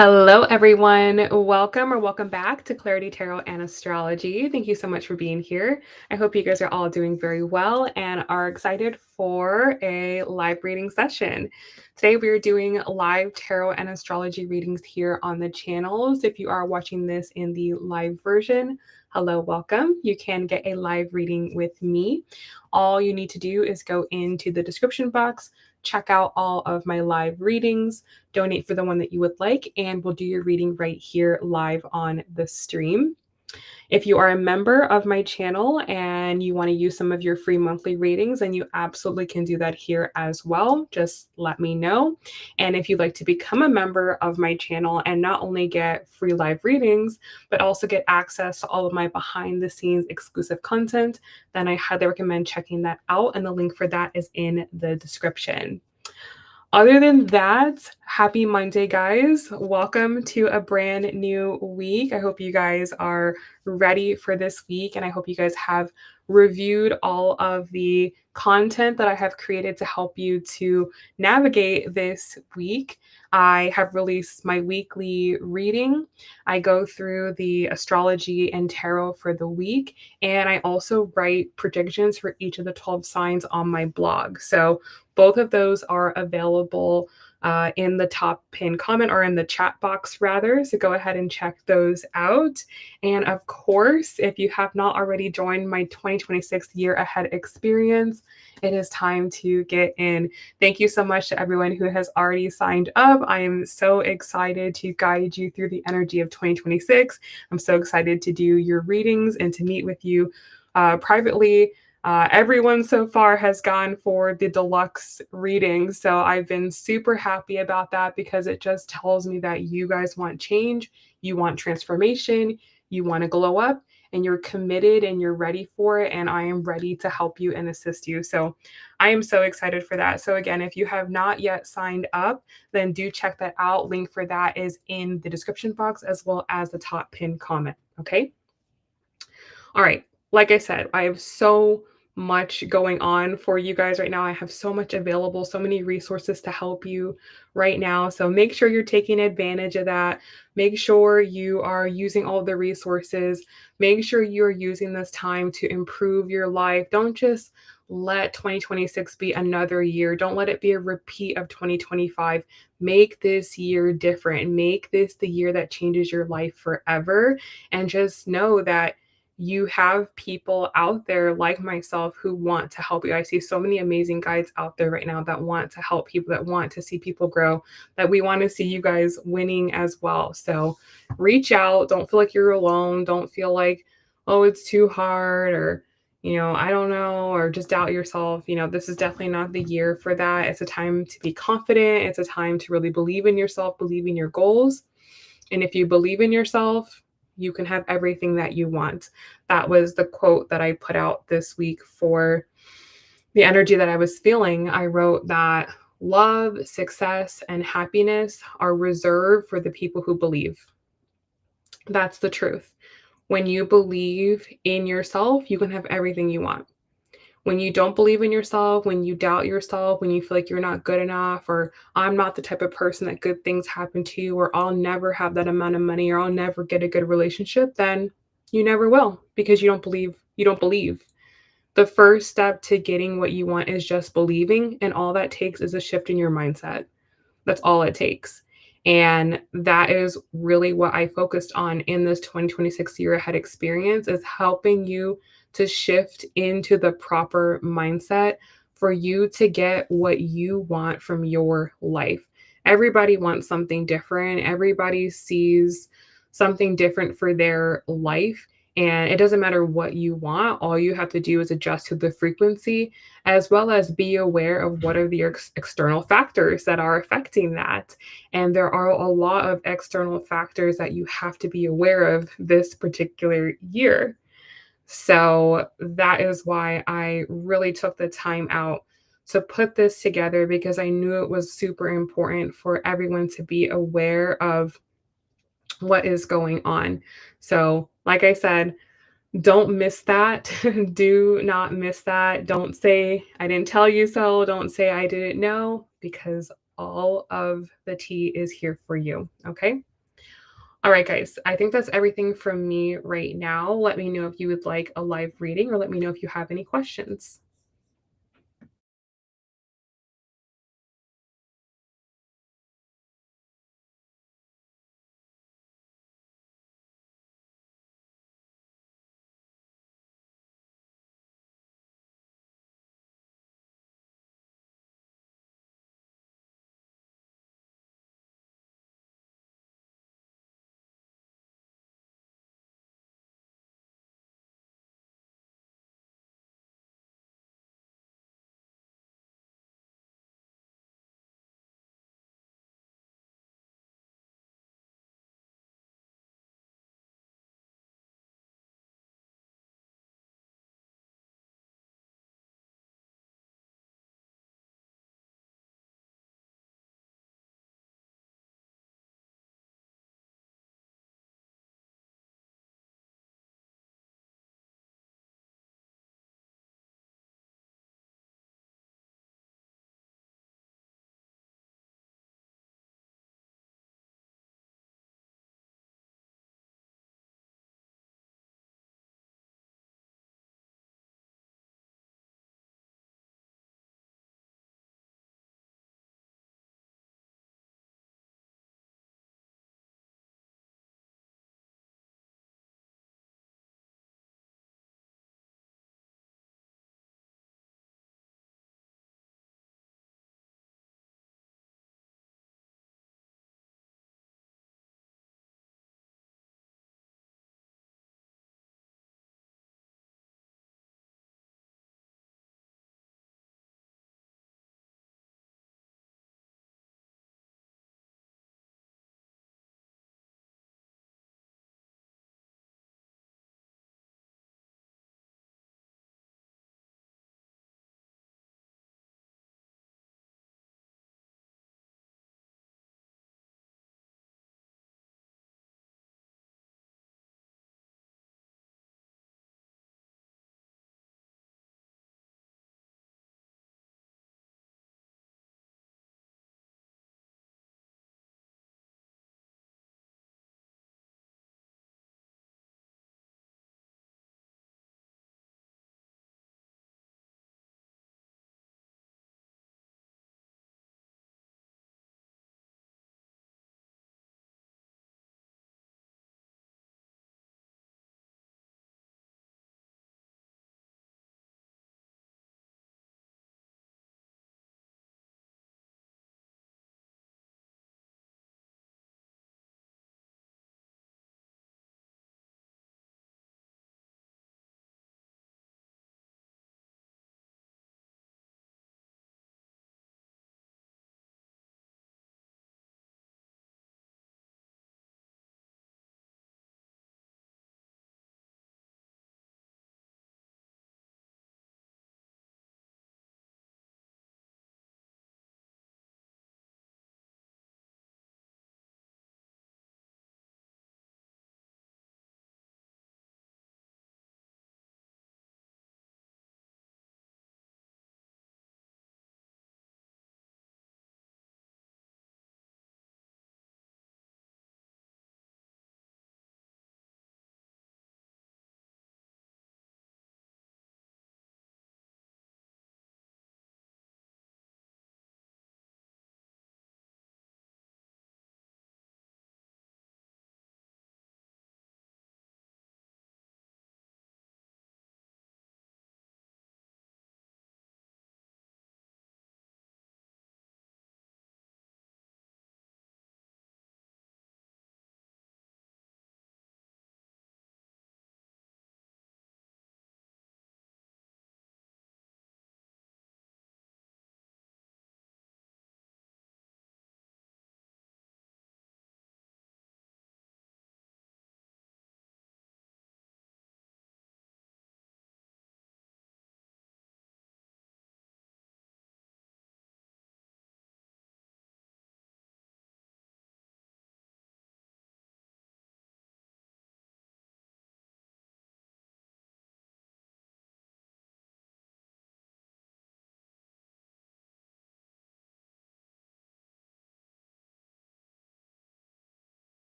Hello, everyone. Welcome back to Clarity Tarot and Astrology. Thank you so much for being here. I hope you guys are all doing very well and are excited for a live reading session. Today, we are doing live tarot and astrology readings here on the channels. If you are watching this in the live version, hello, welcome. You can get a live reading with me. All you need to do is go into the description box, check out all of my live readings, donate for the one that you would like, and we'll do your reading right here live on the stream. If you are a member of my channel and you want to use some of your free monthly readings, then you absolutely can do that here as well. Just let me know. And if you'd like to become a member of my channel and not only get free live readings, but also get access to all of my behind the scenes exclusive content, then I highly recommend checking that out. And the link for that is in the description. Other than that, happy Monday, guys. Welcome to a brand new week. I hope you guys are ready for this week, and I hope you guys have reviewed all of the content that I have created to help you to navigate this week. I have released my weekly reading. I go through the astrology and tarot for the week, and I also write predictions for each of the 12 signs on my blog. So both of those are available in the top pinned comment or in the chat box, rather. So go ahead and check those out. And of course, if you have not already joined my 2026 Year Ahead experience, it is time to get in. Thank you so much to everyone who has already signed up. I am so excited to guide you through the energy of 2026. I'm so excited to do your readings and to meet with you privately. Everyone so far has gone for the deluxe reading. So I've been super happy about that because it just tells me that you guys want change, you want transformation, you want to glow up, and you're committed and you're ready for it. And I am ready to help you and assist you. So I am so excited for that. So again, if you have not yet signed up, then do check that out. Link for that is in the description box as well as the top pinned comment. Okay. All right. Like I said, I have so much going on for you guys right now. I have so much available, so many resources to help you right now. So make sure you're taking advantage of that. Make sure you are using all the resources. Make sure you're using this time to improve your life. Don't just let 2026 be another year. Don't let it be a repeat of 2025. Make this year different. Make this the year that changes your life forever. And just know that you have people out there like myself who want to help you. I see so many amazing guides out there right now that want to help people, that want to see people grow, that we want to see you guys winning as well. So reach out. Don't feel like you're alone. Don't feel like, oh, it's too hard or, I don't know, or just doubt yourself. This is definitely not the year for that. It's a time to be confident. It's a time to really believe in yourself, believe in your goals. And if you believe in yourself, you can have everything that you want. That was the quote that I put out this week for the energy that I was feeling. I wrote that love, success, and happiness are reserved for the people who believe. That's the truth. When you believe in yourself, you can have everything you want. When you don't believe in yourself, when you doubt yourself, when you feel like you're not good enough, or I'm not the type of person that good things happen to you, or I'll never have that amount of money, or I'll never get a good relationship, then you never will because you don't believe. You don't believe. The first step to getting what you want is just believing, and all that takes is a shift in your mindset. That's all it takes. And that is really what I focused on in this 2026 Year Ahead experience, is helping you to shift into the proper mindset for you to get what you want from your life. Everybody wants something different. Everybody sees something different for their life. And it doesn't matter what you want. All you have to do is adjust to the frequency, as well as be aware of what are the external factors that are affecting that. And there are a lot of external factors that you have to be aware of this particular year. So that is why I really took the time out to put this together, because I knew it was super important for everyone to be aware of what is going on. So, like I said, don't miss that. Do not miss that. Don't say, I didn't tell you so. Don't say, I didn't know, because all of the tea is here for you. Okay. All right, guys, I think that's everything from me right now. Let me know if you would like a live reading or let me know if you have any questions.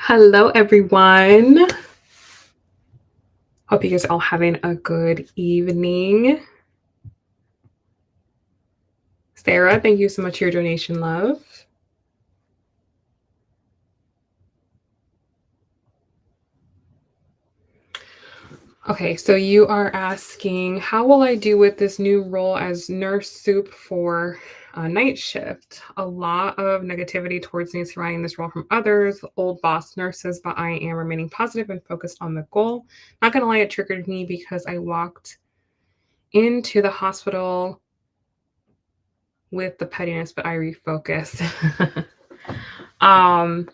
Hello, everyone. Hope you guys are all having a good evening. Sarah, thank you so much for your donation, love. Okay, so you are asking, how will I do with this new role as nurse soup for a night shift? A lot of negativity towards me surrounding this role from others, old boss nurses, but I am remaining positive and focused on the goal. Not gonna lie, it triggered me because I walked into the hospital with the pettiness, but I refocused. um,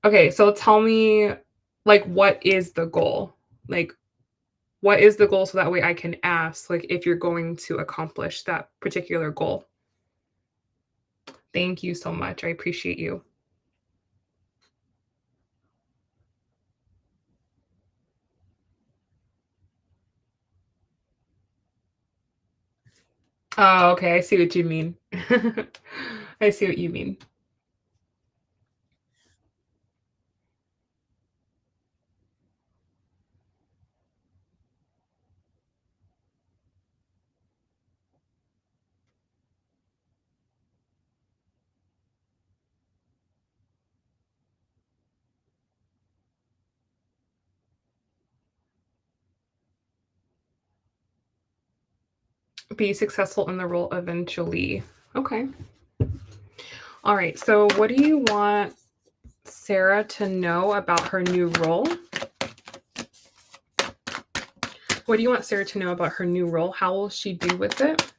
okay, so tell me, like, what is the goal? Like, what is the goal so that way I can ask, like, if you're going to accomplish that particular goal? Thank you so much. I appreciate you. Oh, okay. I see what you mean. I see what you mean. Be successful in the role eventually. Okay. All right. So, what do you want Sarah to know about her new role? What do you want Sarah to know about her new role? How will she do with it?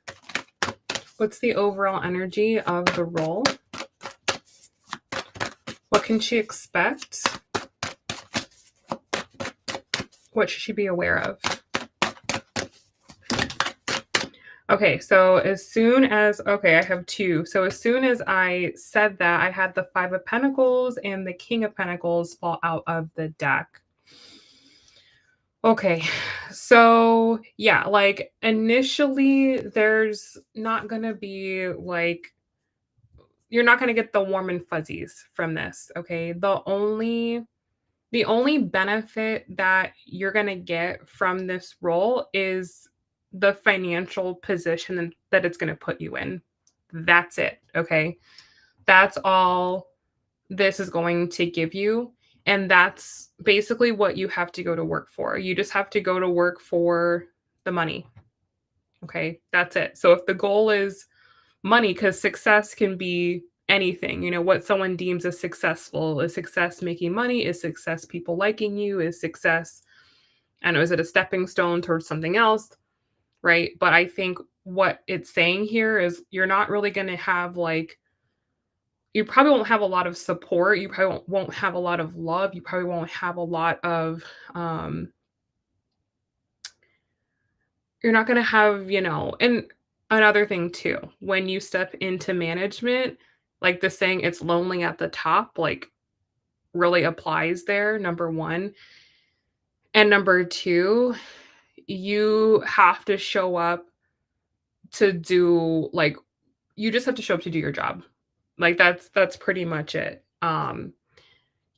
What's the overall energy of the role? What can she expect? What should she be aware of? Okay, so I have two. So as soon as I said that, I had the Five of Pentacles and the King of Pentacles fall out of the deck. Okay, so yeah, like initially, there's not gonna be like, you're not gonna get the warm and fuzzies from this. Okay, the only benefit that you're going to get from this role is the financial position that it's going to put you in. That's it. Okay. That's all this is going to give you. And that's basically what you have to go to work for. You just have to go to work for the money. Okay. That's it. So if the goal is money, because success can be anything, what someone deems as successful. Is success making money? Is success people liking you? Is success, I don't know, is it a stepping stone towards something else? Right. But I think what it's saying here is you're not really going to have like, you probably won't have a lot of support. You probably won't have a lot of love. You probably won't have a lot of, you're not going to have, and another thing too, when you step into management, like the saying, it's lonely at the top, like really applies there, number one. And number two, you have to show up to do like, you just have to show up to do your job. Like that's pretty much it.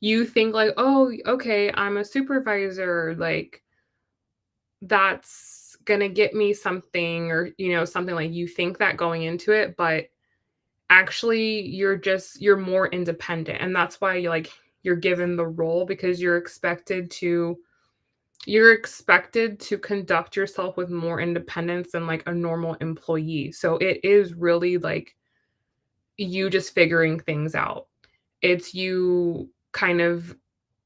You think like, oh, okay, I'm a supervisor, like that's gonna get me something, or something, like you think that going into it, but actually you're more independent, and that's why you're given the role, because you're expected to conduct yourself with more independence than like a normal employee. So it is really like you just figuring things out. It's you kind of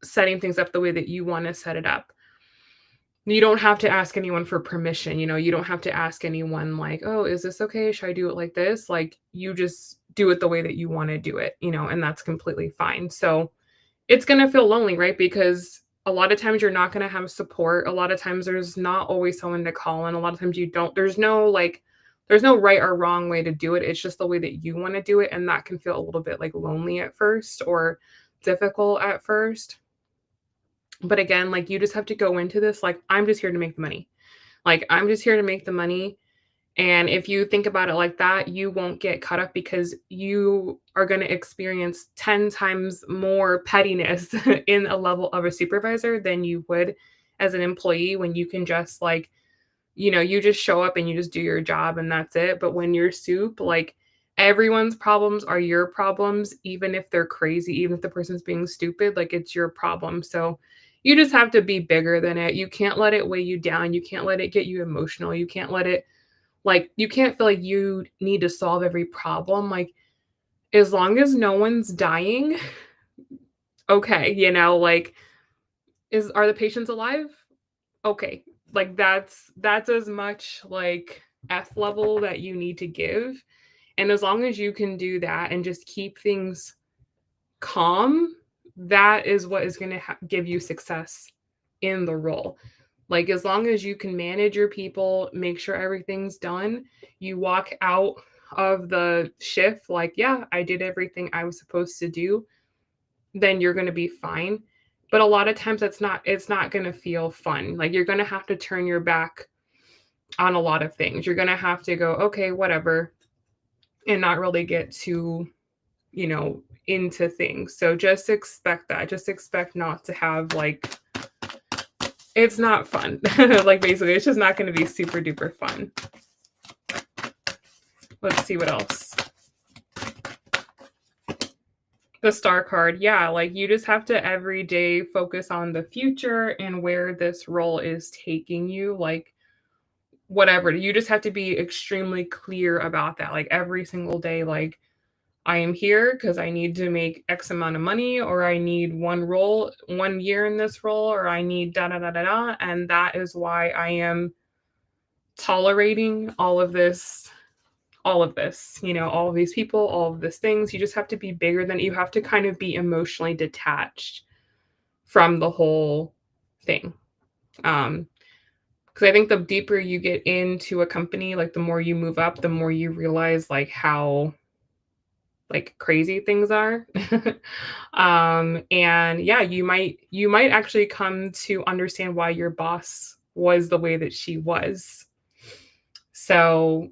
setting things up the way that you want to set it up. You don't have to ask anyone for permission, you don't have to ask anyone like, "Oh, is this okay? Should I do it like this?" Like, you just do it the way that you wanna do it, and that's completely fine. So, it's gonna feel lonely, right? Because a lot of times you're not gonna have support. A lot of times there's not always someone to call in. A lot of times you don't there's no right or wrong way to do it. It's just the way that you wanna do it, and that can feel a little bit, like, lonely at first or difficult at first. But again, like, you just have to go into this like, "I'm just here to make the money." Like, I'm just here to make the money, And if you think about it like that, you won't get caught up because you are going to experience 10 times more pettiness in a level of a supervisor than you would as an employee when you can just like, you just show up and you just do your job and that's it. But when you're soup, like everyone's problems are your problems, even if they're crazy, even if the person's being stupid, like it's your problem. So you just have to be bigger than it. You can't let it weigh you down. You can't let it get you emotional. You can't let it like, you can't feel like you need to solve every problem, like, as long as no one's dying, okay, like, are the patients alive? Okay. Like, that's as much, like, F level that you need to give, and as long as you can do that and just keep things calm, that is what is gonna give you success in the role. Like, as long as you can manage your people, make sure everything's done, you walk out of the shift like, "Yeah, I did everything I was supposed to do," then you're gonna be fine. But a lot of times it's not gonna feel fun. Like, you're gonna have to turn your back on a lot of things. You're gonna have to go, "Okay, whatever," and not really get too, into things. So just expect that. Just expect not to have, like, it's not fun. Like, basically, it's just not gonna be super duper fun. Let's see what else. The star card. Yeah, like, you just have to every day focus on the future and where this role is taking you, like, whatever. You just have to be extremely clear about that, like, every single day, like, I am here because I need to make X amount of money, or I need one role, 1 year in this role, or I need da da da da da. And that is why I am tolerating all of this, all of these people, all of these things. You just have to be bigger than you have to kind of be emotionally detached from the whole thing. Because I think the deeper you get into a company, like the more you move up, the more you realize like how like crazy things are. And yeah, you might actually come to understand why your boss was the way that she was. So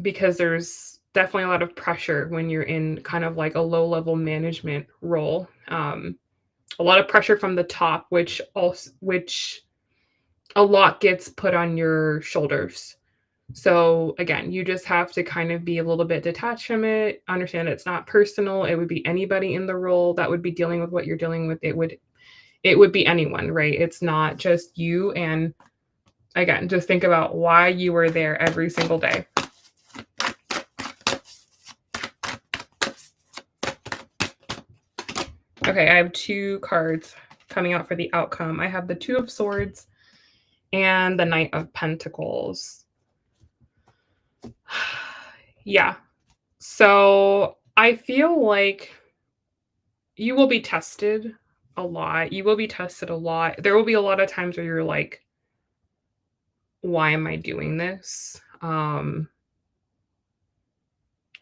because there's definitely a lot of pressure when you're in kind of like a low level management role. A lot of pressure from the top, which a lot gets put on your shoulders. So again, you just have to kind of be a little bit detached from it, understand it's not personal. It would be anybody in the role that would be dealing with what you're dealing with. It would be anyone, right? It's not just you. And again, just think about why you were there every single day. Okay, I have 2 cards coming out for the outcome. I have the Two of Swords and the Knight of Pentacles. Yeah. So I feel like you will be tested a lot. You will be tested a lot. There will be a lot of times where you're like, why am I doing this? And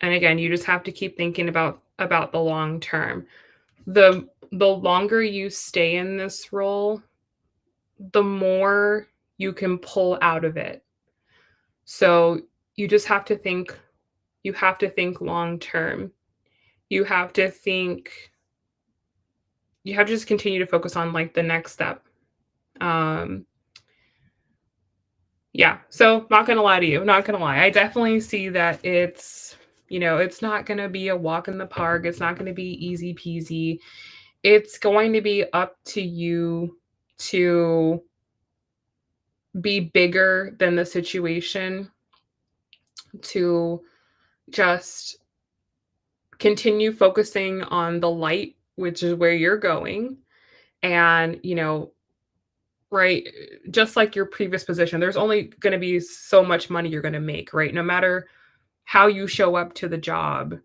again, you just have to keep thinking about the long term. The longer you stay in this role, the more you can pull out of it. So you just have to think long term. You have to think you have to just continue to focus on like the next step. Um yeah, so not gonna lie to you, not gonna lie. I definitely see that it's not gonna be a walk in the park. It's not gonna be easy peasy. It's going to be up to you to be bigger than the situation, to just continue focusing on the light, which is where you're going. And, right, just like your previous position, there's only going to be so much money you're going to make, right? No matter how you show up to the job,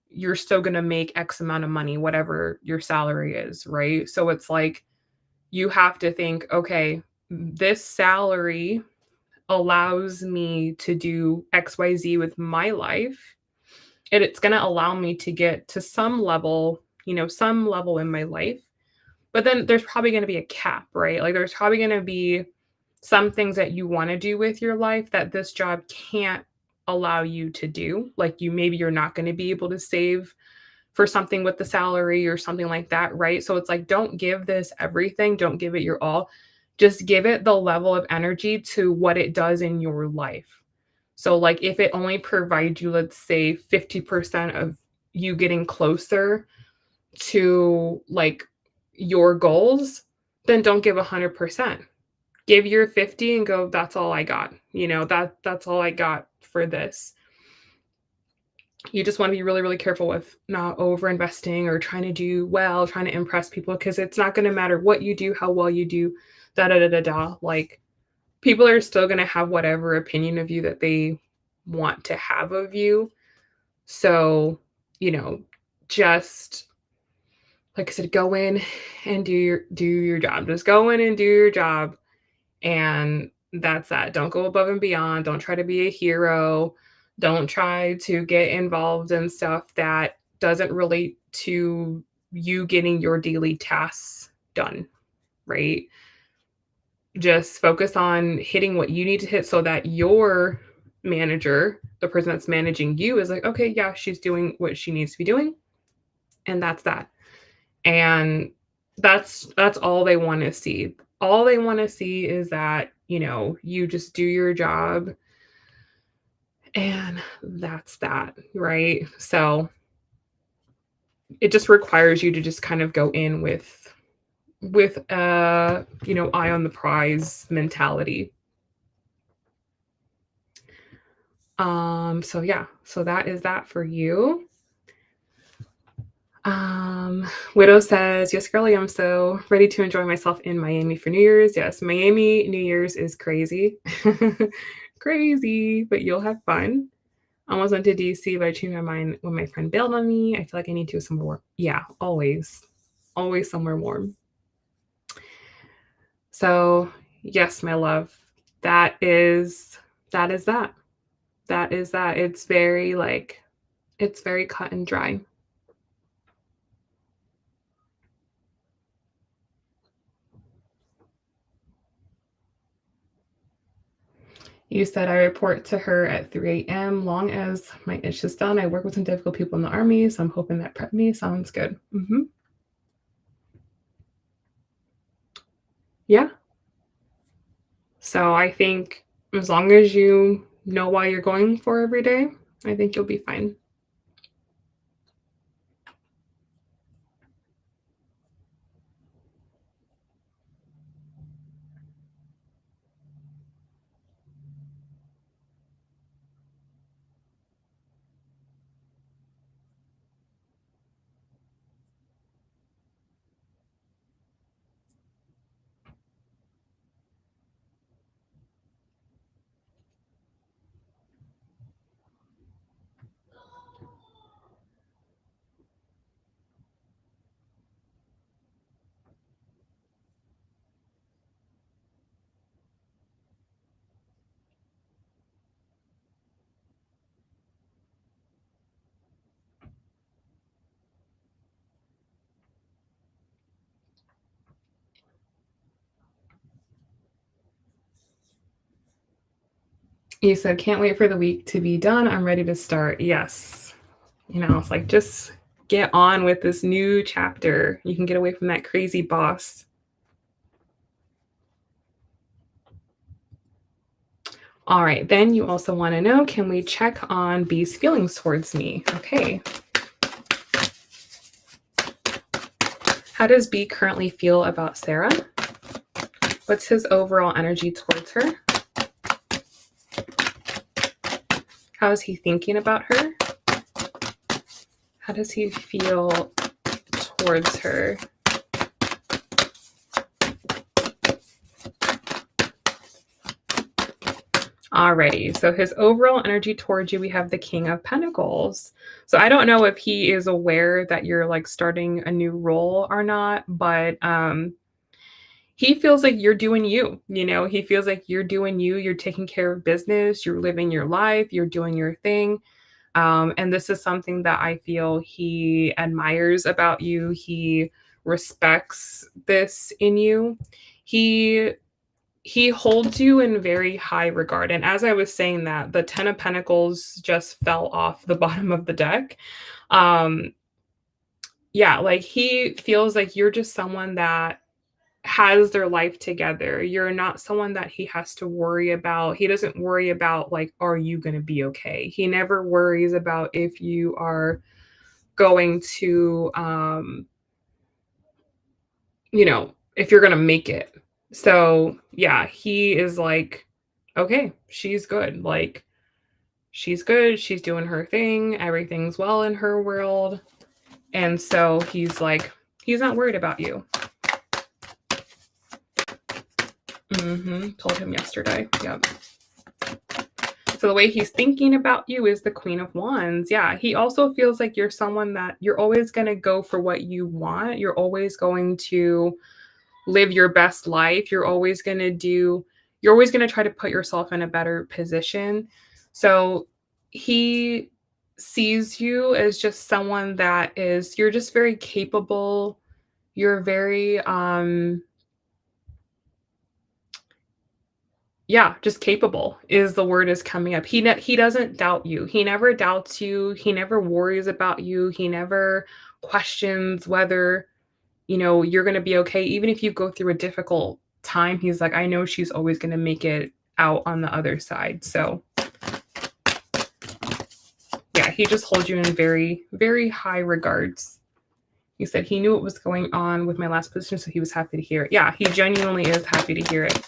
you're still going to make X amount of money, whatever your salary is, right? So it's like you have to think, okay, this salary allows me to do XYZ with my life. And it's going to allow me to get to some level in my life. But then there's probably going to be a cap, right? Like there's probably going to be some things that you want to do with your life that this job can't allow you to do. Like you're not going to be able to save for something with the salary or something like that, right? So it's like, don't give this everything, don't give it your all. Just give it the level of energy to what it does in your life. So, like, if it only provides you, let's say, 50% of you getting closer to like your goals, then don't give 100%. Give your 50 and go, that's all I got. That's all I got for this. You just want to be really, really careful with not over investing or trying to do well, trying to impress people, because it's not going to matter what you do, how well you do, da da da da da. Like, people are still going to have whatever opinion of you that they want to have of you. So, you know, just like I said, go in and do your job. Just go in and do your job. And that's that. Don't go above and beyond. Don't try to be a hero. Don't try to get involved in stuff that doesn't relate to you getting your daily tasks done, right? Just focus on hitting what you need to hit so that your manager, the person that's managing you, is like, okay, yeah, she's doing what she needs to be doing. And that's that. And that's all they want to see. All they want to see is that, you just do your job, and that's that, right? So it just requires you to just kind of go in with eye on the prize mentality. So yeah, so that is that for you. Widow says, yes, girlie, I'm so ready to enjoy myself in Miami for New Year's. Yes, Miami New Year's is crazy. Crazy, but you'll have fun. Almost went to DC, but I changed my mind when my friend bailed on me. I feel like I need to go somewhere warm. Yeah, always. Always somewhere warm. So yes, my love, that is that. That is that. It's very cut and dry. You said I report to her at 3 a.m. Long as my ish is done. I work with some difficult people in the army, so I'm hoping that prep me sounds good. Yeah. So I think as long as you know why you're going for every day, I think you'll be fine. You said, can't wait for the week to be done. I'm ready to start. Yes. It's like, just get on with this new chapter. You can get away from that crazy boss. All right. Then you also want to know, can we check on B's feelings towards me? Okay. How does B currently feel about Sarah? What's his overall energy towards her? How is he thinking about her? How does he feel towards her? Alrighty, so his overall energy towards you, we have the King of Pentacles. So I don't know if he is aware that you're like starting a new role or not, but he feels like you're doing you. He feels like you're doing you. You're taking care of business. You're living your life. You're doing your thing. And this is something that I feel he admires about you. He respects this in you. He he holds you in very high regard. And as I was saying that, the 10 of Pentacles just fell off the bottom of the deck. Um, yeah, like he feels like you're just someone that has their life together. You're not someone that he has to worry about. He doesn't worry about, like, are you going to be okay? He never worries about if you are going to, if you're going to make it. So, yeah, he is like, okay, she's good. Like, she's good. She's doing her thing. Everything's well in her world. And so he's like, he's not worried about you. Told him yesterday. Yep. So the way he's thinking about you is the Queen of Wands. Yeah, he also feels like you're someone that you're always going to go for what you want. You're always going to live your best life. You're always going to try to put yourself in a better position. So he sees you as just someone you're just very capable. You're very, yeah, just capable is the word is coming up. He doesn't doubt you. He never doubts you. He never worries about you. He never questions whether, you're going to be okay. Even if you go through a difficult time, he's like, I know she's always going to make it out on the other side. So, yeah, he just holds you in very, very high regards. He said he knew what was going on with my last position, so he was happy to hear it. Yeah, he genuinely is happy to hear it.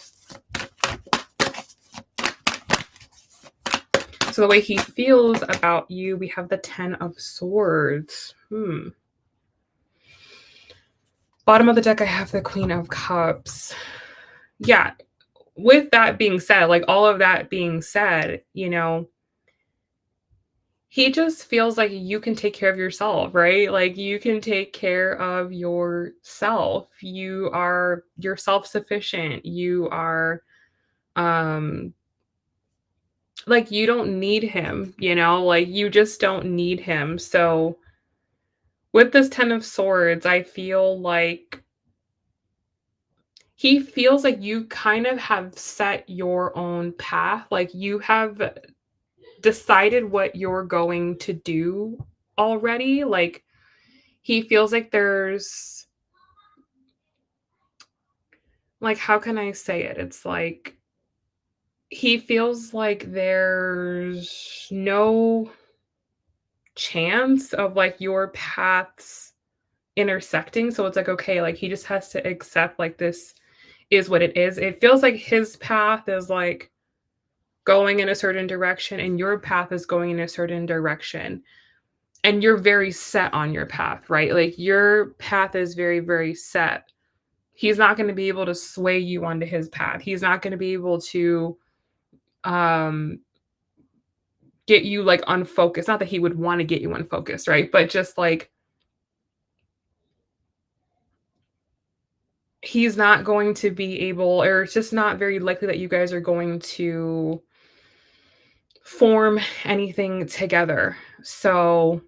So the way he feels about you, we have the 10 of Swords. Bottom of the deck, I have the Queen of Cups. Yeah, with that being said, like all of that being said, he just feels like you can take care of yourself, right? Like you can take care of yourself. You're self-sufficient. You are, like you don't need him, like you just don't need him. So with this 10 of Swords, I feel like he feels like you kind of have set your own path. Like you have decided what you're going to do already. Like he feels like how can I say it? It's like he feels like there's no chance of like your paths intersecting. So it's like, okay, like he just has to accept like this is what it is. It feels like his path is like going in a certain direction and your path is going in a certain direction. And you're very set on your path, right? Like your path is very, very set. He's not going to be able to sway you onto his path. He's not going to be able to um get you like unfocused. Not that he would want to get you unfocused, right? But just like he's not going to be able, or it's just not very likely that you guys are going to form anything together. So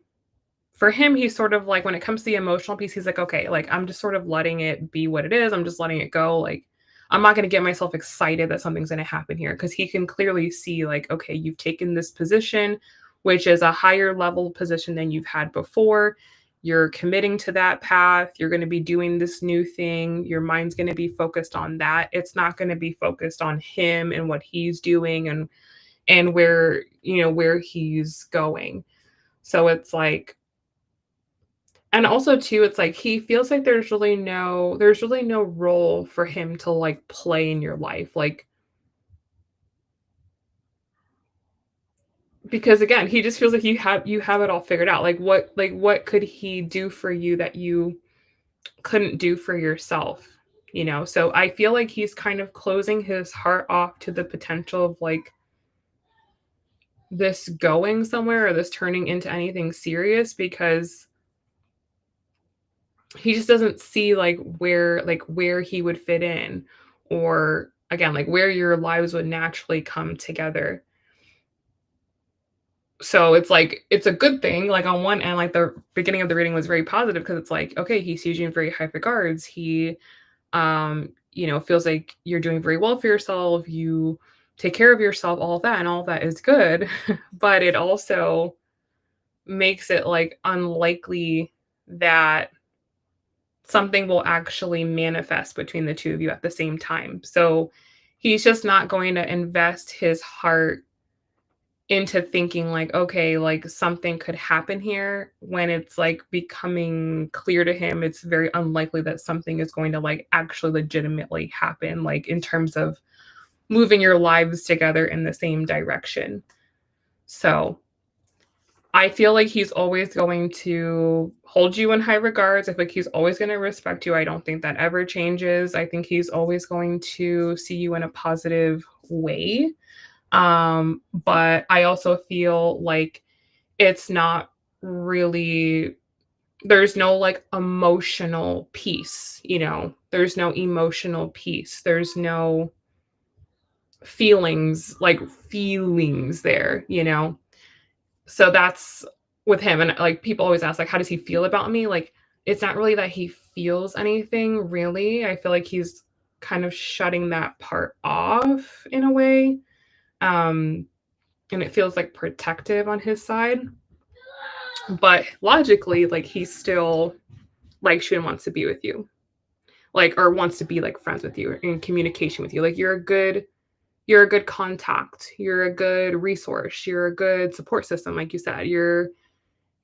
for him, he's sort of like, when it comes to the emotional piece, he's like, okay, like I'm just sort of letting it be what it is. I'm just letting it go. Like, I'm not going to get myself excited that something's going to happen here because he can clearly see, like, okay, you've taken this position, which is a higher level position than you've had before. You're committing to that path. You're going to be doing this new thing. Your mind's going to be focused on that. It's not going to be focused on him and what he's doing and where he's going. So it's like, and also too, it's like he feels like there's really no role for him to like play in your life. Like, because again, he just feels like you have it all figured out. Like what could he do for you that you couldn't do for yourself? So I feel like he's kind of closing his heart off to the potential of like this going somewhere or this turning into anything serious, because he just doesn't see like where he would fit in, or again like where your lives would naturally come together. So it's like it's a good thing, like on one end, like the beginning of the reading was very positive because it's like, okay, he sees you in very high regards. He Feels like you're doing very well for yourself, you take care of yourself, all of that, and all of that is good. But it also makes it like unlikely that something will actually manifest between the two of you at the same time. So he's just not going to invest his heart into thinking like, okay, like something could happen here when it's like becoming clear to him it's very unlikely that something is going to like actually legitimately happen, like in terms of moving your lives together in the same direction. So I feel like he's always going to hold you in high regards. I think he's always going to respect you. I don't think that ever changes. I think he's always going to see you in a positive way. But I also feel like it's not really, there's no like emotional peace, there's no emotional peace. There's no feelings there. So that's with him. And like people always ask, like, how does he feel about me? Like, it's not really that he feels anything really. I feel like he's kind of shutting that part off in a way. Um, and it feels like protective on his side. But logically, like he still likes you and wants to be with you. Like, or wants to be like friends with you or in communication with you. Like you're a good contact, you're a good resource, you're a good support system, like you said. You're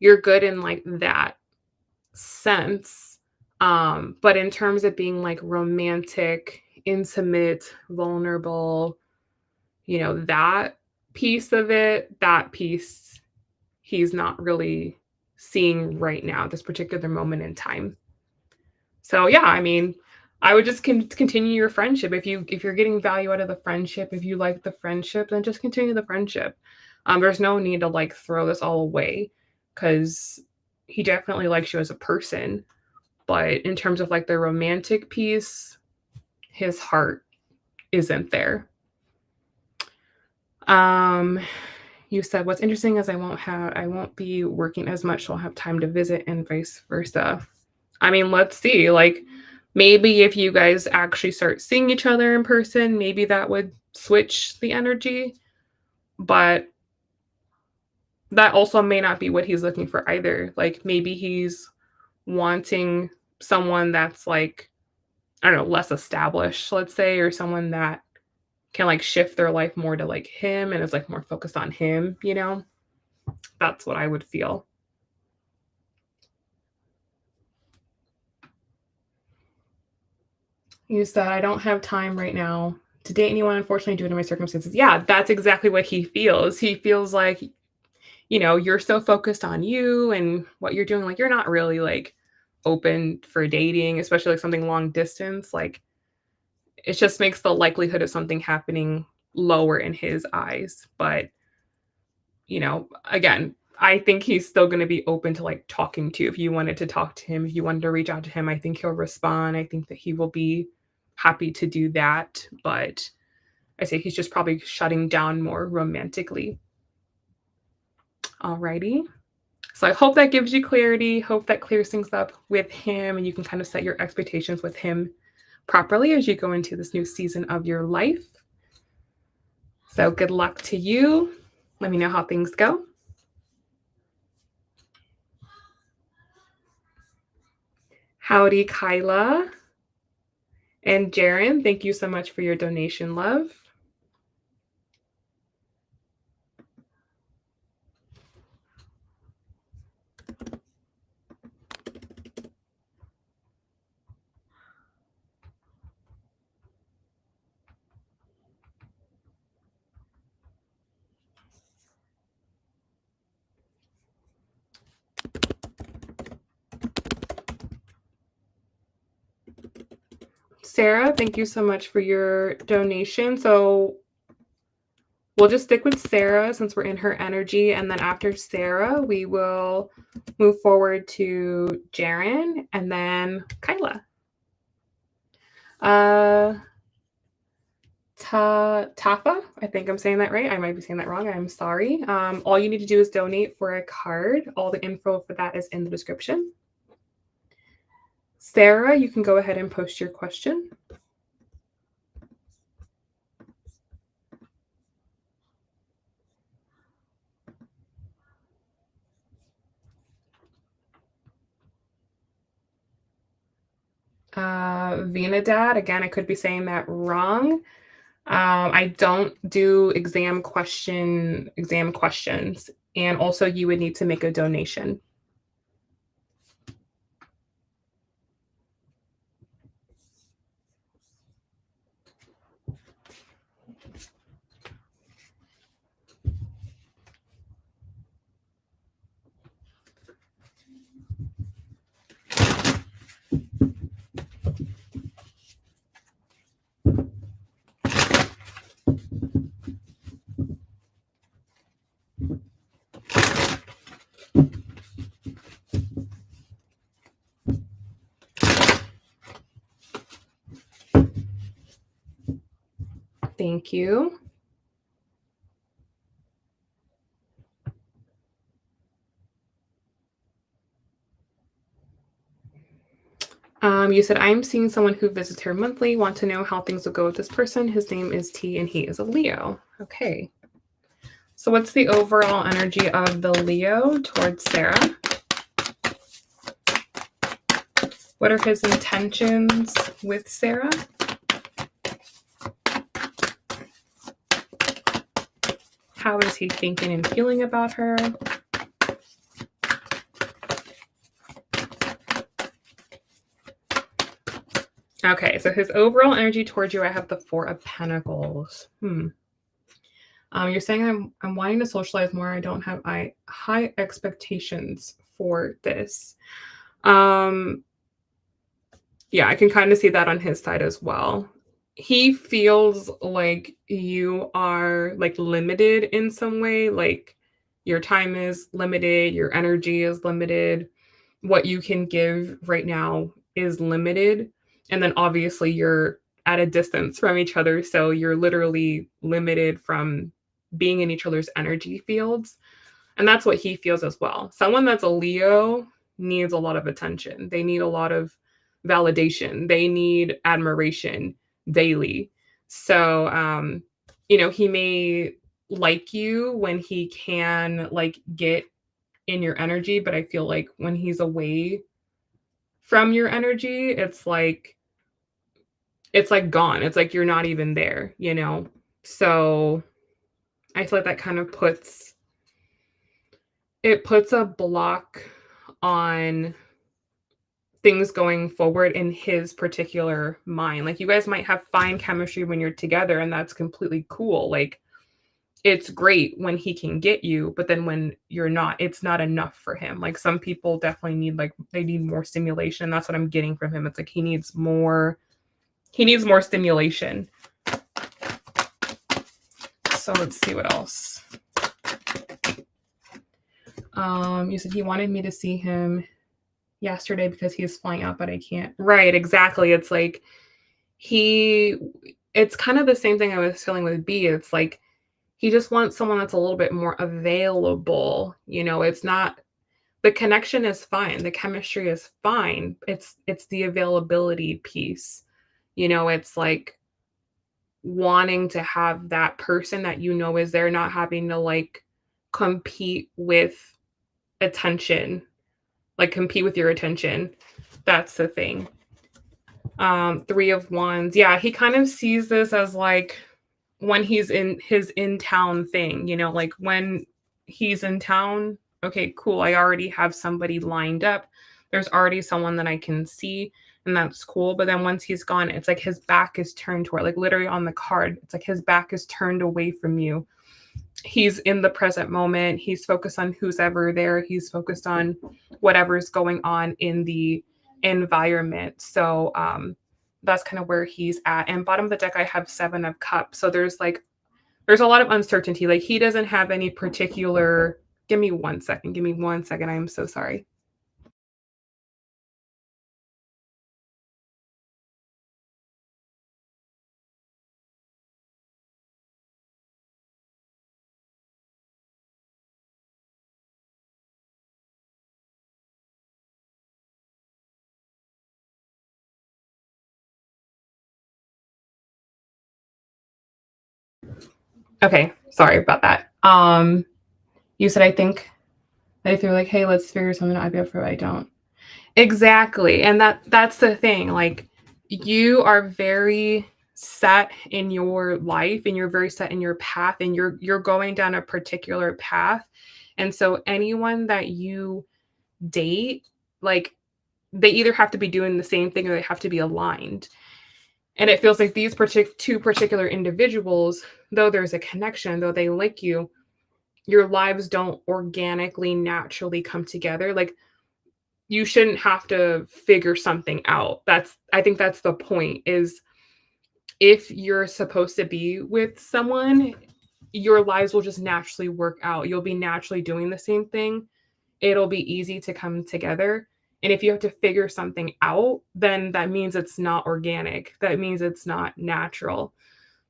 good in like that sense. But in terms of being like romantic, intimate, vulnerable, that piece of it, that piece he's not really seeing right now, this particular moment in time. So yeah, I mean, I would just continue your friendship. If you're getting value out of the friendship, if you like the friendship, then just continue the friendship. There's no need to like throw this all away because he definitely likes you as a person. But in terms of like the romantic piece, his heart isn't there. Um, you said what's interesting is I won't be working as much, so I'll have time to visit and vice versa. I mean, let's see. Like maybe if you guys actually start seeing each other in person, maybe that would switch the energy. But that also may not be what he's looking for either. Like maybe he's wanting someone that's like, I don't know, less established, let's say, or someone that can like shift their life more to like him and is like more focused on him. That's what I would feel. You said, I don't have time right now to date anyone, unfortunately, due to my circumstances. Yeah, that's exactly what he feels. He feels like, you're so focused on you and what you're doing. Like, you're not really like open for dating, especially like something long distance. Like, it just makes the likelihood of something happening lower in his eyes. But, again, I think he's still going to be open to like talking to you. If you wanted to talk to him, if you wanted to reach out to him, I think he'll respond. I think that he will be happy to do that. But I say he's just probably shutting down more romantically. Alrighty. So I hope that gives you clarity. Hope that clears things up with him and you can kind of set your expectations with him properly as you go into this new season of your life. So good luck to you. Let me know how things go. Howdy, Kyla. And Jaren, thank you so much for your donation, love. Sarah, thank you so much for your donation. So we'll just stick with Sarah since we're in her energy. And then after Sarah, we will move forward to Jaren and then Kyla. Tafa, I think I'm saying that right. I might be saying that wrong. I'm sorry. All you need to do is donate for a card. All the info for that is in the description. Sarah, you can go ahead and post your question. Venadad, again, I could be saying that wrong. I don't do exam questions, and also you would need to make a donation. Thank you. You said, I'm seeing someone who visits her monthly, want to know how things will go with this person. His name is T and he is a Leo. Okay. So what's the overall energy of the Leo towards Sarah? What are his intentions with Sarah? How is he thinking and feeling about her? Okay, so his overall energy towards you, I have the Four of Pentacles. You're saying I'm wanting to socialize more. I don't have high expectations for this. Yeah, I can kind of see that on his side as well. He feels like you are like limited in some way, like your time is limited, your energy is limited, what you can give right now is limited. And then obviously you're at a distance from each other, so you're literally limited from being in each other's energy fields. And that's what he feels as well. Someone that's a Leo needs a lot of attention. They need a lot of validation. They need admiration daily. So, he may like you when he can like get in your energy, but I feel like when he's away from your energy, it's like gone. It's like you're not even there. So I feel like that kind of puts a block on things going forward in his particular mind. Like you guys might have fine chemistry when you're together and that's completely cool. Like it's great when he can get you, but then when you're not, it's not enough for him. Like some people definitely they need more stimulation. That's what I'm getting from him. It's like he needs more stimulation. So let's see what else. You said he wanted me to see him yesterday because he's flying out, but I can't. Right, exactly. It's like it's kind of the same thing I was feeling with B. It's like he just wants someone that's a little bit more available. It's not the connection is fine, the chemistry is fine. It's the availability piece. It's like wanting to have that person that is there, not having to like compete with attention, like compete with your attention. That's the thing. Three of Wands. Yeah, he kind of sees this as like when he's in his in town thing, like when he's in town, okay, cool. I already have somebody lined up. There's already someone that I can see, and that's cool. But then once he's gone, it's like his back is turned toward, like literally on the card, it's like his back is turned away from you. He's in the present moment. He's focused on who's ever there. He's focused on whatever's going on in the environment. So that's kind of where he's at. And bottom of the deck, I have Seven of Cups. So there's a lot of uncertainty. Like he doesn't have any particular. Give me 1 second. Give me 1 second. I am so sorry. Okay, sorry about that. You said I think that if you're like, "Hey, let's figure something out," I'd be up for it, I don't. Exactly, and that's the thing, like, you are very set in your life, and you're very set in your path, and you're going down a particular path, and so anyone that you date, like, they either have to be doing the same thing or they have to be aligned, and it feels like these 2 particular individuals, though there's a connection, though they like you, your lives don't organically, naturally come together, like, you shouldn't have to figure something out. I think that's the point is if you're supposed to be with someone, your lives will just naturally work out. You'll be naturally doing the same thing. It'll be easy to come together. And if you have to figure something out, then that means it's not organic. That means it's not natural.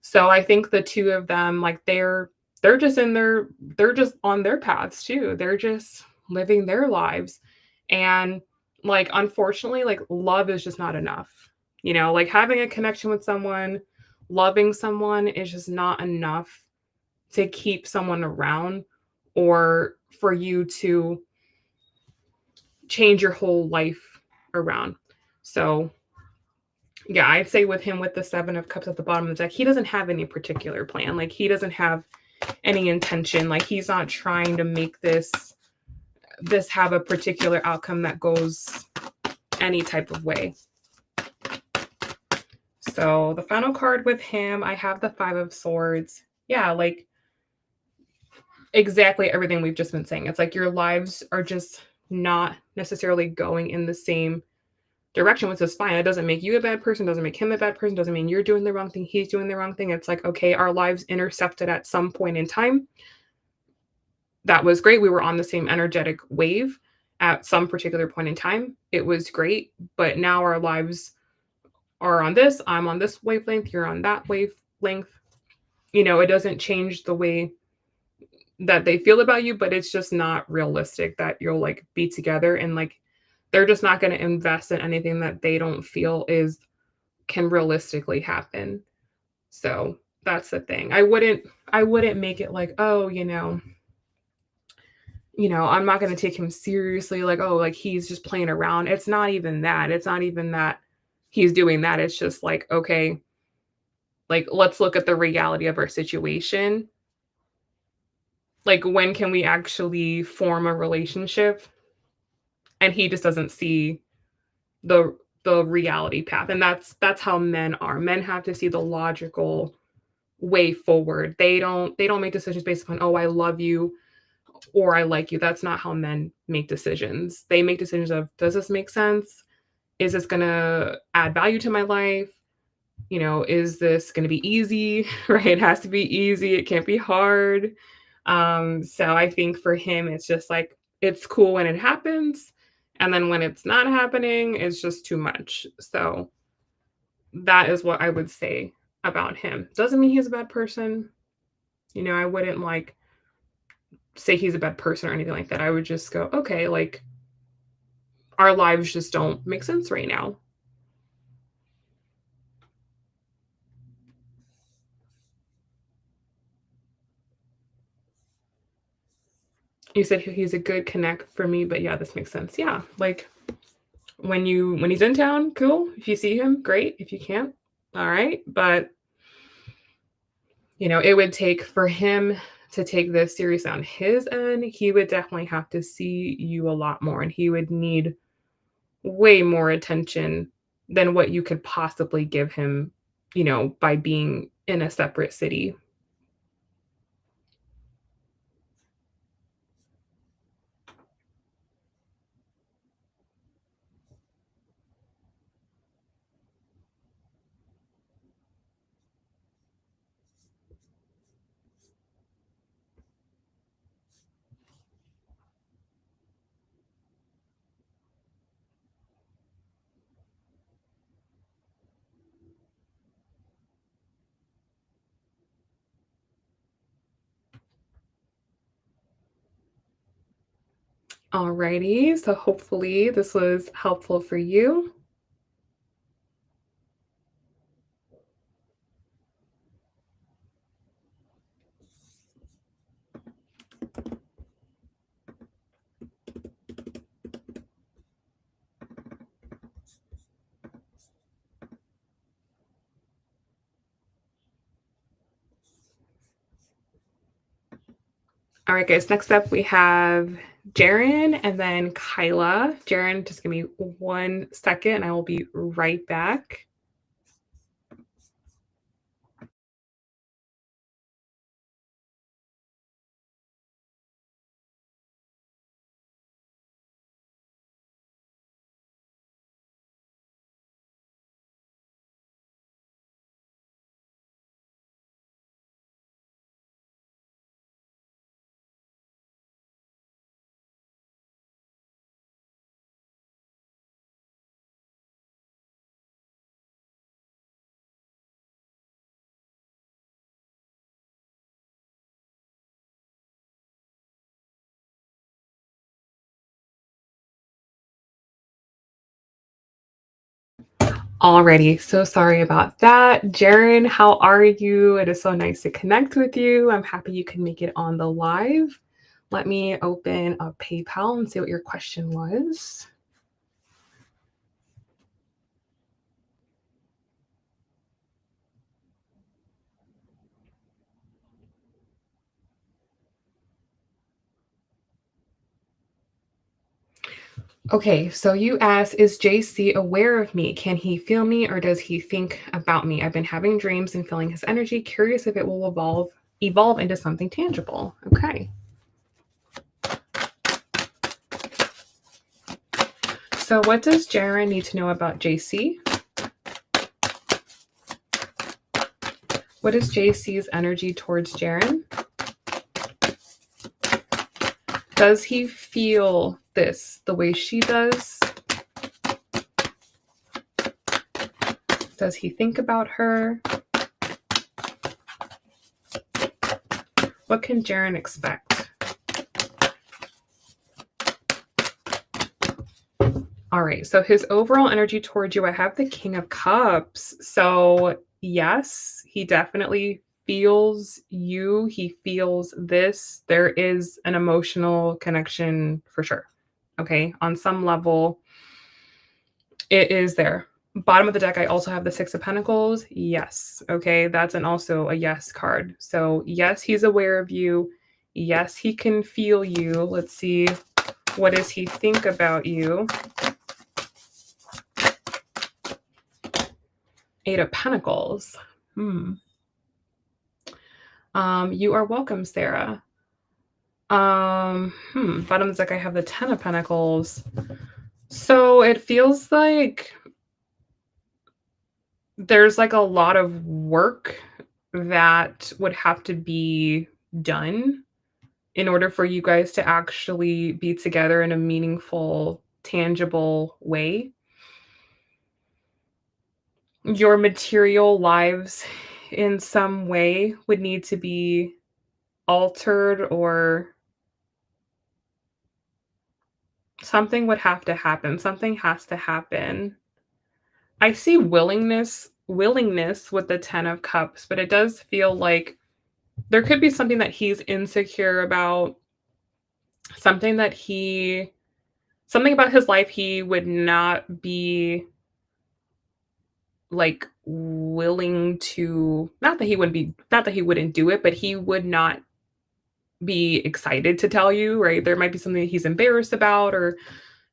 So I think the 2 of them, like, they're just in their they're just on their paths too. They're just living their lives. And, like, unfortunately, like, love is just not enough. Like, having a connection with someone, loving someone is just not enough to keep someone around or for you to change your whole life around. So, yeah, I'd say with him with the 7 of cups at the bottom of the deck, he doesn't have any particular plan. Like, he doesn't have any intention. Like, he's not trying to make this have a particular outcome that goes any type of way. So, the final card with him, I have the 5 of swords. Yeah, like exactly everything we've just been saying. It's like your lives are just not necessarily going in the same direction, which is fine. It doesn't make you a bad person, doesn't make him a bad person, doesn't mean you're doing the wrong thing, he's doing the wrong thing. It's like, okay, our lives intersected at some point in time. That was great. We were on the same energetic wave at some particular point in time. It was great, but now our lives are on this. I'm on this wavelength, you're on that wavelength. It doesn't change the way that they feel about you, but it's just not realistic that you'll like be together and like they're just not going to invest in anything that they don't feel is can realistically happen. So that's the thing. I wouldn't make it like, oh, I'm not going to take him seriously like, oh, like he's just playing around. It's not even that. It's not even that he's doing that. It's just like, okay, like let's look at the reality of our situation. Like when can we actually form a relationship? And he just doesn't see the the reality path. And that's how men are. Men have to see the logical way forward. They don't make decisions based upon, oh, I love you or I like you. That's not how men make decisions. They make decisions of, does this make sense? Is this gonna add value to my life? Is this gonna be easy? Right? It has to be easy. It can't be hard. So I think for him, it's just like it's cool when it happens. And then when it's not happening, it's just too much. So that is what I would say about him. Doesn't mean he's a bad person. I wouldn't like say he's a bad person or anything like that. I would just go, okay, like our lives just don't make sense right now. You said he's a good connect for me, but yeah, this makes sense. Yeah, like when he's in town, cool. If you see him, great. If you can't, all right. But it would take for him to take this serious on his end. He would definitely have to see you a lot more, and he would need way more attention than what you could possibly give him, by being in a separate city. Alrighty, so hopefully this was helpful for you. All right, guys. Next up, we have Jaren and then Kyla. Jaren, just give me 1 second and I will be right back. Alrighty, so sorry about that. Jaren, how are you? It is so nice to connect with you. I'm happy you can make it on the live. Let me open up PayPal and see what your question was. Okay, so you asked, is JC aware of me? Can he feel me or does he think about me? I've been having dreams and feeling his energy. Curious if it will evolve into something tangible. Okay. So what does Jaren need to know about JC? What is JC's energy towards Jaren? Does he feel this the way she does? Does he think about her? What can Jaren expect? All right, so his overall energy towards you, I have the King of Cups. So, yes, he definitely feels you. He feels this. There is an emotional connection for sure. Okay, on some level, it is there. Bottom of the deck, I also have the Six of Pentacles. Yes. Okay, that's also a yes card. So, yes, he's aware of you. Yes, he can feel you. Let's see. What does he think about you? Eight of Pentacles. You are welcome, Sarah. Bottom of the deck, I have the Ten of Pentacles. So it feels like there's like a lot of work that would have to be done in order for you guys to actually be together in a meaningful, tangible way. Your material lives in some way would need to be altered, or something would have to happen. Something has to happen. I see willingness with the 10 of cups, but it does feel like there could be something that he's insecure about, something that something about his life he would not be like willing to, not that he wouldn't do it, but he would not be excited to tell you, right? There might be something he's embarrassed about, or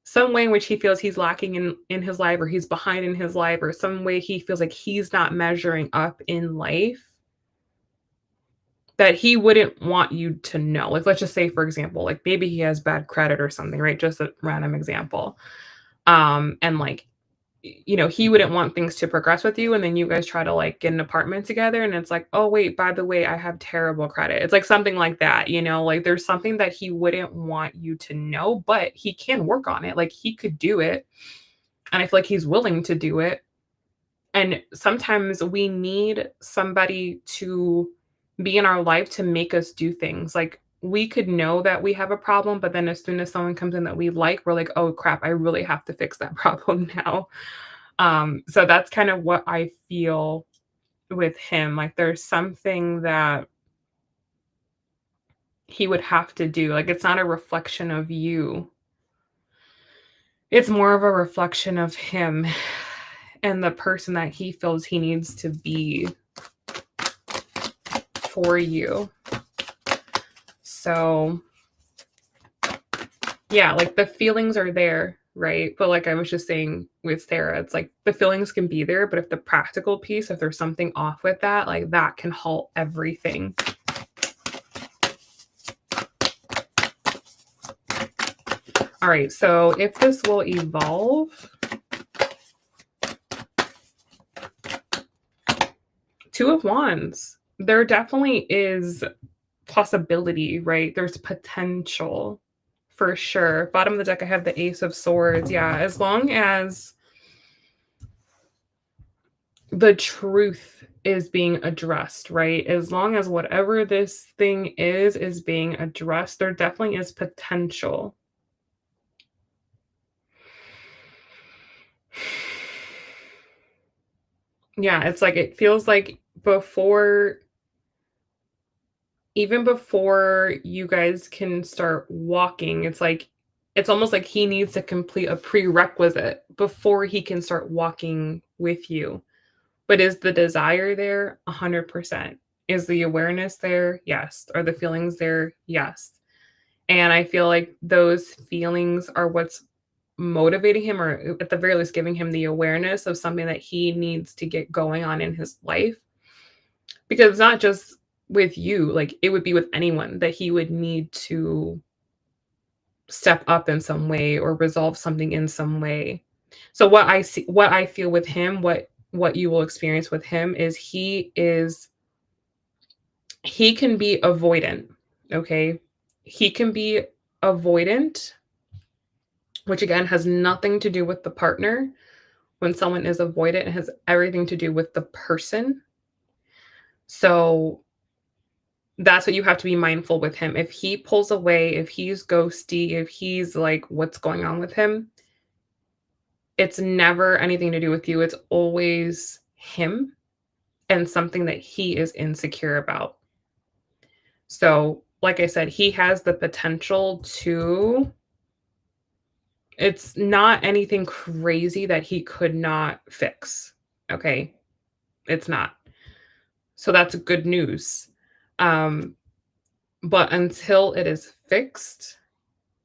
some way in which he feels he's lacking in his life, or he's behind in his life, or some way he feels like he's not measuring up in life that he wouldn't want you to know. Like, let's just say, for example, like maybe he has bad credit or something, right? Just a random example. And like, he wouldn't want things to progress with you. And then you guys try to like get an apartment together. And it's like, oh, wait, by the way, I have terrible credit. It's like something like that, like there's something that he wouldn't want you to know, but he can work on it. Like he could do it. And I feel like he's willing to do it. And sometimes we need somebody to be in our life to make us do things. Like we could know that we have a problem, but then as soon as someone comes in that we like, we're like, oh crap, I really have to fix that problem now. So that's kind of what I feel with him. Like there's something that he would have to do. Like it's not a reflection of you. It's more of a reflection of him and the person that he feels he needs to be for you. So yeah, like the feelings are there, right? But like I was just saying with Sarah, it's like the feelings can be there, but if the practical piece, if there's something off with that, like that can halt everything. All right, so if this will evolve, Two of Wands, there definitely is possibility, right? There's potential for sure. Bottom of the deck, I have the Ace of Swords. Yeah, as long as the truth is being addressed, right? As long as whatever this thing is being addressed, there definitely is potential. Yeah, it's like it feels like even before you guys can start walking, it's almost like he needs to complete a prerequisite before he can start walking with you. But is the desire there? 100%. Is the awareness there? Yes. Are the feelings there? Yes. And I feel like those feelings are what's motivating him, or at the very least, giving him the awareness of something that he needs to get going on in his life. Because it's not just with you, like it would be with anyone that he would need to step up in some way or resolve something in some way. So what I feel with him, what you will experience with him is he can be avoidant, okay? He can be avoidant, which again has nothing to do with the partner. When someone is avoidant, it has everything to do with the person. So that's what you have to be mindful with him. If he pulls away, if he's ghosty, if he's like, what's going on with him? It's never anything to do with you. It's always him and something that he is insecure about. So, like I said, he has the potential to, it's not anything crazy that he could not fix. Okay. It's not. So that's good news. Um, but until it is fixed,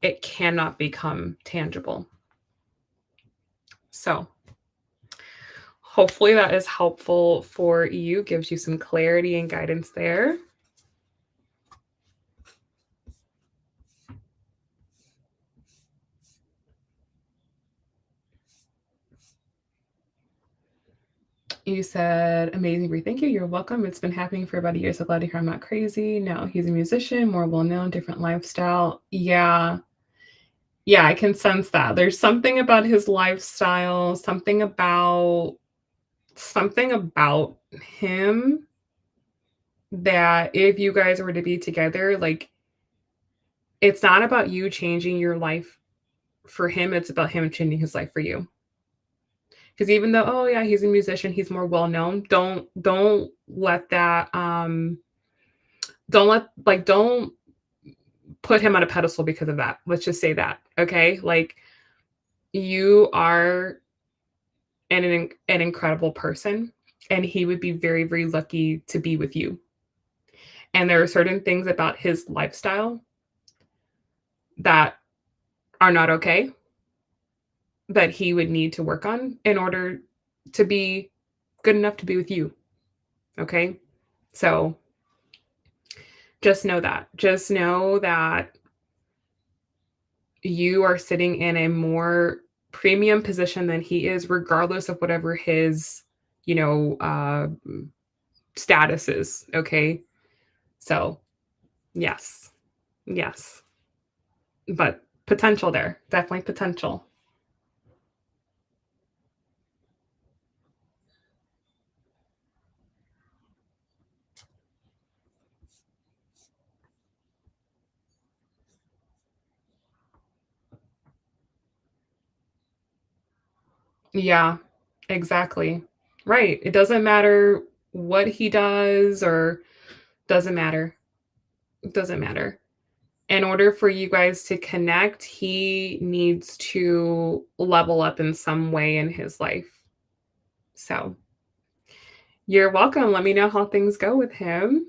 it cannot become tangible. So hopefully that is helpful for you, gives you some clarity and guidance there. You said, amazing, Brie. Thank you. You're welcome. It's been happening for about a year. So glad to hear I'm not crazy. No, he's a musician, more well known, different lifestyle. Yeah. Yeah, I can sense that. There's something about his lifestyle, something about him that if you guys were to be together, like it's not about you changing your life for him, it's about him changing his life for you. Because even though, oh yeah, he's a musician, he's more well known, don't let that don't put him on a pedestal because of that. Let's just say that. Okay. Like you are an incredible person, and he would be very, very lucky to be with you. And there are certain things about his lifestyle that are not okay, that he would need to work on in order to be good enough to be with you. Okay. So just know that. Just know that you are sitting in a more premium position than he is, regardless of whatever his, you know, status is. Okay. So, yes. Yes. But potential there. Definitely potential. Yeah, exactly. Right. It doesn't matter what he does, or doesn't matter. It doesn't matter. In order for you guys to connect, he needs to level up in some way in his life. So, you're welcome. Let me know how things go with him.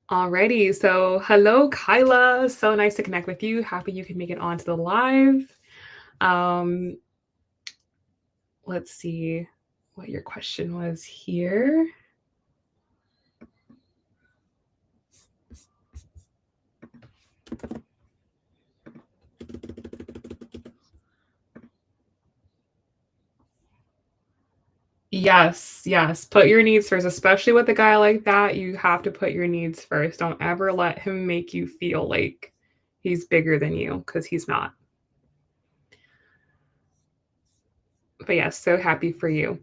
Alrighty, so hello, Kyla. So nice to connect with you. Happy you can make it onto the live. Um, let's see what your question was here. Yes, yes. Put your needs first, especially with a guy like that. You have to put your needs first. Don't ever let him make you feel like he's bigger than you because he's not. But yes, so happy for you.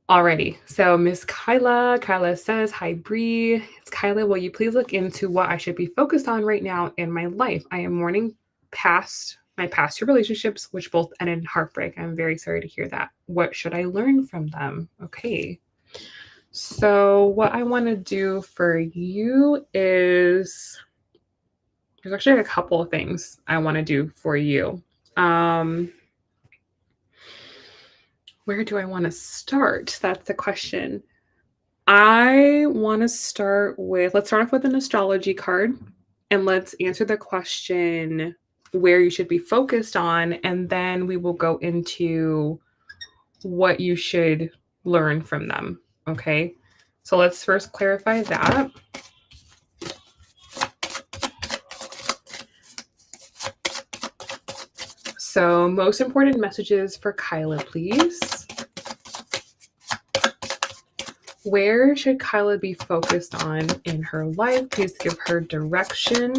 Alrighty. So Miss Kyla says, "Hi Bree. It's Kyla. Will you please look into what I should be focused on right now in my life? I am mourning past my past two relationships, which both ended in heartbreak. I'm very sorry to hear that. What should I learn from them?" Okay. So what I want to do for you is there's actually a couple of things I want to do for you. Um, where do I want to start? That's the question. I want to start with let's start off with an astrology card and let's answer the question where you should be focused on, and then we will go into what you should learn from them. Okay. So let's first clarify that. So, most important messages for Kyla, please. Where should Kyla be focused on in her life? Please give her direction.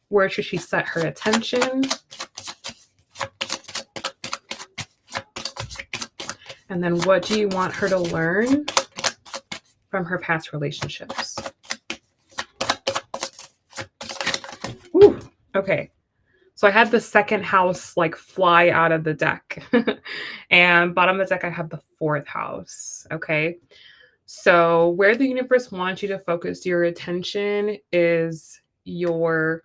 Where should she set her attention? And then what do you want her to learn from her past relationships? Ooh, okay. So I had the second house like fly out of the deck. And bottom of the deck, I have the fourth house. Okay. So where the universe wants you to focus your attention is your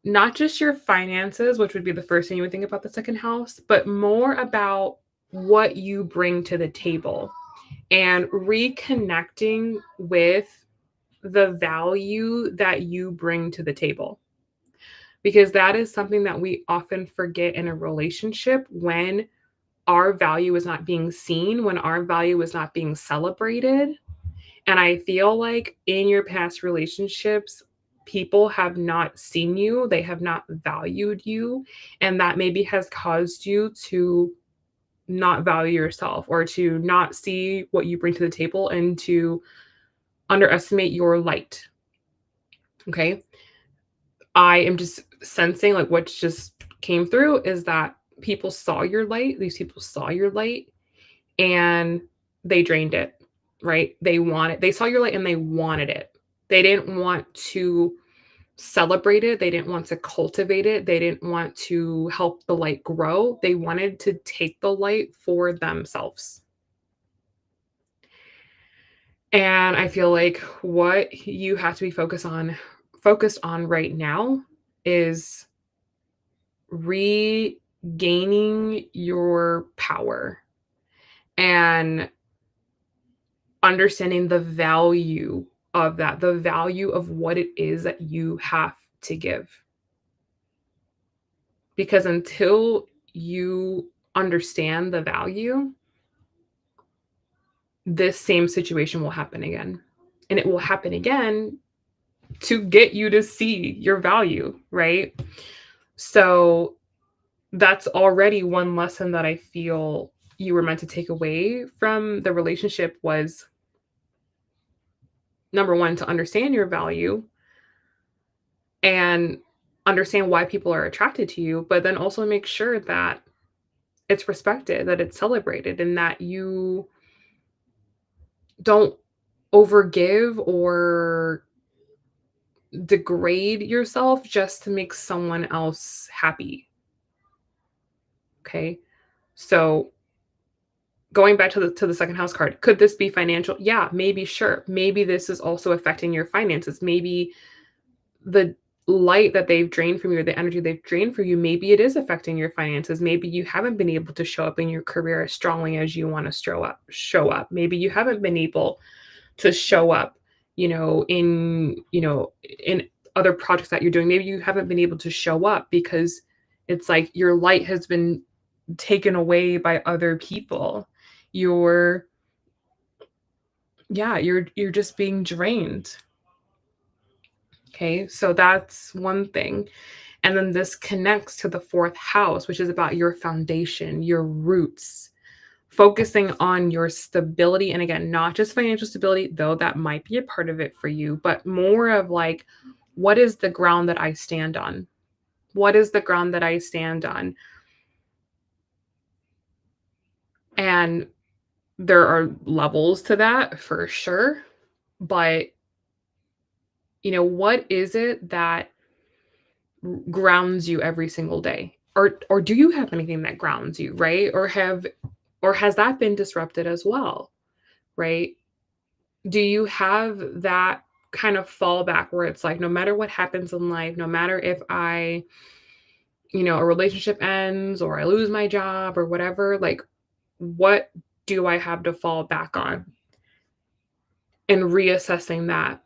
not just your finances, which would be the first thing you would think about the second house, but more about what you bring to the table and reconnecting with the value that you bring to the table. Because that is something that we often forget in a relationship when our value is not being seen, when our value is not being celebrated. And I feel like in your past relationships, people have not seen you, they have not valued you, and that maybe has caused you to not value yourself or to not see what you bring to the table and to underestimate your light. Okay. I am just sensing like what just came through is that people saw your light, these people saw your light and they drained it, right? They saw your light and they wanted it. They didn't want to celebrate it. They didn't want to cultivate it. They didn't want to help the light grow. They wanted to take the light for themselves. And I feel like what you have to be focused on right now is regaining your power and understanding the value of that, the value of what it is that you have to give. Because until you understand the value, this same situation will happen again. And it will happen again to get you to see your value, right? So that's already one lesson that I feel you were meant to take away from the relationship was number one, to understand your value and understand why people are attracted to you, but then also make sure that it's respected, that it's celebrated, and that you don't overgive or degrade yourself just to make someone else happy. Okay. So going back to the second house card, could this be financial? Yeah, maybe, sure. Maybe this is also affecting your finances. Maybe the light that they've drained from you, or the energy they've drained from you, maybe it is affecting your finances. Maybe you haven't been able to show up in your career as strongly as you want to show up. Maybe you haven't been able to show up in other projects that you're doing. Maybe you haven't been able to show up because it's like your light has been taken away by other people. You're yeah, you're just being drained. Okay? So that's one thing. And then this connects to the fourth house, which is about your foundation, your roots, focusing on your stability. And again, not just financial stability, though that might be a part of it for you, but more of like, what is the ground that I stand on? What is the ground that I stand on? And there are levels to that for sure. But, what is it that grounds you every single day? Or do you have anything that grounds you, right? Or has that been disrupted as well, right? Do you have that kind of fallback where it's like no matter what happens in life, no matter if a relationship ends or I lose my job or whatever, like what do I have to fall back on? And reassessing that,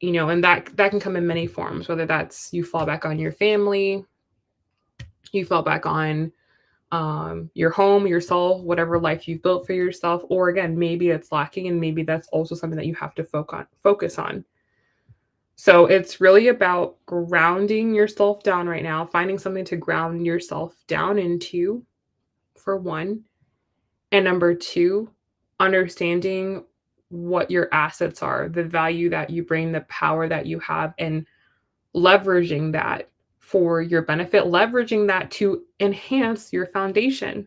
and that can come in many forms, whether that's you fall back on your family, you fall back on your home, your soul, whatever life you've built for yourself, or again, maybe it's lacking, and maybe that's also something that you have to focus on. So it's really about grounding yourself down right now, finding something to ground yourself down into, for one, and number two, understanding what your assets are, the value that you bring, the power that you have, and leveraging that for your benefit, leveraging that to enhance your foundation,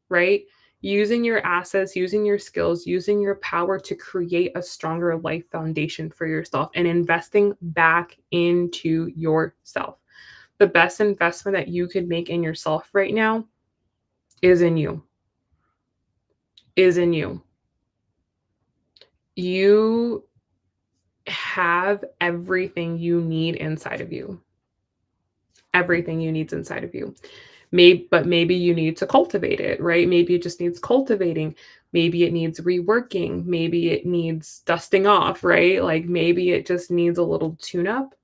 right? Using your assets, using your skills, using your power to create a stronger life foundation for yourself and investing back into yourself. The best investment that you could make in yourself right now is in you, is in you. You have everything you need inside of you. Everything you need inside of you. Maybe you need to cultivate it, right? Maybe it just needs cultivating. Maybe it needs reworking. Maybe it needs dusting off, right? Like maybe it just needs a little tune up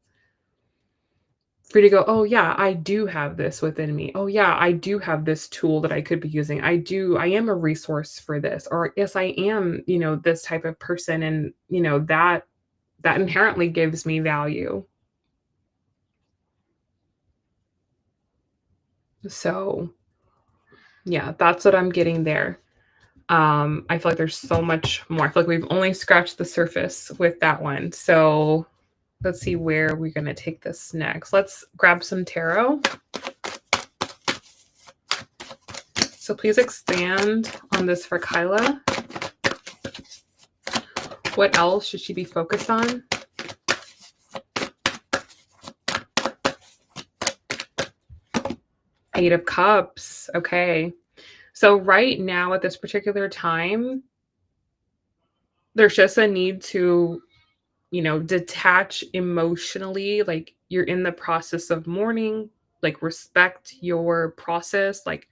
for you to go, oh, yeah, I do have this within me. Oh, yeah, I do have this tool that I could be using. I am a resource for this. Or, yes, I am, this type of person. And, that inherently gives me value. So, yeah, that's what I'm getting there. I feel like there's so much more. I feel like we've only scratched the surface with that one. So let's see where we're going to take this next. Let's grab some tarot. So please expand on this for Kyla. What else should she be focused on? Eight of Cups. Okay. So right now at this particular time, there's just a need to detach emotionally. Like you're in the process of mourning, like respect your process, like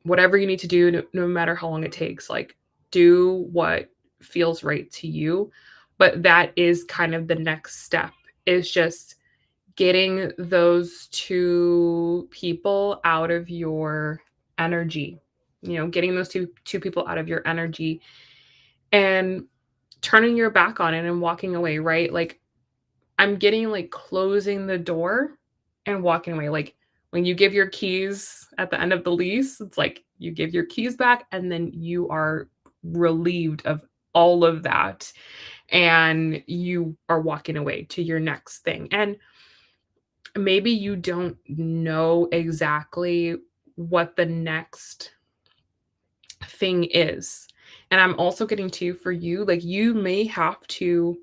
whatever you need to do, no matter how long it takes, like do what feels right to you. But that is kind of the next step, is just getting those two people out of your energy, getting those two people out of your energy and turning your back on it and walking away, right? Like I'm getting like closing the door and walking away. Like when you give your keys at the end of the lease, it's like you give your keys back and then you are relieved of all of that and you are walking away to your next thing. And maybe you don't know exactly what the next thing is. And I'm also getting to, for you, like you may have to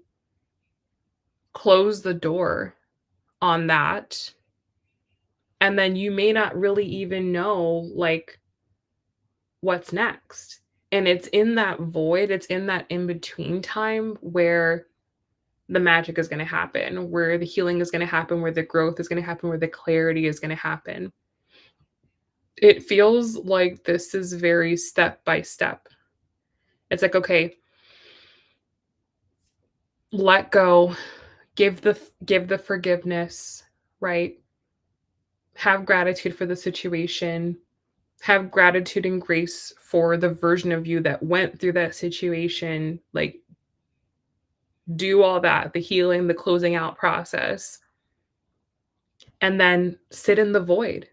close the door on that, and then you may not really even know like what's next. And it's in that void, it's in that in between time where the magic is going to happen, where the healing is going to happen, where the growth is going to happen, where the clarity is going to happen. It feels like this is very step by step. It's like, okay, let go, give the forgiveness, right? Have gratitude for the situation, have gratitude and grace for the version of you that went through that situation, like, do all that, the healing, the closing out process, and then sit in the void,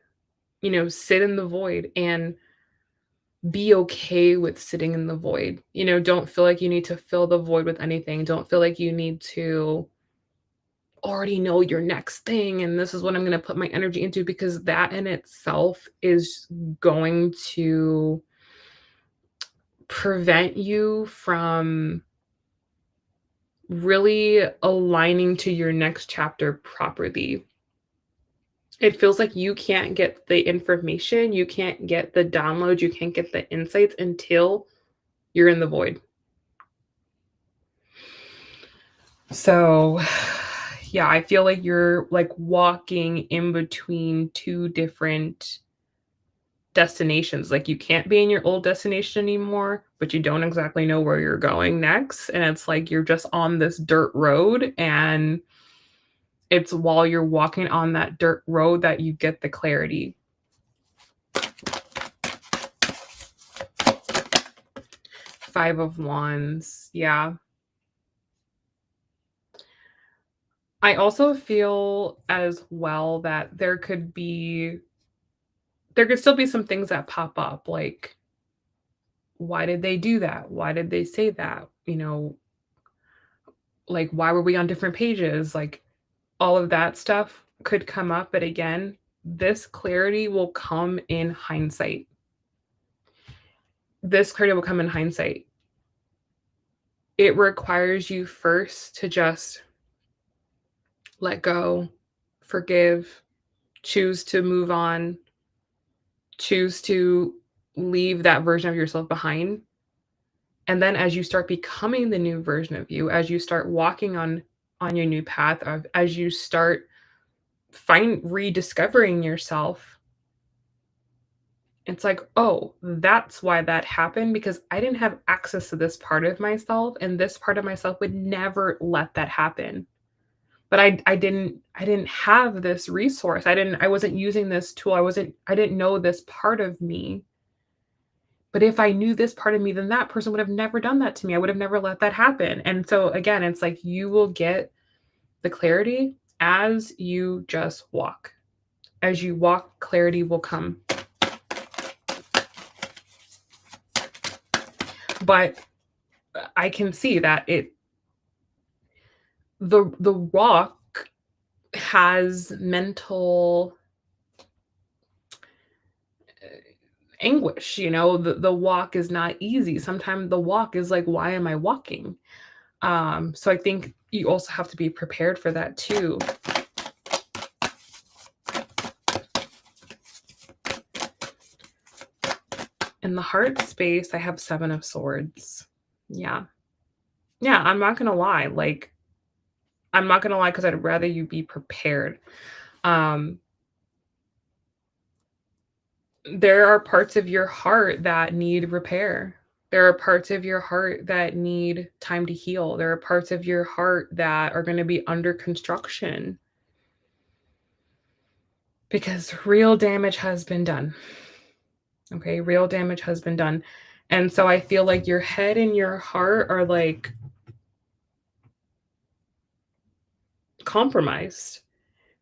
sit in the void and be okay with sitting in the void. Don't feel like you need to fill the void with anything. Don't feel like you need to already know your next thing and this is what I'm going to put my energy into, because that in itself is going to prevent you from really aligning to your next chapter properly. It feels like you can't get the information, you can't get the download, you can't get the insights until you're in the void. So, yeah, I feel like you're like walking in between two different destinations. Like you can't be in your old destination anymore, but you don't exactly know where you're going next. And it's like you're just on this dirt road. And it's while you're walking on that dirt road that you get the clarity. Five of Wands. Yeah. I also feel as well that there could still be some things that pop up, like, why did they do that? Why did they say that? Like, why were we on different pages? Like, all of that stuff could come up. But again, this clarity will come in hindsight. This clarity will come in hindsight. It requires you first to just let go, forgive, choose to move on, choose to leave that version of yourself behind. And then as you start becoming the new version of you, as you start walking on your new path, as you start rediscovering yourself, it's like, oh, that's why that happened, because I didn't have access to this part of myself, and this part of myself would never let that happen. But I didn't have this resource. I wasn't using this tool. I didn't know this part of me. But if I knew this part of me, then that person would have never done that to me. I would have never let that happen. And so again, it's like you will get the clarity as you just walk. As you walk, clarity will come. But I can see that the walk has mental anguish. The walk is not easy. Sometimes the walk is like, why am I walking? So I think you also have to be prepared for that too. In the heart space, I have Seven of Swords. Yeah. Yeah, I'm not gonna lie. Like, I'm not gonna lie, because I'd rather you be prepared. Um, there are parts of your heart that need repair. There are parts of your heart that need time to heal. There are parts of your heart that are gonna be under construction because real damage has been done. Okay, real damage has been done. And so I feel like your head and your heart are like compromised.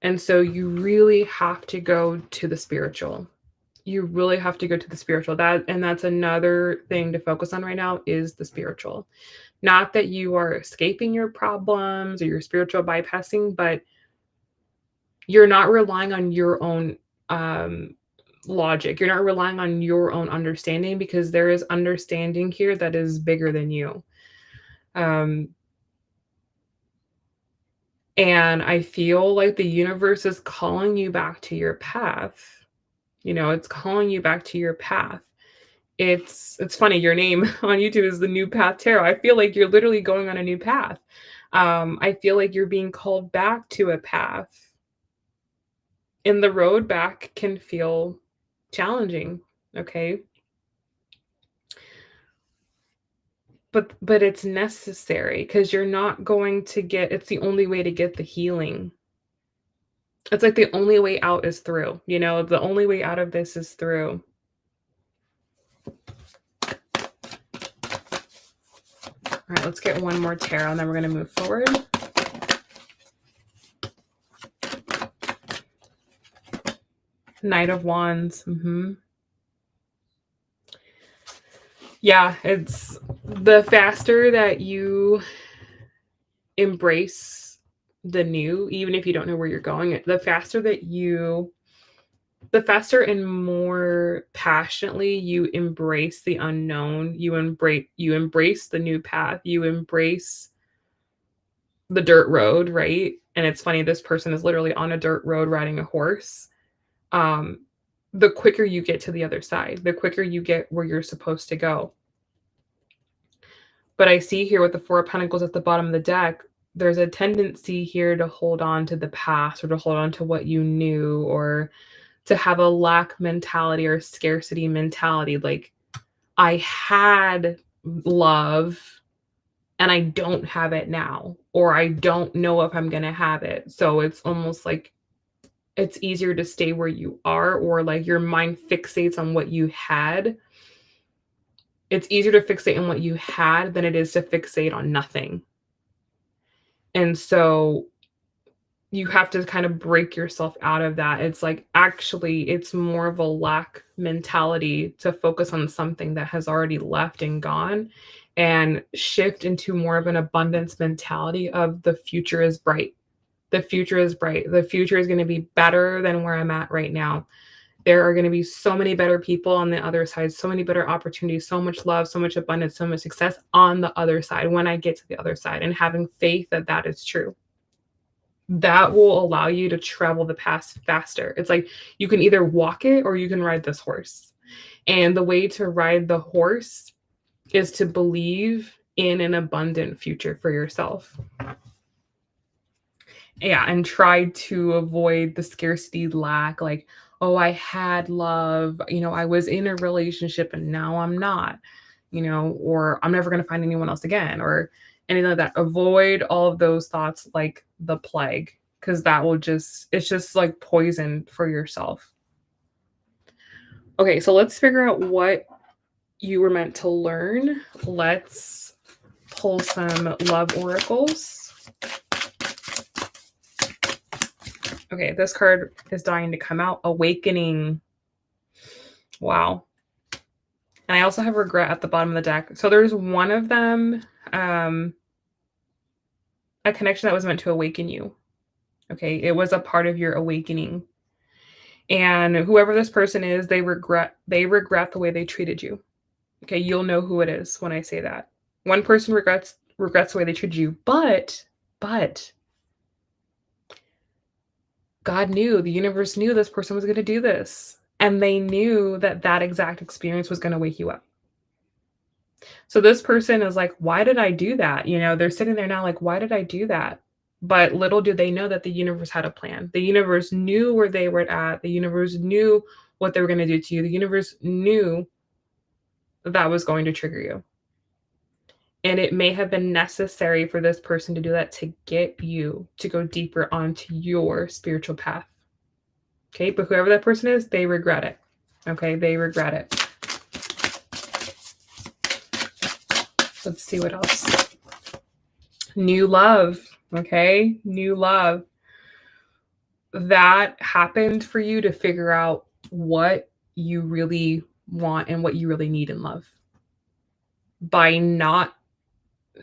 And so you really have to go to the spiritual. You really have to go to the spiritual. That's another thing to focus on right now is the spiritual. Not that you are escaping your problems or your spiritual bypassing, but you're not relying on your own logic. You're not relying on your own understanding, because there is understanding here that is bigger than you. Um, and I feel like the universe is calling you back to your path. It's calling you back to your path. It's funny, your name on YouTube is the New Path Tarot. I feel like you're literally going on a new path. I feel like you're being called back to a path. And the road back can feel challenging, okay? But it's necessary because you're not going to get it's the only way to get the healing. It's like the only way out is through, the only way out of this is through. All right, let's get one more tarot and then we're going to move forward. Knight of Wands. Yeah, it's the faster that you embrace the new, even if you don't know where you're going, the faster and more passionately you embrace the unknown, you embrace the new path, you embrace the dirt road, right? And it's funny, this person is literally on a dirt road riding a horse. Um, the quicker you get to the other side, the quicker you get where you're supposed to go. But I see here with the Four of Pentacles at the bottom of the deck, there's a tendency here to hold on to the past or to hold on to what you knew or to have a lack mentality or scarcity mentality. Like, I had love and I don't have it now, or I don't know if I'm going to have it. So it's almost like it's easier to stay where you are, or like your mind fixates on what you had. It's easier to fixate on what you had than it is to fixate on nothing. And so you have to kind of break yourself out of that. It's like, actually, it's more of a lack mentality to focus on something that has already left and gone and shift into more of an abundance mentality of the future is bright. The future is bright. The future is going to be better than where I'm at right now. There are going to be so many better people on the other side, so many better opportunities, so much love, so much abundance, so much success on the other side when I get to the other side, and having faith that that is true. That will allow you to travel the path faster. It's like you can either walk it or you can ride this horse. And the way to ride the horse is to believe in an abundant future for yourself. Yeah, and try to avoid the scarcity, lack, like, oh, I had love, I was in a relationship and now I'm not, or I'm never going to find anyone else again, or anything like that. Avoid all of those thoughts like the plague, because it's just like poison for yourself. Okay, so let's figure out what you were meant to learn. Let's pull some love oracles. Okay, this card is dying to come out. Awakening. Wow. And I also have regret at the bottom of the deck. So there's one of them, a connection that was meant to awaken you. Okay, it was a part of your awakening. And whoever this person is, they regret the way they treated you. Okay, you'll know who it is when I say that. One person regrets the way they treated you, but God knew, the universe knew this person was going to do this. And they knew that that exact experience was going to wake you up. So this person is like, why did I do that? They're sitting there now like, why did I do that? But little do they know that the universe had a plan. The universe knew where they were at. The universe knew what they were going to do to you. The universe knew that was going to trigger you. And it may have been necessary for this person to do that to get you to go deeper onto your spiritual path. Okay, but whoever that person is, they regret it. Okay, they regret it. Let's see what else. New love. Okay, new love. That happened for you to figure out what you really want and what you really need in love. By not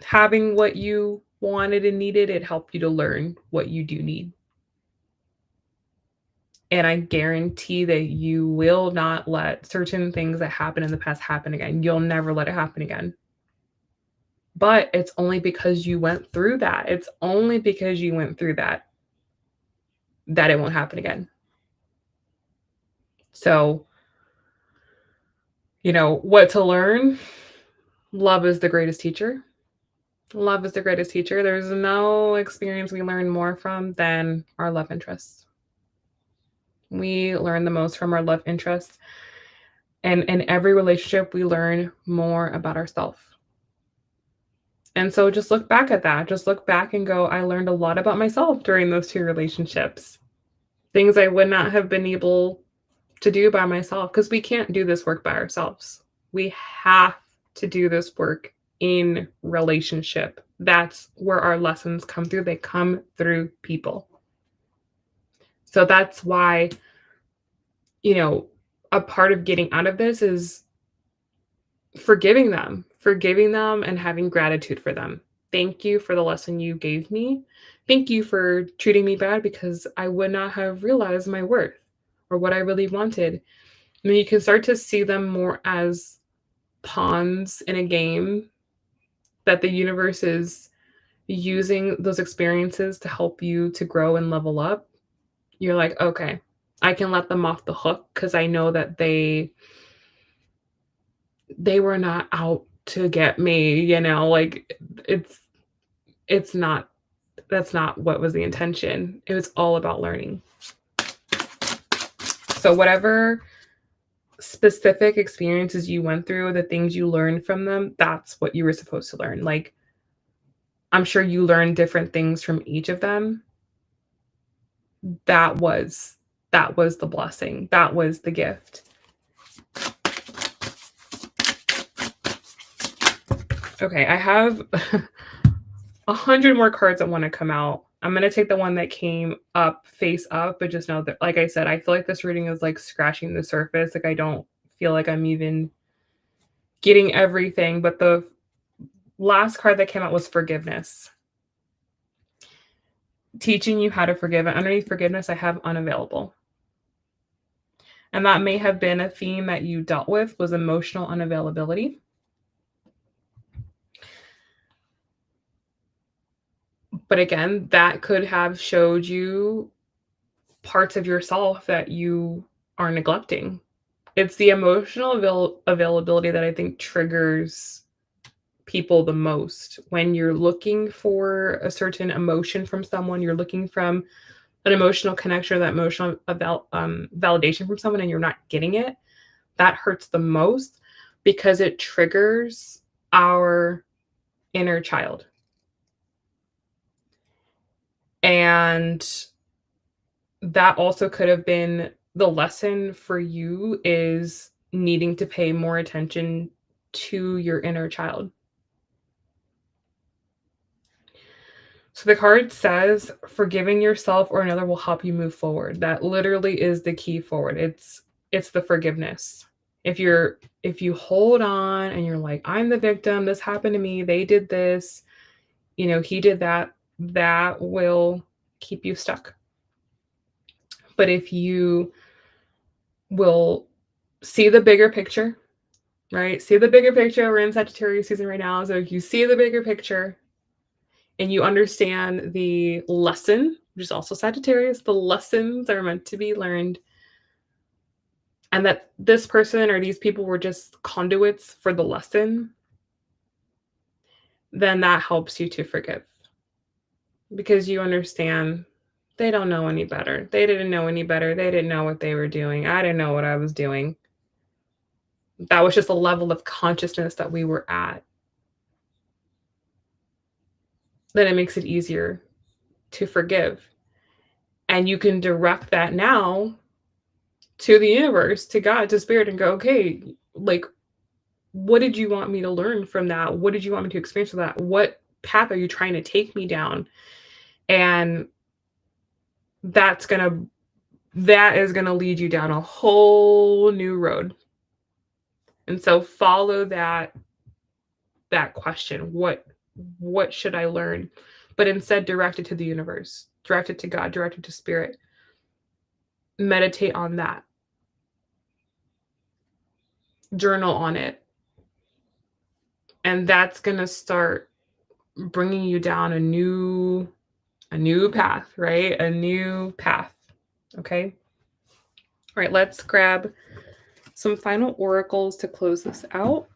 having what you wanted and needed, it helped you to learn what you do need. And I guarantee that you will not let certain things that happen in the past happen again. You'll never let it happen again. But it's only because you went through that. It's only because you went through that it won't happen again. So, what to learn? Love is the greatest teacher. Love is the greatest teacher. There's no experience we learn more from than our love interests. We learn the most from our love interests. And in every relationship, we learn more about ourselves. And so just look back at that. Just look back and go, I learned a lot about myself during those 2 relationships. Things I would not have been able to do by myself, because we can't do this work by ourselves. We have to do this work in relationship. That's where our lessons come through. They come through people. So that's why, a part of getting out of this is forgiving them and having gratitude for them. Thank you for the lesson you gave me. Thank you for treating me bad, because I would not have realized my worth or what I really wanted. And then you can start to see them more as pawns in a game, that the universe is using those experiences to help you to grow and level up. You're like, okay, I can let them off the hook, because I know that they were not out to get me, like it's not, that's not what was the intention. It was all about learning. So whatever specific experiences you went through, the things you learned from them, that's what you were supposed to learn. Like, I'm sure you learned different things from each of them. That was the blessing. That was the gift. Okay, I have 100 more cards that want to come out. I'm going to take the one that came up face up, but just know that, like I said, I feel like this reading is like scratching the surface. Like, I don't feel like I'm even getting everything, but the last card that came out was forgiveness. Teaching you how to forgive. And underneath forgiveness, I have unavailable. And that may have been a theme that you dealt with, was emotional unavailability. But again, that could have showed you parts of yourself that you are neglecting. It's the emotional availability that I think triggers people the most. When you're looking for a certain emotion from someone, you're looking from an emotional connection, or that emotional validation from someone, and you're not getting it, that hurts the most, because it triggers our inner child. And that also could have been the lesson for you, is needing to pay more attention to your inner child. So the card says forgiving yourself or another will help you move forward. That literally is the key forward. It's the forgiveness. If you hold on and you're like, I'm the victim, this happened to me, they did this, he did that, that will keep you stuck. But if you will see the bigger picture, right? See the bigger picture. We're in Sagittarius season right now. So if you see the bigger picture and you understand the lesson, which is also Sagittarius, the lessons are meant to be learned, and that this person or these people were just conduits for the lesson, then that helps you to forgive. Because you understand they don't know any better. They didn't know any better. They didn't know what they were doing. I didn't know what I was doing. That was just a level of consciousness that we were at. Then it makes it easier to forgive. And you can direct that now to the universe, to God, to spirit, and go, okay, like, what did you want me to learn from that? What did you want me to experience with that? What path are you trying to take me down? And that is going to lead you down a whole new road. And so follow that question. What should I learn? But instead direct it to the universe, direct it to God, direct it to spirit. Meditate on that. Journal on it. And that's going to start bringing you down a new path, right? A new path. Okay. All right, let's grab some final oracles to close this out.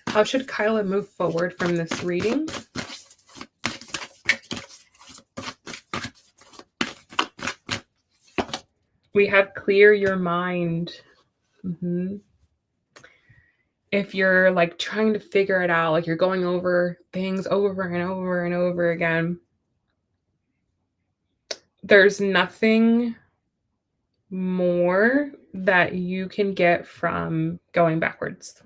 How should Kyla move forward from this reading? We have clear your mind. If you're like trying to figure it out, like you're going over things over and over and over again, there's nothing more that you can get from going backwards.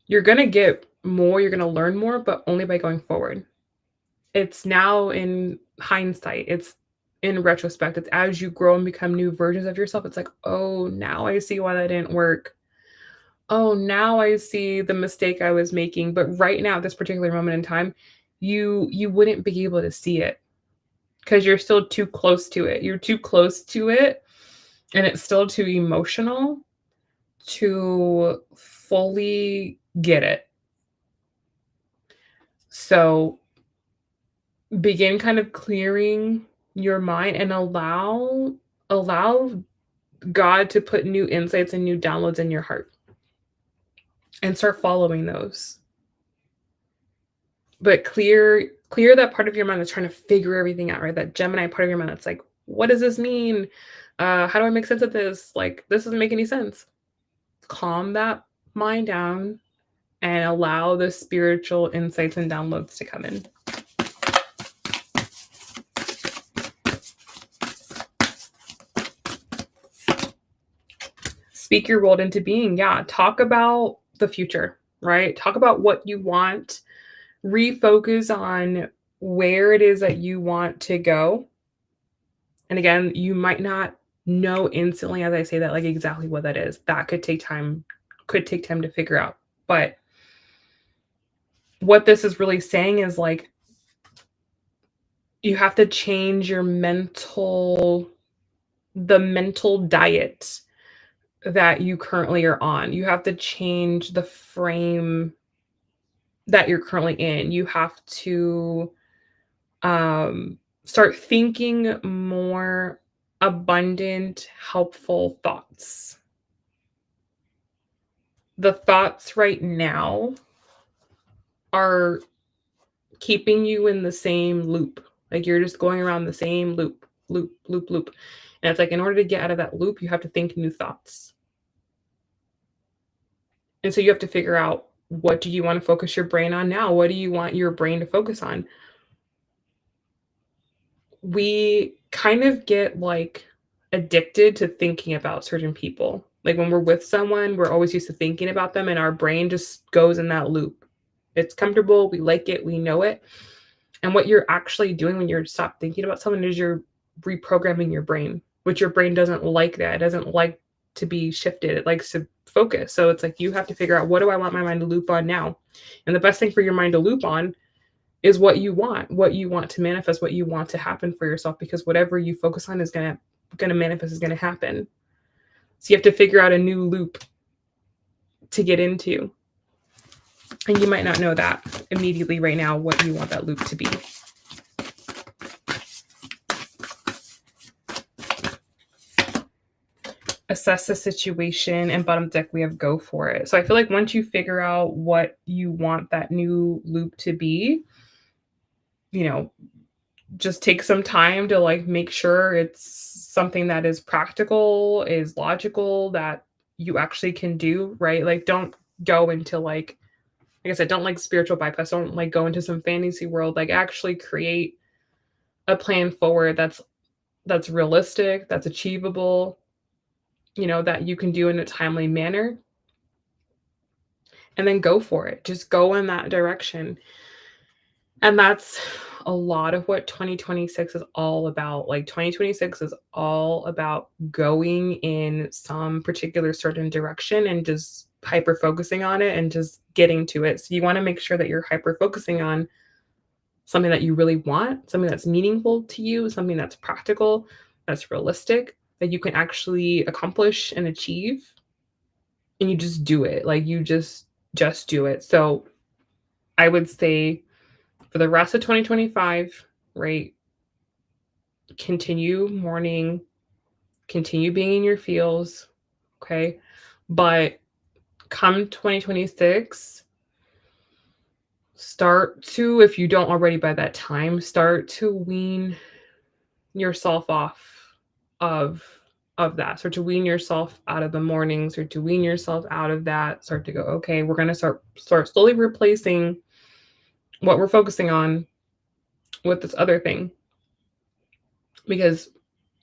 You're going to get more, you're going to learn more, but only by going forward. It's now in hindsight, it's in retrospect, it's as you grow and become new versions of yourself. It's like, oh, now I see why that didn't work. Oh, now I see the mistake I was making. But right now, at this particular moment in time, you wouldn't be able to see it because you're still too close to it. You're too close to it, and it's still too emotional to fully get it. So begin kind of clearing your mind and allow God to put new insights and new downloads in your heart and start following those. But clear that part of your mind that's trying to figure everything out, right? That Gemini part of your mind that's like, what does this mean? How do I make sense of this? Like, this doesn't make any sense. Calm that mind down and allow the spiritual insights and downloads to come in. Speak your world into being. Yeah. Talk about the future, right? Talk about what you want. Refocus on where it is that you want to go. And again, you might not know instantly as I say that, like exactly what that is. That could take time to figure out. But what this is really saying is like you have to change the mental diet that you currently are on. You have to change the frame that you're currently in. You have to start thinking more abundant, helpful thoughts. The thoughts right now are keeping you in the same loop. Like you're just going around the same loop, loop, loop, loop. And it's like in order to get out of that loop, you have to think new thoughts. And so you have to figure out, what do you want to focus your brain on now? What do you want your brain to focus on? We kind of get like addicted to thinking about certain people. Like when we're with someone, we're always used to thinking about them and our brain just goes in that loop. It's comfortable, we like it, we know it. And what you're actually doing when you're stop thinking about someone is you're reprogramming your brain, which your brain doesn't like that. It doesn't like to be shifted. It likes to focus. So it's like you have to figure out, what do I want my mind to loop on now? And the best thing for your mind to loop on is what you want to manifest, what you want to happen for yourself, because whatever you focus on is gonna manifest, is gonna happen. So you have to figure out a new loop to get into. And you might not know that immediately right now, what you want that loop to be. Assess the situation, and bottom deck, we have go for it. So I feel like once you figure out what you want that new loop to be, just take some time to like make sure it's something that is practical, is logical, that you actually can do, right? Like don't go into like I said, don't like spiritual bypass, don't like go into some fantasy world. Like actually create a plan forward that's realistic, that's achievable, that you can do in a timely manner. And then go for it. Just go in that direction. And that's a lot of what 2026 is all about. Like 2026 is all about going in some particular certain direction and just hyper focusing on it and just getting to it. So you want to make sure that you're hyper focusing on something that you really want, something that's meaningful to you, something that's practical, that's realistic, that you can actually accomplish and achieve. And you just do it. Like you just do it. So I would say for the rest of 2025, right? Continue mourning, continue being in your feels, okay? But come 2026, start to, if you don't already by that time, start to wean yourself off of of that. Start to wean yourself out of the mornings, or to wean yourself out of that. Start to go, okay, we're gonna start slowly replacing what we're focusing on with this other thing. Because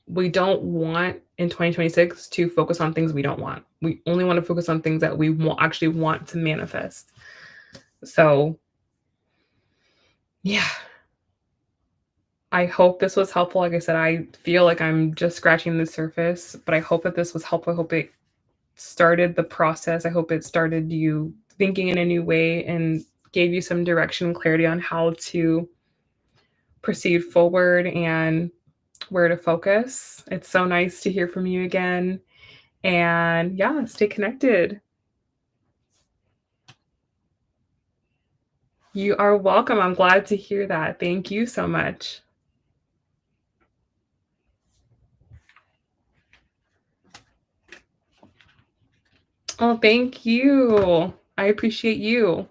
we don't want in 2026 to focus on things we don't want. We only want to focus on things that we actually want to manifest. So, yeah, I hope this was helpful. Like I said, I feel like I'm just scratching the surface, but I hope that this was helpful. I hope it started the process. I hope it started you thinking in a new way and gave you some direction and clarity on how to proceed forward and where to focus. It's so nice to hear from you again. And yeah, stay connected. You are welcome. I'm glad to hear that. Thank you so much. Oh, thank you. I appreciate you.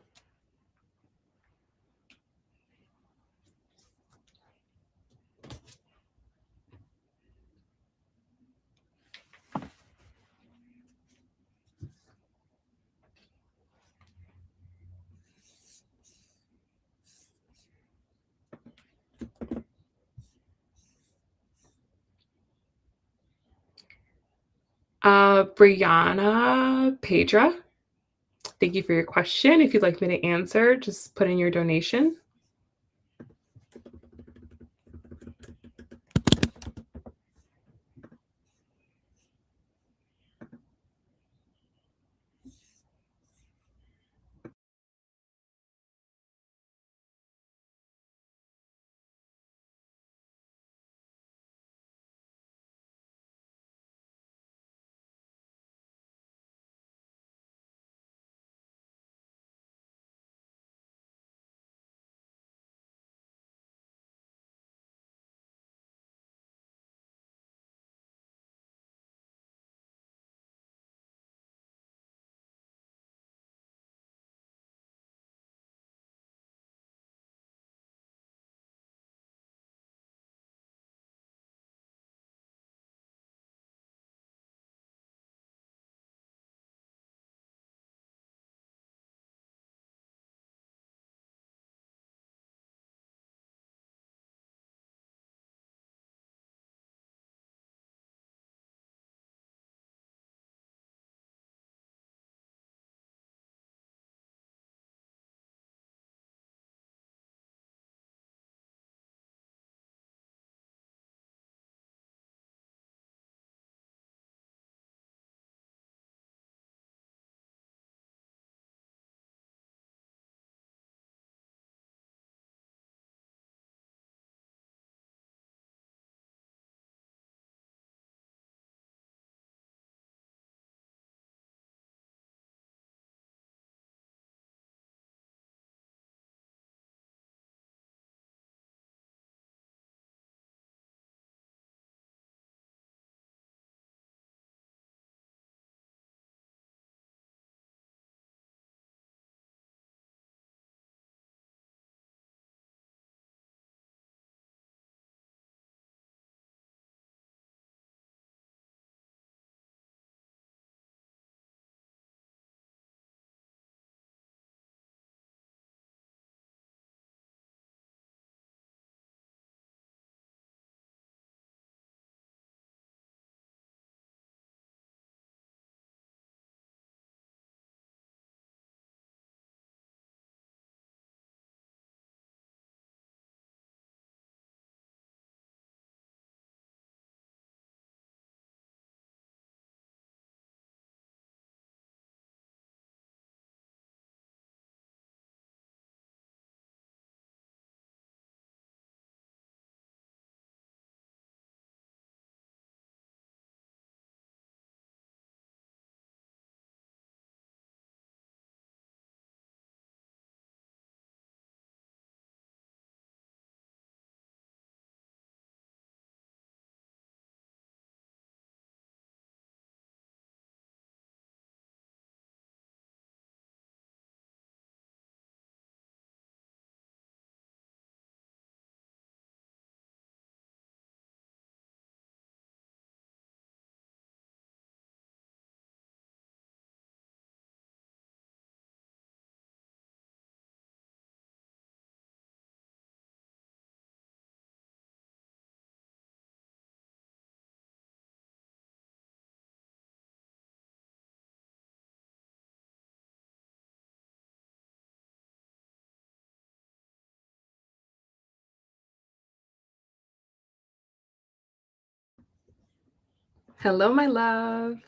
Brianna Pedra, thank you for your question. If you'd like me to answer, just put in your donation. Hello, my love.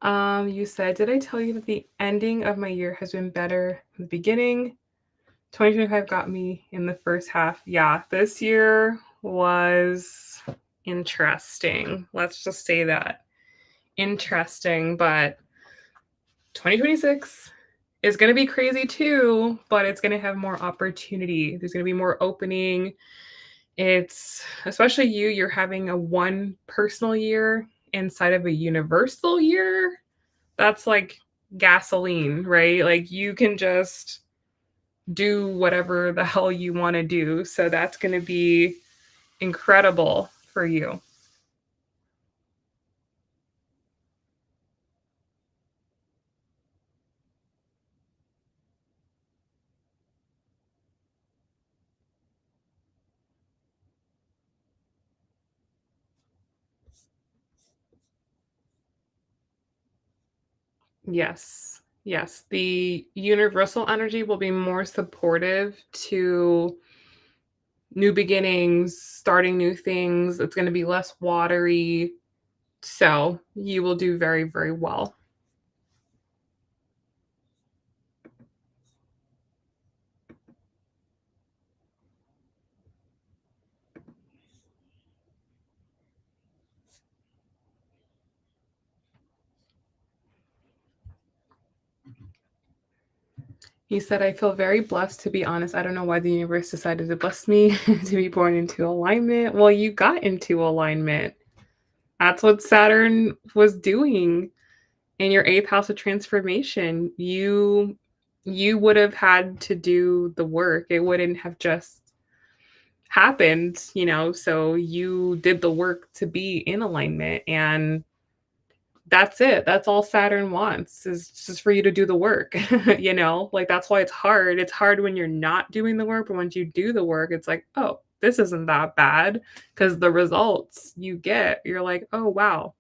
You said, did I tell you that the ending of my year has been better than the beginning? 2025 got me in the first half. Yeah, this year was interesting. Let's just say that. Interesting, but 2026 is going to be crazy too, but it's going to have more opportunity. There's going to be more opening. It's especially you're having a one personal year inside of a universal year. That's like gasoline, right? Like you can just do whatever the hell you want to do. So that's going to be incredible for you. Yes. Yes. The universal energy will be more supportive to new beginnings, starting new things. It's going to be less watery. So you will do very, very well. He said, I feel very blessed to be honest. I don't know why the universe decided to bless me to be born into alignment. Well, you got into alignment. That's what Saturn was doing in your eighth house of transformation. You would have had to do the work. It wouldn't have just happened. So you did the work to be in alignment, and that's it. That's all Saturn wants is just for you to do the work. Like that's why it's hard. It's hard when you're not doing the work, but once you do the work, it's like, oh, this isn't that bad because the results you get, you're like, oh wow.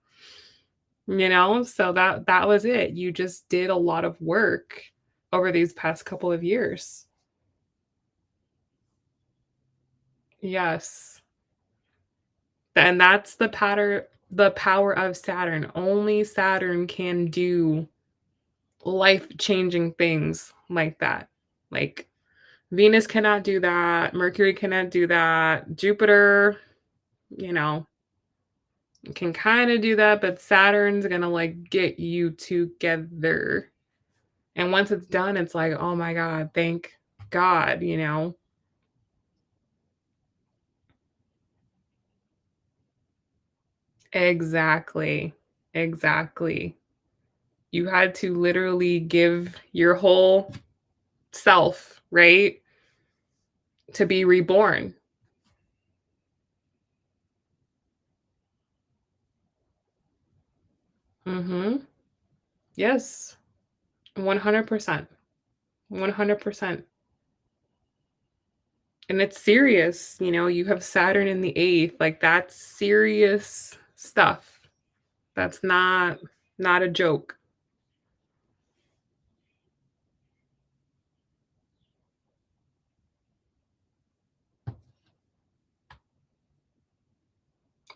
So that was it. You just did a lot of work over these past couple of years. Yes. And that's the power of Saturn. Only Saturn can do life-changing things like that. Like Venus cannot do that, Mercury cannot do that, Jupiter, you know, can kind of do that, but Saturn's going to like get you together. And once it's done, it's like, "Oh my god, thank God." Exactly. Exactly. You had to literally give your whole self, right, to be reborn. Mhm. Yes. 100%. 100%. And it's serious. You have Saturn in the 8th, like, that's serious stuff. That's not a joke.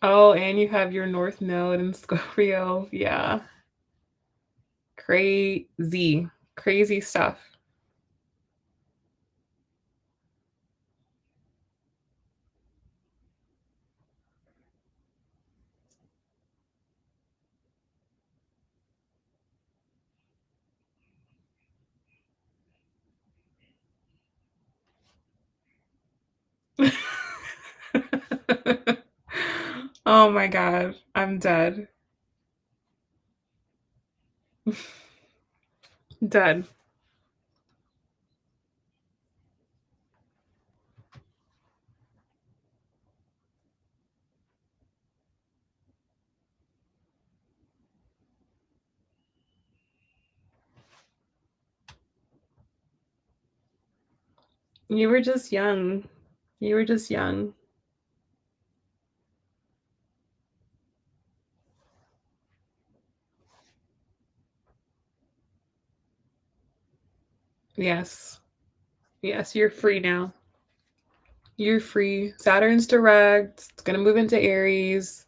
Oh, and you have your North Node in Scorpio. Yeah. Crazy. Crazy stuff. Oh my god, I'm dead. Dead. You were just young. You were just young. Yes. Yes, you're free now. You're free. Saturn's direct. It's going to move into Aries.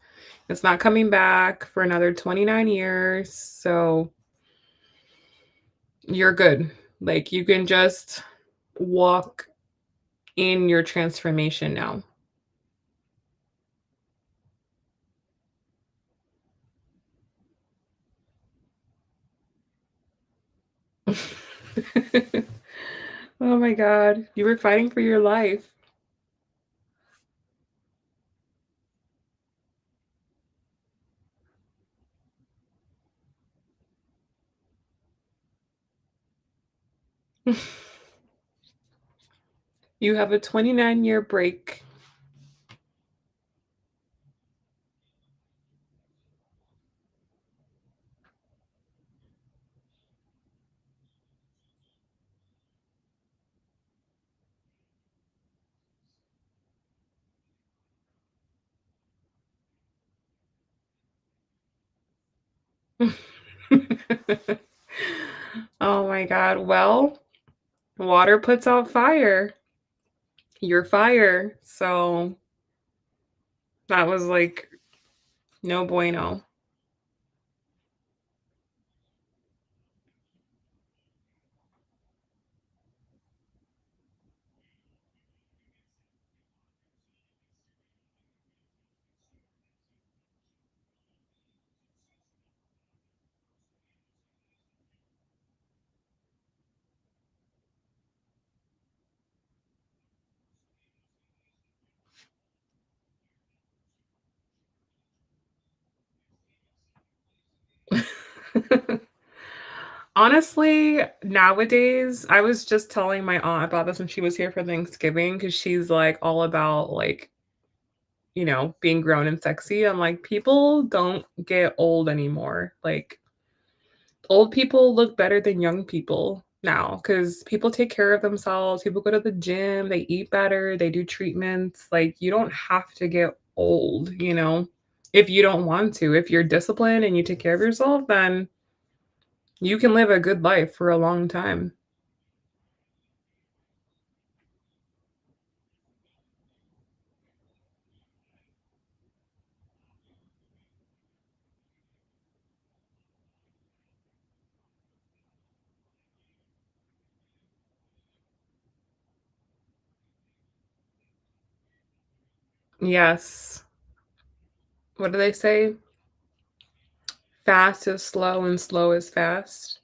It's not coming back for another 29 years, so you're good. Like, you can just walk in your transformation now. Oh my god, you were fighting for your life. You have a 29-year break. Oh my god, well, water puts out fire. You're fire, so that was, like, no bueno. Honestly, nowadays I was just telling my aunt about this when she was here for Thanksgiving because she's, like, all about, like, being grown and sexy. I'm like, "People don't get old anymore." Like, old people look better than young people now because people take care of themselves, people go to the gym, they eat better, they do treatments. Like, you don't have to get old, if you don't want to. If you're disciplined and you take care of yourself, then you can live a good life for a long time. Yes. What do they say? Fast is slow and slow is fast.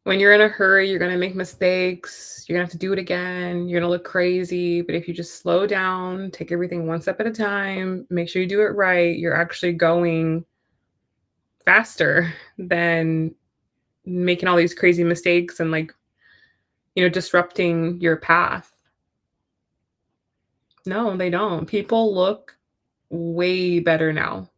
When you're in a hurry, you're gonna make mistakes, you're gonna have to do it again, you're gonna look crazy, but if you just slow down, take everything one step at a time, make sure you do it right, you're actually going faster than making all these crazy mistakes and, like, disrupting your path. No, they don't. People look way better now.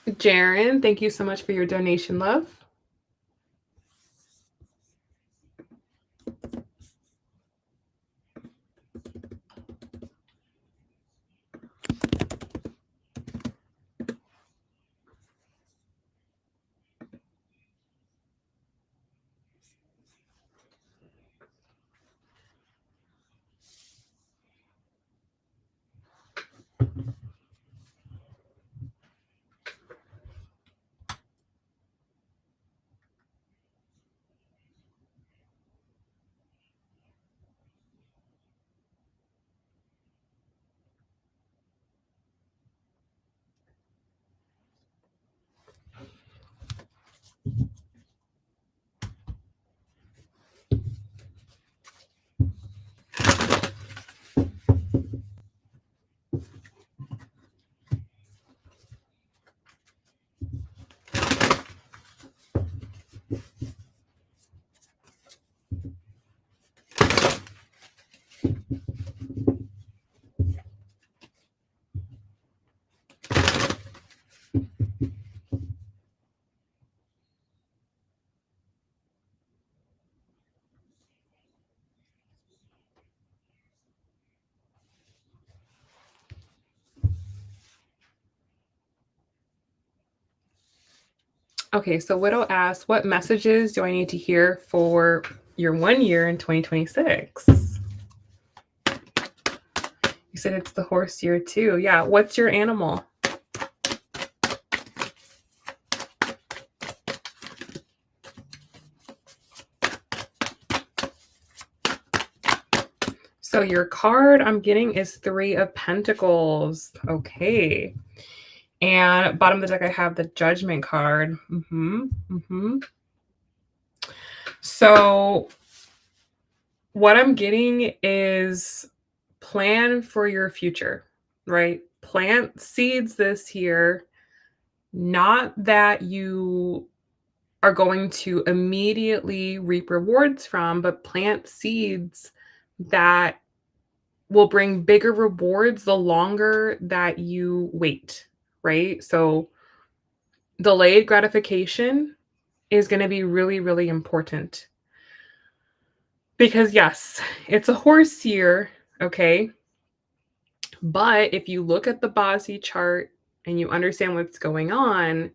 Jaren, thank you so much for your donation, love. Okay, so Widow asks, what messages do I need to hear for your 1 year in 2026? You said it's the horse year too. Yeah, what's your animal? So your card I'm getting is 3 of Pentacles. Okay. And bottom of the deck, I have the Judgment card. So what I'm getting is plan for your future, right? Plant seeds this year, not that you are going to immediately reap rewards from, but plant seeds that will bring bigger rewards the longer that you wait, right? So delayed gratification is going to be really, really important because, yes, it's a horse year, okay? But if you look at the Bosy chart and you understand what's going on,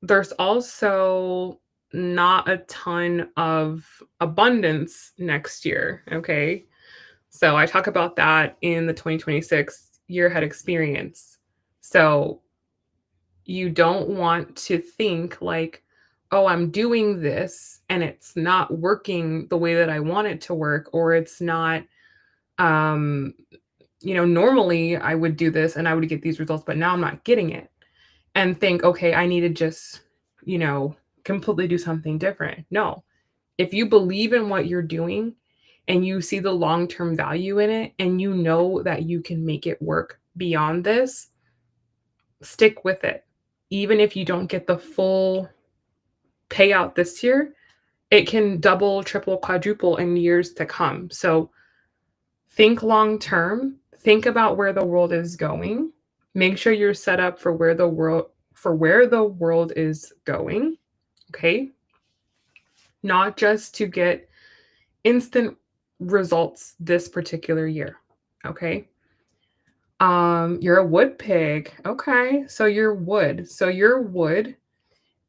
there's also not a ton of abundance next year, okay? So I talk about that in the 2026 year ahead experience. So you don't want to think like, oh, I'm doing this and it's not working the way that I want it to work, or it's not, um, normally I would do this and I would get these results, but now I'm not getting it. And think, okay, I need to just, completely do something different. No, if you believe in what you're doing and you see the long-term value in it and you know that you can make it work beyond this, stick with it. Even if you don't get the full payout this year, it can double, triple, quadruple in years to come. So think long term, think about where the world is going. Make sure you're set up for where the world is going, okay? Not just to get instant results this particular year. Okay. You're a wood pig. Okay. So you're wood. So your wood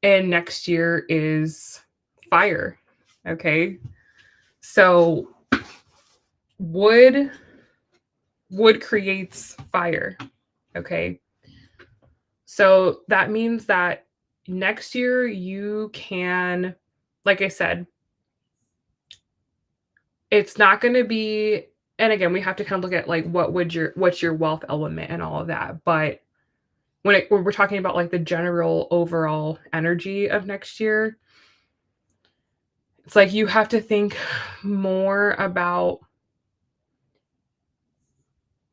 and next year is fire. Okay. So wood wood creates fire. Okay. So that means that next year you can, like I said, it's not gonna be, and again, we have to kind of look at, like, what's your wealth element and all of that, but when we're talking about, like, the general overall energy of next year, it's like you have to think more about,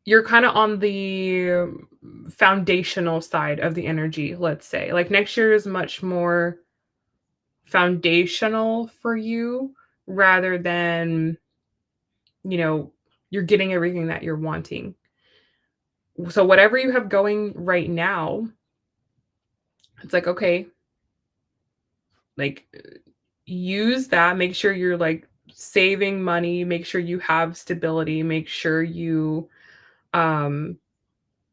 you're kinda on the foundational side of the energy, let's say. Like, next year is much more foundational for you rather than, you know, you're getting everything that you're wanting. So whatever you have going right now, it's like, okay, like, use that, make sure you're, like, saving money, make sure you have stability, um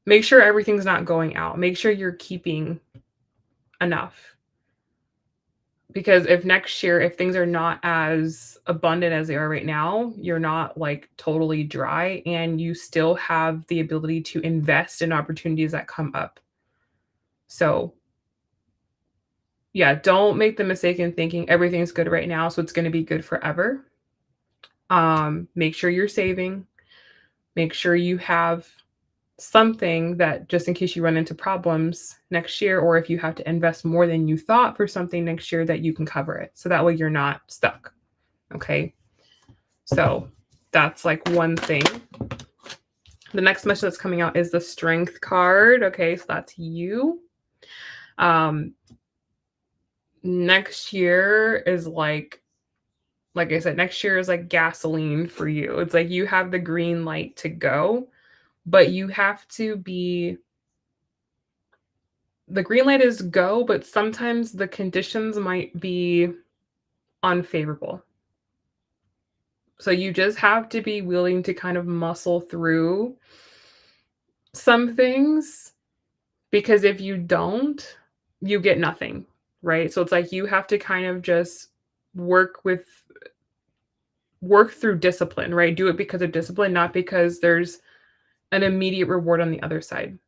make sure everything's not going out, make sure you're keeping enough. Because if next year, if things are not as abundant as they are right now, you're not, like, totally dry and you still have the ability to invest in opportunities that come up. So yeah, don't make the mistake in thinking everything's good right now, so it's gonna be good forever. Make sure you're saving. Make sure you have something that just in case you run into problems next year, or if you have to invest more than you thought for something next year, that you can cover it. So that way you're not stuck. Okay. So that's like one thing. The next message that's coming out is the Strength card. Okay, so that's you. Um, Next year is like I said, next year is like gasoline for you. It's like you have the green light to go, but you have to be, the green light is go, but sometimes the conditions might be unfavorable. So you just have to be willing to kind of muscle through some things, because if you don't, you get nothing, right? So it's like you have to kind of just work with work through discipline, right? Do it because of discipline, not because there's an immediate reward on the other side.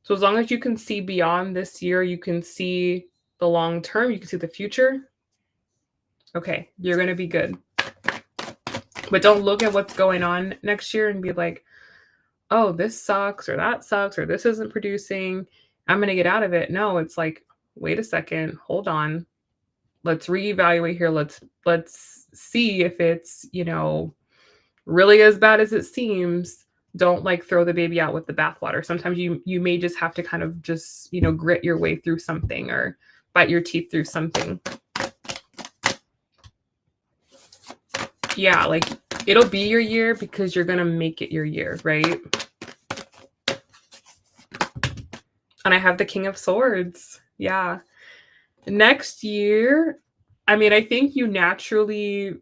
So as long as you can see beyond this year, you can see the long term, you can see the future, okay, you're going to be good. But don't look at what's going on next year and be like, oh, this sucks, or this isn't producing. I'm going to get out of it. No, it's like, wait a second, hold on. Let's reevaluate here. Let's see if it's, really as bad as it seems. Don't like throw the baby out with the bathwater. Sometimes you may just have to kind of just, grit your way through something or bite your teeth through something. Yeah, like it'll be your year because you're going to make it your year, right? And I have the King of Swords. Yeah. Next year, I mean, I think you naturally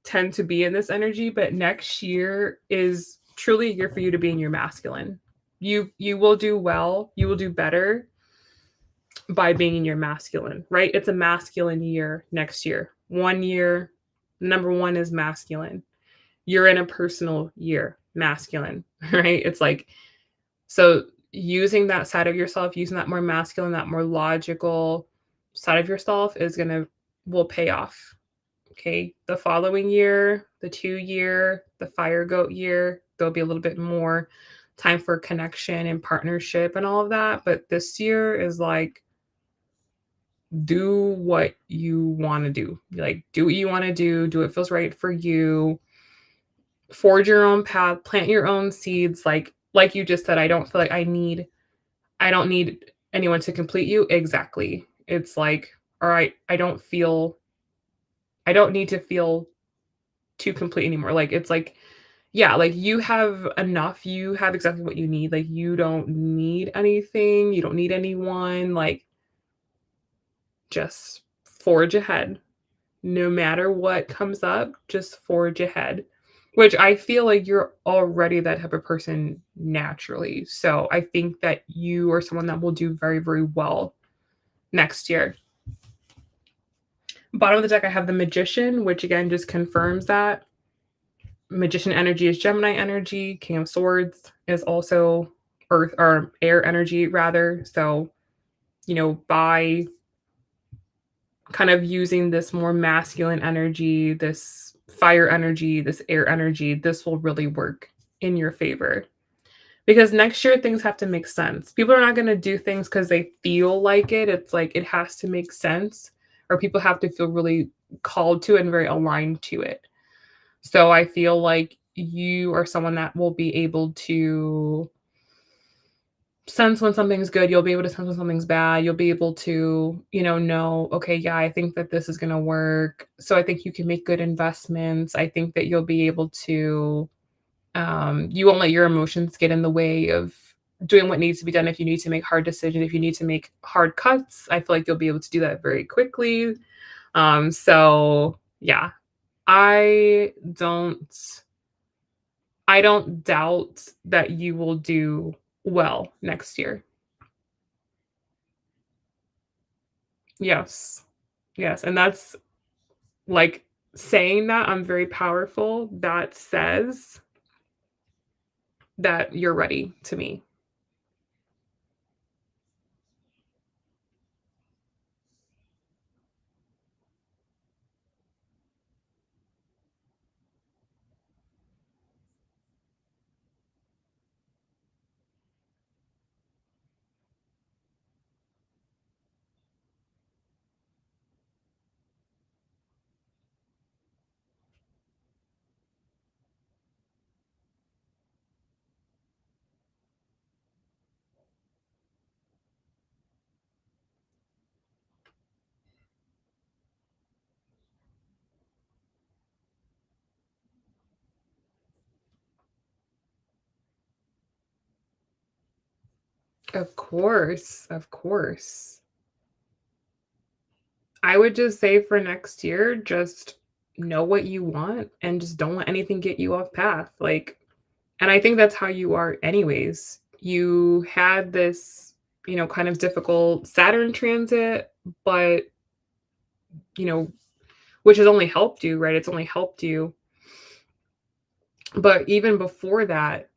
tend to be in this energy, but next year is truly a year for you to be in your masculine. You will do well, you will do better by being in your masculine, right? It's a masculine year next year. 1 year, number 1 is masculine. You're in a personal year, masculine, right? It's like, so using that side of yourself, using that more masculine, that more logical side of yourself will pay off. Okay. The following year, the 2 year, the fire goat year, there'll be a little bit more time for connection and partnership and all of that. But this year is like, do what you want to do. Like, do what you want to do what feels right for you. Forge your own path, plant your own seeds. Like you just said, I don't feel like I don't need anyone to complete you. Exactly. It's like, all right, I don't need to feel too complete anymore. Like it's like, yeah, like you have enough. You have exactly what you need. Like you don't need anything. You don't need anyone. Like just forge ahead. No matter what comes up, just forge ahead. Which I feel like you're already that type of person naturally. So I think that you are someone that will do very, very well next year. Bottom of the deck, I have the Magician, which again just confirms that. Magician energy is Gemini energy. King of Swords is also earth or air energy, rather. So, by kind of using this more masculine energy, this fire energy, this air energy, this will really work in your favor. Because next year things have to make sense. People are not going to do things because they feel like it. It's like it has to make sense, or people have to feel really called to it and very aligned to it. So I feel like you are someone that will be able to sense when something's good. You'll be able to sense when something's bad. You'll be able to, know, okay, yeah, I think that this is going to work. So I think you can make good investments. I think that you'll be able to, you won't let your emotions get in the way of doing what needs to be done. If you need to make hard decisions, if you need to make hard cuts, I feel like you'll be able to do that very quickly. So yeah, I don't doubt that you will do well next year. Yes. Yes, and that's like saying that I'm very powerful, that says that you're ready to me. Of course, of course. I would just say for next year, just know what you want and just don't let anything get you off path. Like, and I think that's how you are anyways. You had this kind of difficult Saturn transit, but, you know, which has only helped you, right? It's only helped you. But even before that,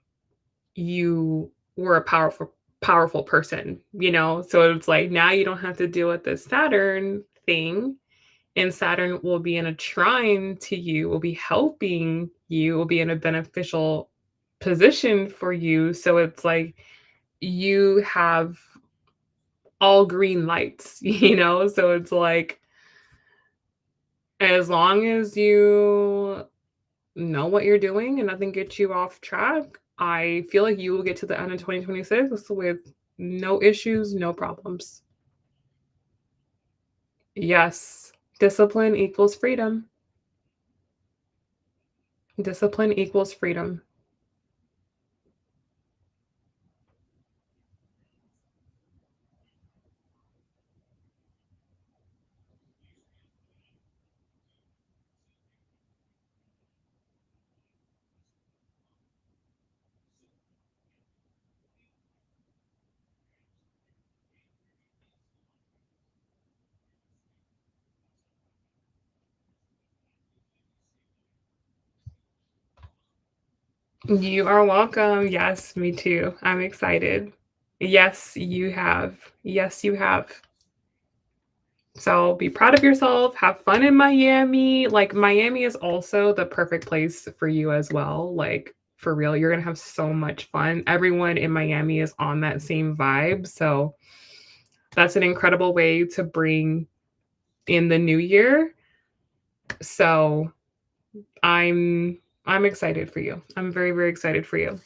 you were a powerful person, So it's like now you don't have to deal with this Saturn thing, and Saturn will be in a trine to you, will be helping you, will be in a beneficial position for you. So it's like you have all green lights, So it's like as long as you know what you're doing and nothing gets you off track, I feel like you will get to the end of 2026 with no issues, no problems. Yes, discipline equals freedom. Discipline equals freedom. You are welcome. Yes, me too. I'm excited. Yes, you have. Yes, you have. So be proud of yourself. Have fun in Miami. Like, Miami is also the perfect place for you as well. Like, for real, you're going to have so much fun. Everyone in Miami is on that same vibe. So that's an incredible way to bring in the new year. So I'm excited for you. I'm very, very excited for you.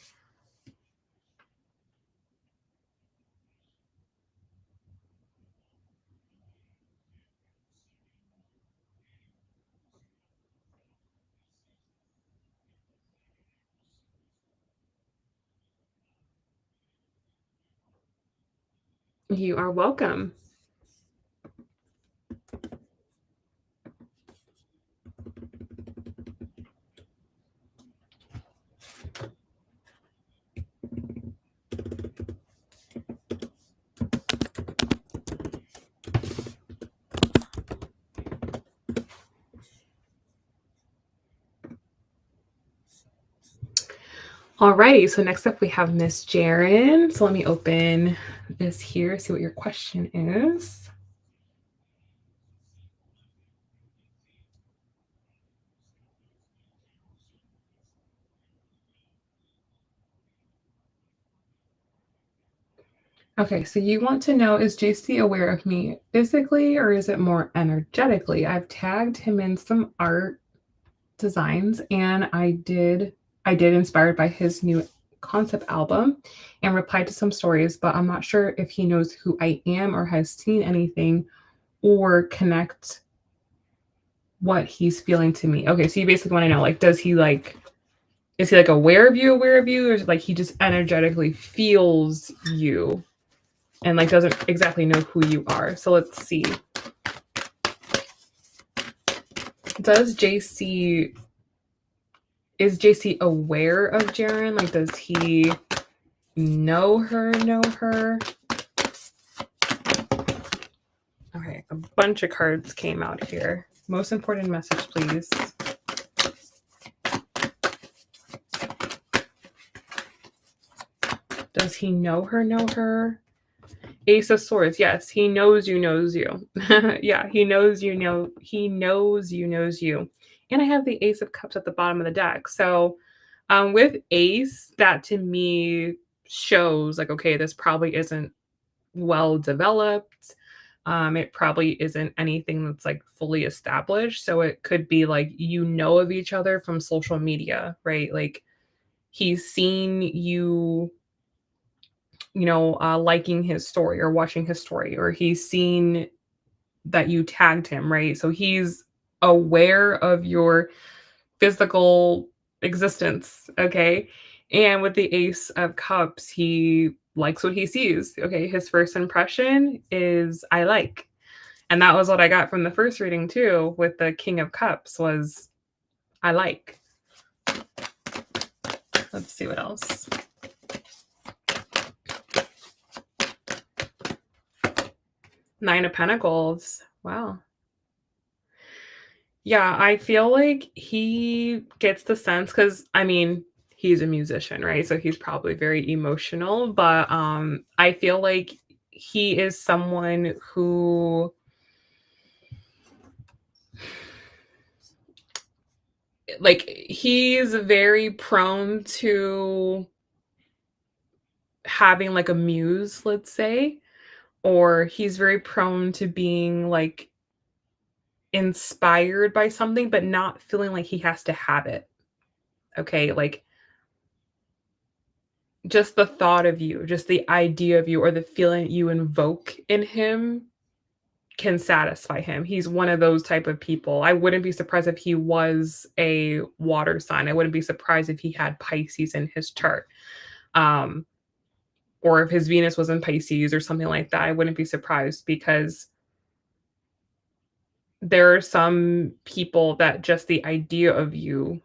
You are welcome. Alrighty, so next up we have Miss Jaren. So let me open this here, see what your question is. Okay, so you want to know, is JC aware of me physically or is it more energetically? I've tagged him in some art designs, and I did inspired by his new concept album and replied to some stories, but I'm not sure if he knows who I am or has seen anything or connect what he's feeling to me. Okay, so you basically want to know, like, is he like aware of you, or is it like he just energetically feels you and like doesn't exactly know who you are? So let's see. Does JC is JC aware of Jaren? Like, does he know her? Okay, a bunch of cards came out here. Most important message, please. Does he know her? Ace of Swords. Yes, he knows you, knows you. Yeah, he knows you, knows you. And I have the Ace of Cups at the bottom of the deck. So with Ace, that to me shows like, okay, this probably isn't well developed. It probably isn't anything that's like fully established. So it could be like, of each other from social media, right? Like he's seen you, liking his story or watching his story, or he's seen that you tagged him, right? So he's aware of your physical existence, okay? And with the Ace of Cups, he likes what he sees. Okay, his first impression is I like. And that was what I got from the first reading too with the King of Cups was I like. Let's see what else. Nine of Pentacles. Wow. Yeah, I feel like he gets the sense because I mean, he's a musician, right? So he's probably very emotional, but I feel like he is someone who like he's very prone to having like a muse, let's say, or he's very prone to being like inspired by something but not feeling like he has to have it. Okay? Like just the thought of you, just the idea of you or the feeling you invoke in him can satisfy him. He's one of those type of people. I wouldn't be surprised if he was a water sign. I wouldn't be surprised if he had Pisces in his chart. Um, or if his Venus was in Pisces or something like that. I wouldn't be surprised because there are some people that just the idea of you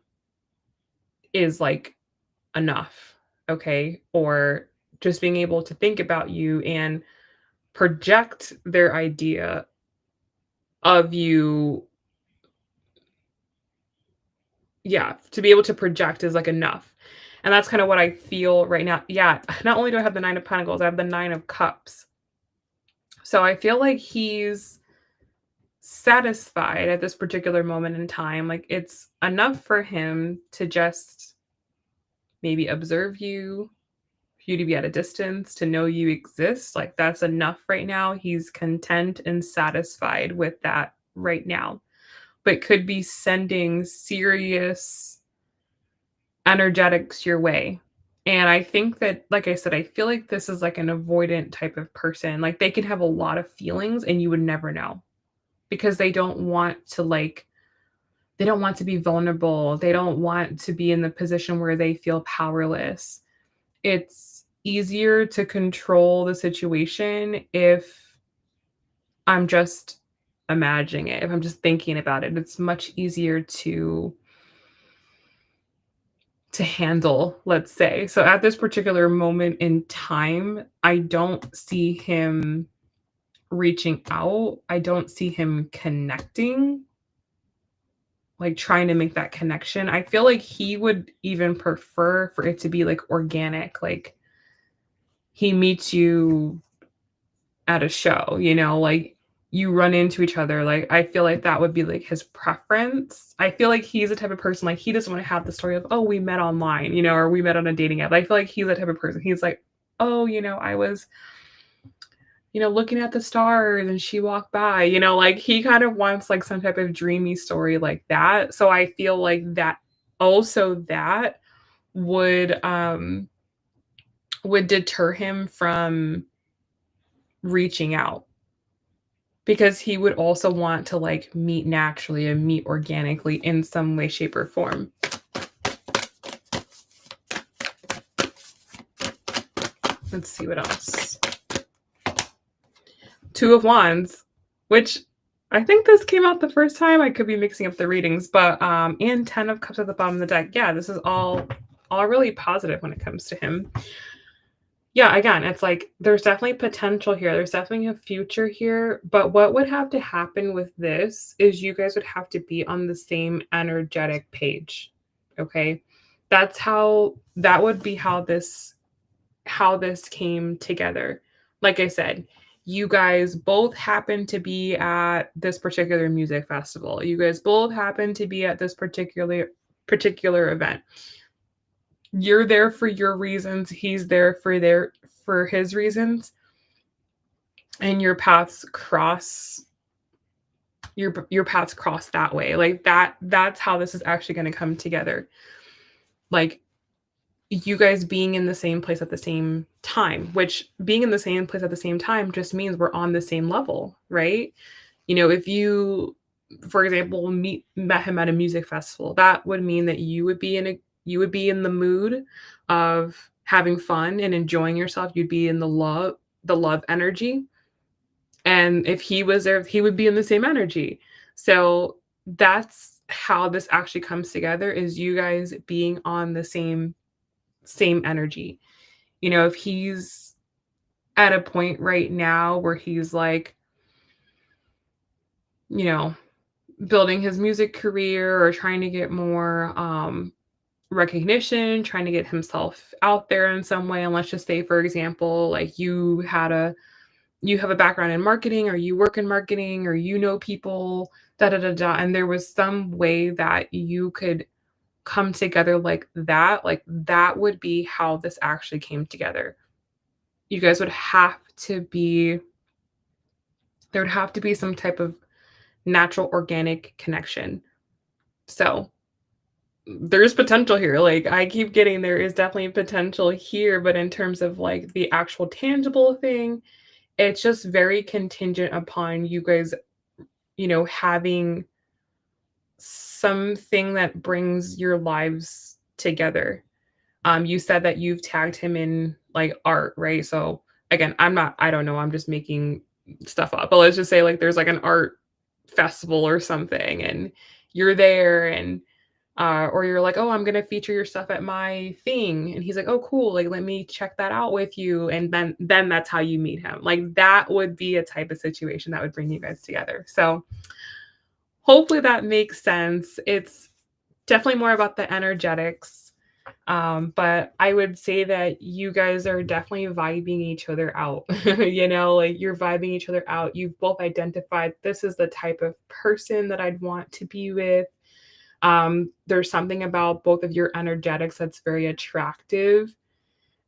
is like enough, okay? Or just being able to think about you and project their idea of you, yeah, to be able to project is like enough. And that's kind of what I feel right now. Yeah, not only do I have the 9 of Pentacles, I have the 9 of Cups. So I feel like he's satisfied at this particular moment in time. Like it's enough for him to just maybe observe you, for you to be at a distance, to know you exist. Like that's enough right now. He's content and satisfied with that right now, but could be sending serious energetics your way. And I think that, like I said, I feel like this is like an avoidant type of person. Like they can have a lot of feelings and you would never know because they don't want to like they don't want to be vulnerable. They don't want to be in the position where they feel powerless. It's easier to control the situation if I'm just imagining it, if I'm just thinking about it. It's much easier to handle, let's say. So at this particular moment in time, I don't see him reaching out. I don't see him connecting, like trying to make that connection. I feel like he would even prefer for it to be like organic, like he meets you at a show, like you run into each other. Like I feel like that would be like his preference. I feel like he's the type of person like he doesn't want to have the story of, oh, we met online, or we met on a dating app. I feel like he's the type of person. He's like, oh, I was, looking at the stars and she walked by, like he kind of wants like some type of dreamy story like that. So I feel like that would deter him from reaching out because he would also want to like meet naturally and meet organically in some way, shape, or form. Let's see what else. Two of Wands, which I think this came out the first time. I could be mixing up the readings, but and 10 of Cups at the bottom of the deck. Yeah, this is all really positive when it comes to him. Yeah, again, it's like there's definitely potential here. There's definitely a future here. But what would have to happen with this is you guys would have to be on the same energetic page. Okay. That would be how this came together. Like I said, you guys both happen to be at this particular music festival. You guys both happen to be at this particular event. You're there for your reasons, he's there for his reasons, and your paths cross that way. Like that's how this is actually going to come together. Like you guys being in the same place at the same time, which being in the same place at the same time just means we're on the same level, right? If you, for example, met him at a music festival, that would mean that you would be in the mood of having fun and enjoying yourself. You'd be in the love energy. And if he was there, he would be in the same energy. So that's how this actually comes together is you guys being on the same energy. If he's at a point right now where he's like, you know, building his music career or trying to get more recognition, trying to get himself out there in some way. And let's just say, for example, like you have a background in marketing or you work in marketing or you know people, da da da da. And there was some way that you could come together like that would be how this actually came together. You guys would have to be there would have to be some type of natural organic connection. So there's potential here. Like I keep getting there is definitely potential here, but in terms of like the actual tangible thing, it's just very contingent upon you guys, having something that brings your lives together. You said that you've tagged him in like art, right? So again, I don't know, I'm just making stuff up. But let's just say like there's like an art festival or something and you're there and or you're like, "Oh, I'm gonna feature your stuff at my thing." And he's like, "Oh, cool. Like, let me check that out with you." And then that's how you meet him. Like that would be a type of situation that would bring you guys together. So hopefully that makes sense. It's definitely more about the energetics. But I would say that you guys are definitely vibing each other out. Like you're vibing each other out. You've both identified this is the type of person that I'd want to be with. There's something about both of your energetics that's very attractive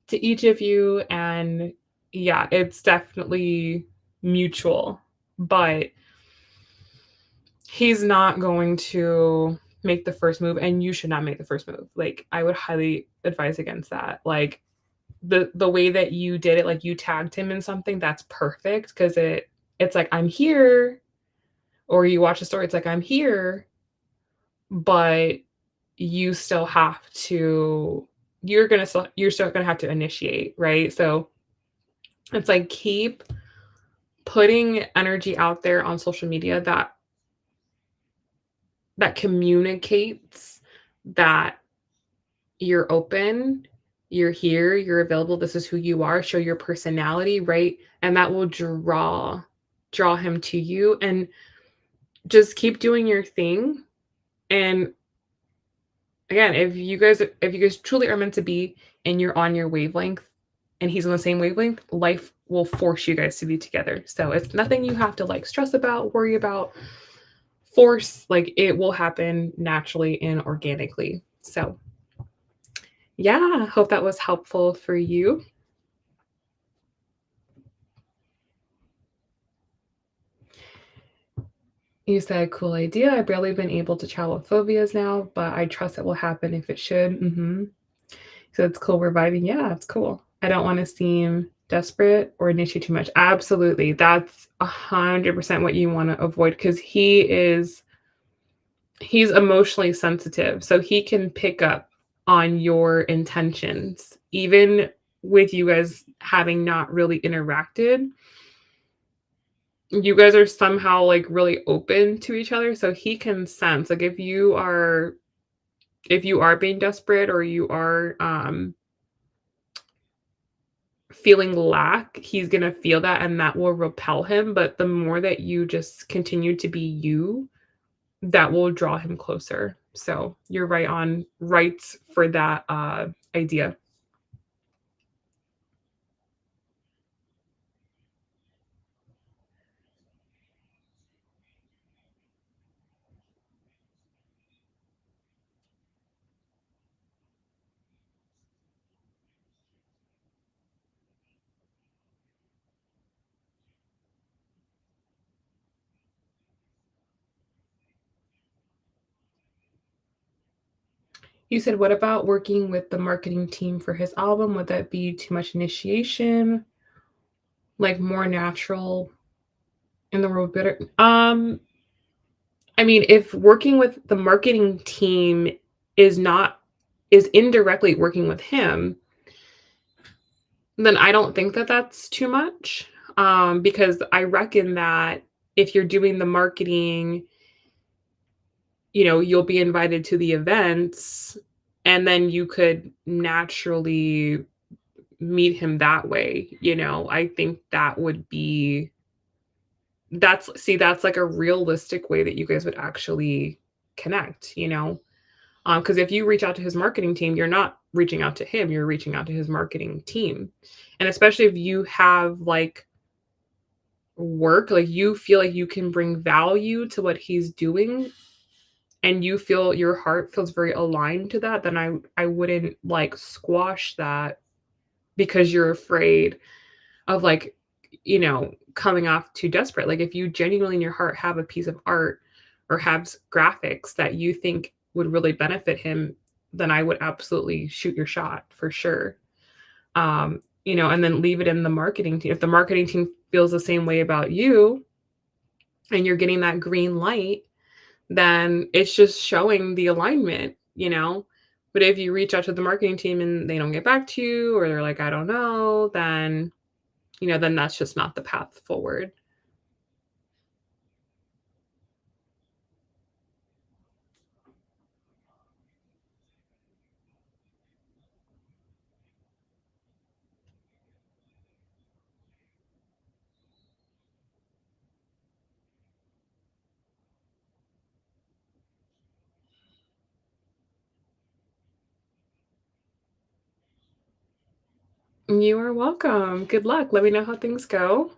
to each of you. And yeah, it's definitely mutual, but he's not going to make the first move and you should not make the first move. Like I would highly advise against that. Like the way that you did it, like you tagged him in something, that's perfect because it's like I'm here, or you watch a story, it's like I'm here, but you still have to you're still gonna have to initiate, right? So it's like keep putting energy out there on social media that communicates that you're open, you're here, you're available, this is who you are, show your personality, right? And that will draw him to you and just keep doing your thing. And again, if you guys truly are meant to be and you're on your wavelength and he's on the same wavelength, life will force you guys to be together. So it's nothing you have to like stress about, worry about, force, like it will happen naturally and organically. So yeah, hope that was helpful for you. You said, cool idea. I've barely been able to travel with phobias now, but I trust it will happen if it should. So it's cool. We're vibing. Yeah, it's cool. I don't want to seem desperate or initiate too much. Absolutely. That's 100% what you want to avoid because he's emotionally sensitive. So he can pick up on your intentions, even with you guys having not really interacted. You guys are somehow like really open to each other. So he can sense like if you are being desperate or you are feeling lack, he's going to feel that and that will repel him. But the more that you just continue to be you, that will draw him closer. So you're right for that idea. You said, what about working with the marketing team for his album? Would that be too much initiation? Like more natural in the world better? I mean, if working with the marketing team is not is indirectly working with him, then I don't think that that's too much. Because I reckon that if you're doing the marketing, you'll be invited to the events and then you could naturally meet him that way. I think that would be that's like a realistic way that you guys would actually connect, you know? Because if you reach out to his marketing team, you're not reaching out to him, you're reaching out to his marketing team. And especially if you have, like, work, like, you feel like you can bring value to what he's doing, and you feel your heart feels very aligned to that, then I wouldn't, like, squash that because you're afraid of, like, coming off too desperate. Like, if you genuinely in your heart have a piece of art or have graphics that you think would really benefit him, then I would absolutely shoot your shot for sure. And then leave it in the marketing team. If the marketing team feels the same way about you and you're getting that green light, then it's just showing the alignment. But if you reach out to the marketing team and they don't get back to you, or they're like, I don't know, then that's just not the path forward. You are welcome. Good luck. Let me know how things go.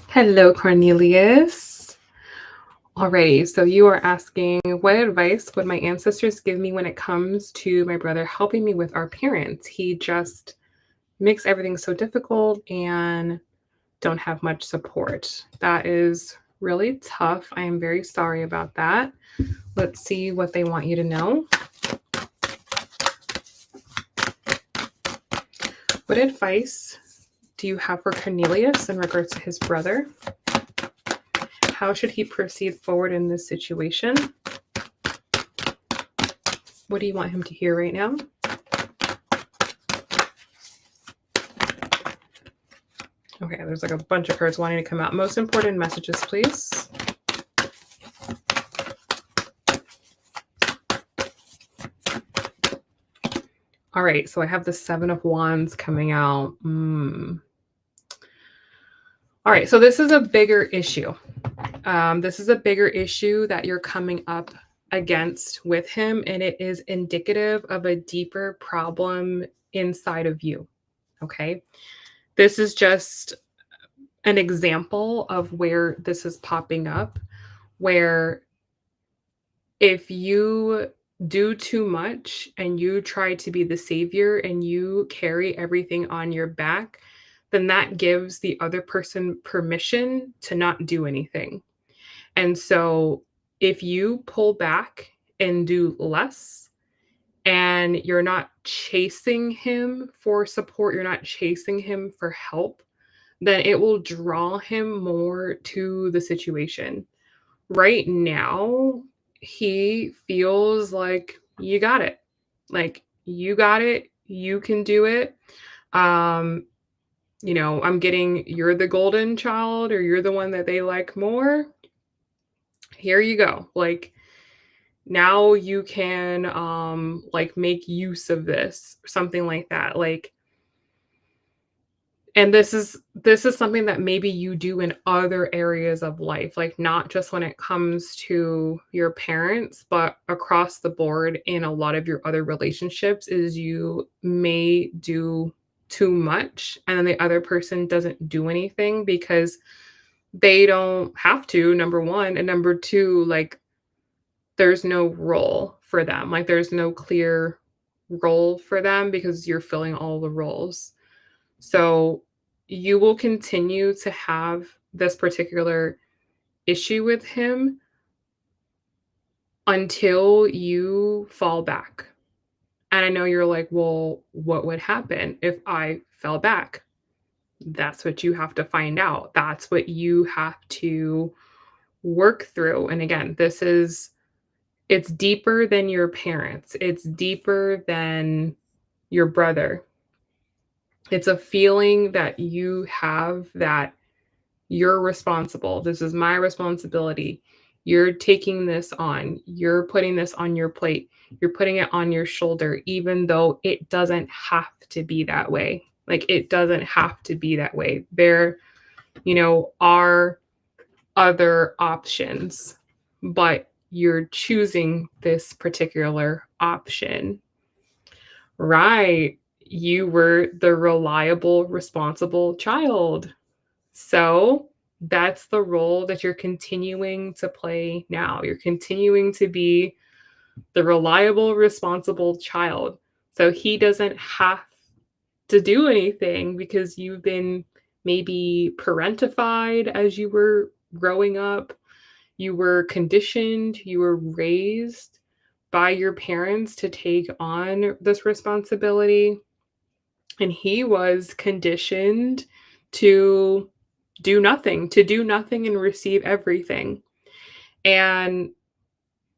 Hello, Cornelius. Alrighty, so you are asking, what advice would my ancestors give me when it comes to my brother helping me with our parents? He just makes everything so difficult and don't have much support. That is really tough. I am very sorry about that. Let's see what they want you to know. What advice do you have for Cornelius in regards to his brother? How should he proceed forward in this situation? What do you want him to hear right now? Okay, there's like a bunch of cards wanting to come out. Most important messages, please. All right, so I have the Seven of Wands coming out. All right, so this is a bigger issue. This is a bigger issue that you're coming up against with him, and it is indicative of a deeper problem inside of you. Okay, this is just an example of where this is popping up, where if you do too much and you try to be the savior and you carry everything on your back, then that gives the other person permission to not do anything. And so if you pull back and do less, and you're not chasing him for support, you're not chasing him for help, then it will draw him more to the situation. Right now, he feels like you got it. Like you got it, you can do it. Um, I'm getting you're the golden child or you're the one that they like more. Here you go. Like now you can like make use of this, something like that. Like and this is something that maybe you do in other areas of life, like not just when it comes to your parents, but across the board in a lot of your other relationships is you may do too much and then the other person doesn't do anything because they don't have to, number 1, and number 2, like there's no role for them. Like there's no clear role for them because you're filling all the roles. So you will continue to have this particular issue with him until you fall back. And I know you're like, well, what would happen if I fell back? That's what you have to find out. That's what you have to work through. And again, it's deeper than your parents, it's deeper than your brother. It's a feeling that you have that you're responsible. This is my responsibility. You're taking this on. You're putting this on your plate. You're putting it on your shoulder, even though it doesn't have to be that way. Like it doesn't have to be that way. There, are other options, but you're choosing this particular option. Right. You were the reliable, responsible child. So that's the role that you're continuing to play now. You're continuing to be the reliable, responsible child. So he doesn't have to do anything because you've been maybe parentified as you were growing up. You were conditioned, you were raised by your parents to take on this responsibility. And he was conditioned to do nothing and receive everything. And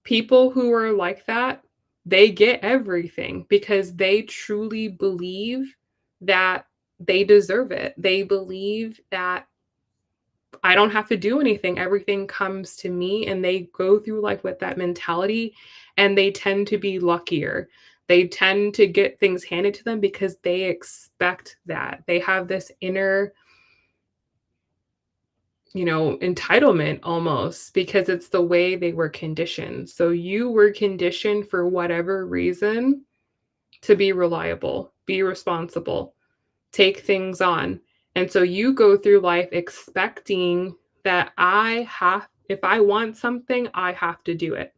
people who are like that, they get everything because they truly believe that they deserve it. They believe that I don't have to do anything. Everything comes to me, and they go through life with that mentality, and they tend to be luckier. They tend to get things handed to them because they expect that. They have this inner, entitlement almost because it's the way they were conditioned. So you were conditioned for whatever reason to be reliable, be responsible, take things on. And so you go through life expecting that if I want something, I have to do it.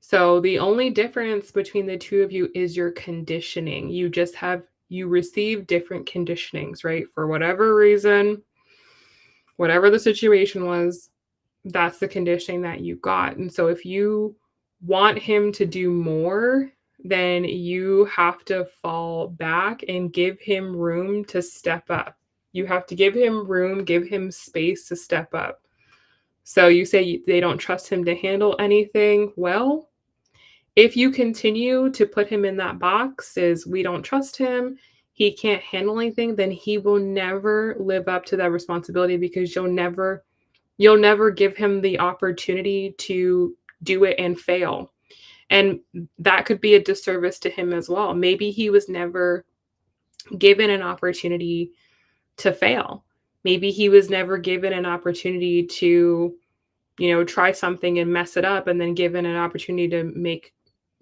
So the only difference between the two of you is your conditioning. You receive different conditionings, right? For whatever reason, whatever the situation was, that's the conditioning that you got. And so if you want him to do more, then you have to fall back and give him room to step up. You have to give him room, give him space to step up. So you say they don't trust him to handle anything. Well, if you continue to put him in that box as we don't trust him, he can't handle anything, then he will never live up to that responsibility because you'll never give him the opportunity to do it and fail. And that could be a disservice to him as well. Maybe he was never given an opportunity to fail. Maybe he was never given an opportunity to, try something and mess it up and then given an opportunity to make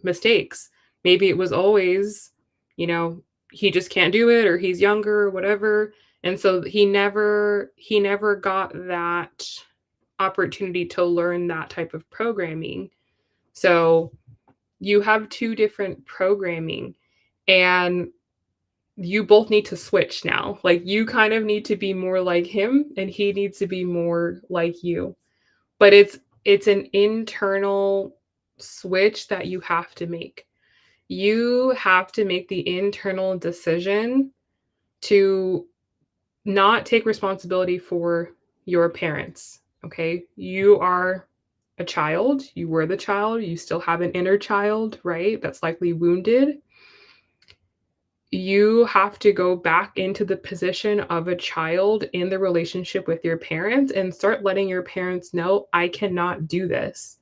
mistakes. Maybe it was always, you know, he just can't do it or he's younger or whatever. And so he never got that opportunity to learn that type of programming. So you have two different programming and you both need to switch now. Like you kind of need to be more like him and he needs to be more like you. But it's an internal switch that you have to make. You have to make the internal decision to not take responsibility for your parents. Okay? You are a child. You were the child. You still have an inner child, right? That's likely wounded. You have to go back into the position of a child in the relationship with your parents and start letting your parents know, I cannot do this,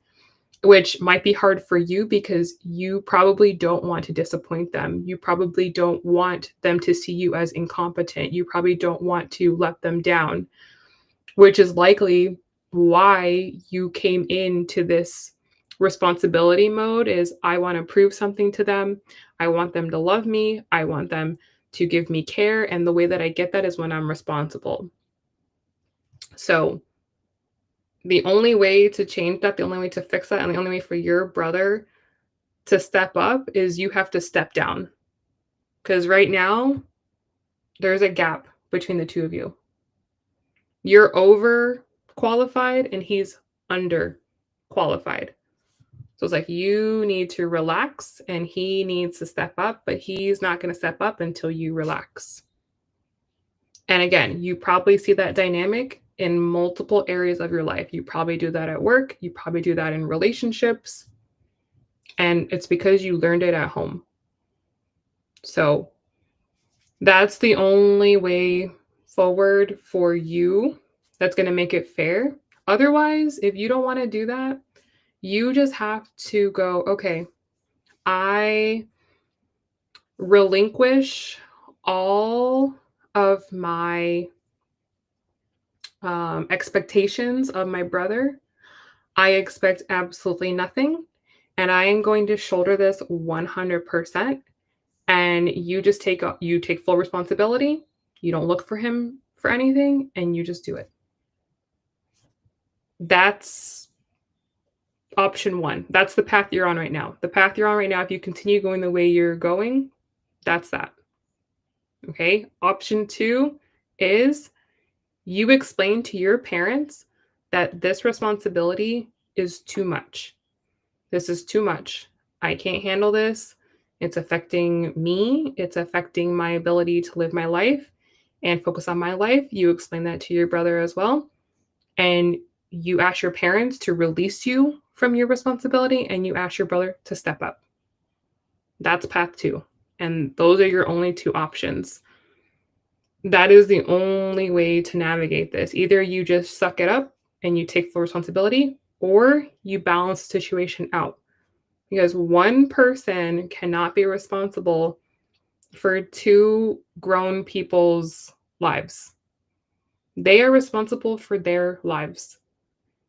which might be hard for you because you probably don't want to disappoint them. You probably don't want them to see you as incompetent. You probably don't want to let them down, which is likely why you came into this responsibility mode is I want to prove something to them. I want them to love me. I want them to give me care. And the way that I get that is when I'm responsible. So the only way to change that, the only way to fix that, and the only way for your brother to step up is you have to step down. Because right now, there's a gap between the two of you. You're over qualified and he's under qualified. So it's like you need to relax and he needs to step up, but he's not going to step up until you relax. And again, you probably see that dynamic in multiple areas of your life. You probably do that at work, you probably do that in relationships, and it's because you learned it at home. So that's the only way forward for you that's going to make it fair. Otherwise, if you don't want to do that, you just have to go, okay, I relinquish all of my expectations of my brother. I expect absolutely nothing. And I am going to shoulder this 100%. And you just take full responsibility. You don't look for him for anything and you just do it. That's option one. That's the path you're on right now. The path you're on right now, if you continue going the way you're going, that's that. Okay. Option two is you explain to your parents that this responsibility is too much. This is too much. I can't handle this. It's affecting me. It's affecting my ability to live my life and focus on my life. You explain that to your brother as well. And you ask your parents to release you from your responsibility and you ask your brother to step up. That's path two. And those are your only two options. That is the only way to navigate this. Either you just suck it up and you take full responsibility, or you balance the situation out. Because one person cannot be responsible for two grown people's lives. They are responsible for their lives.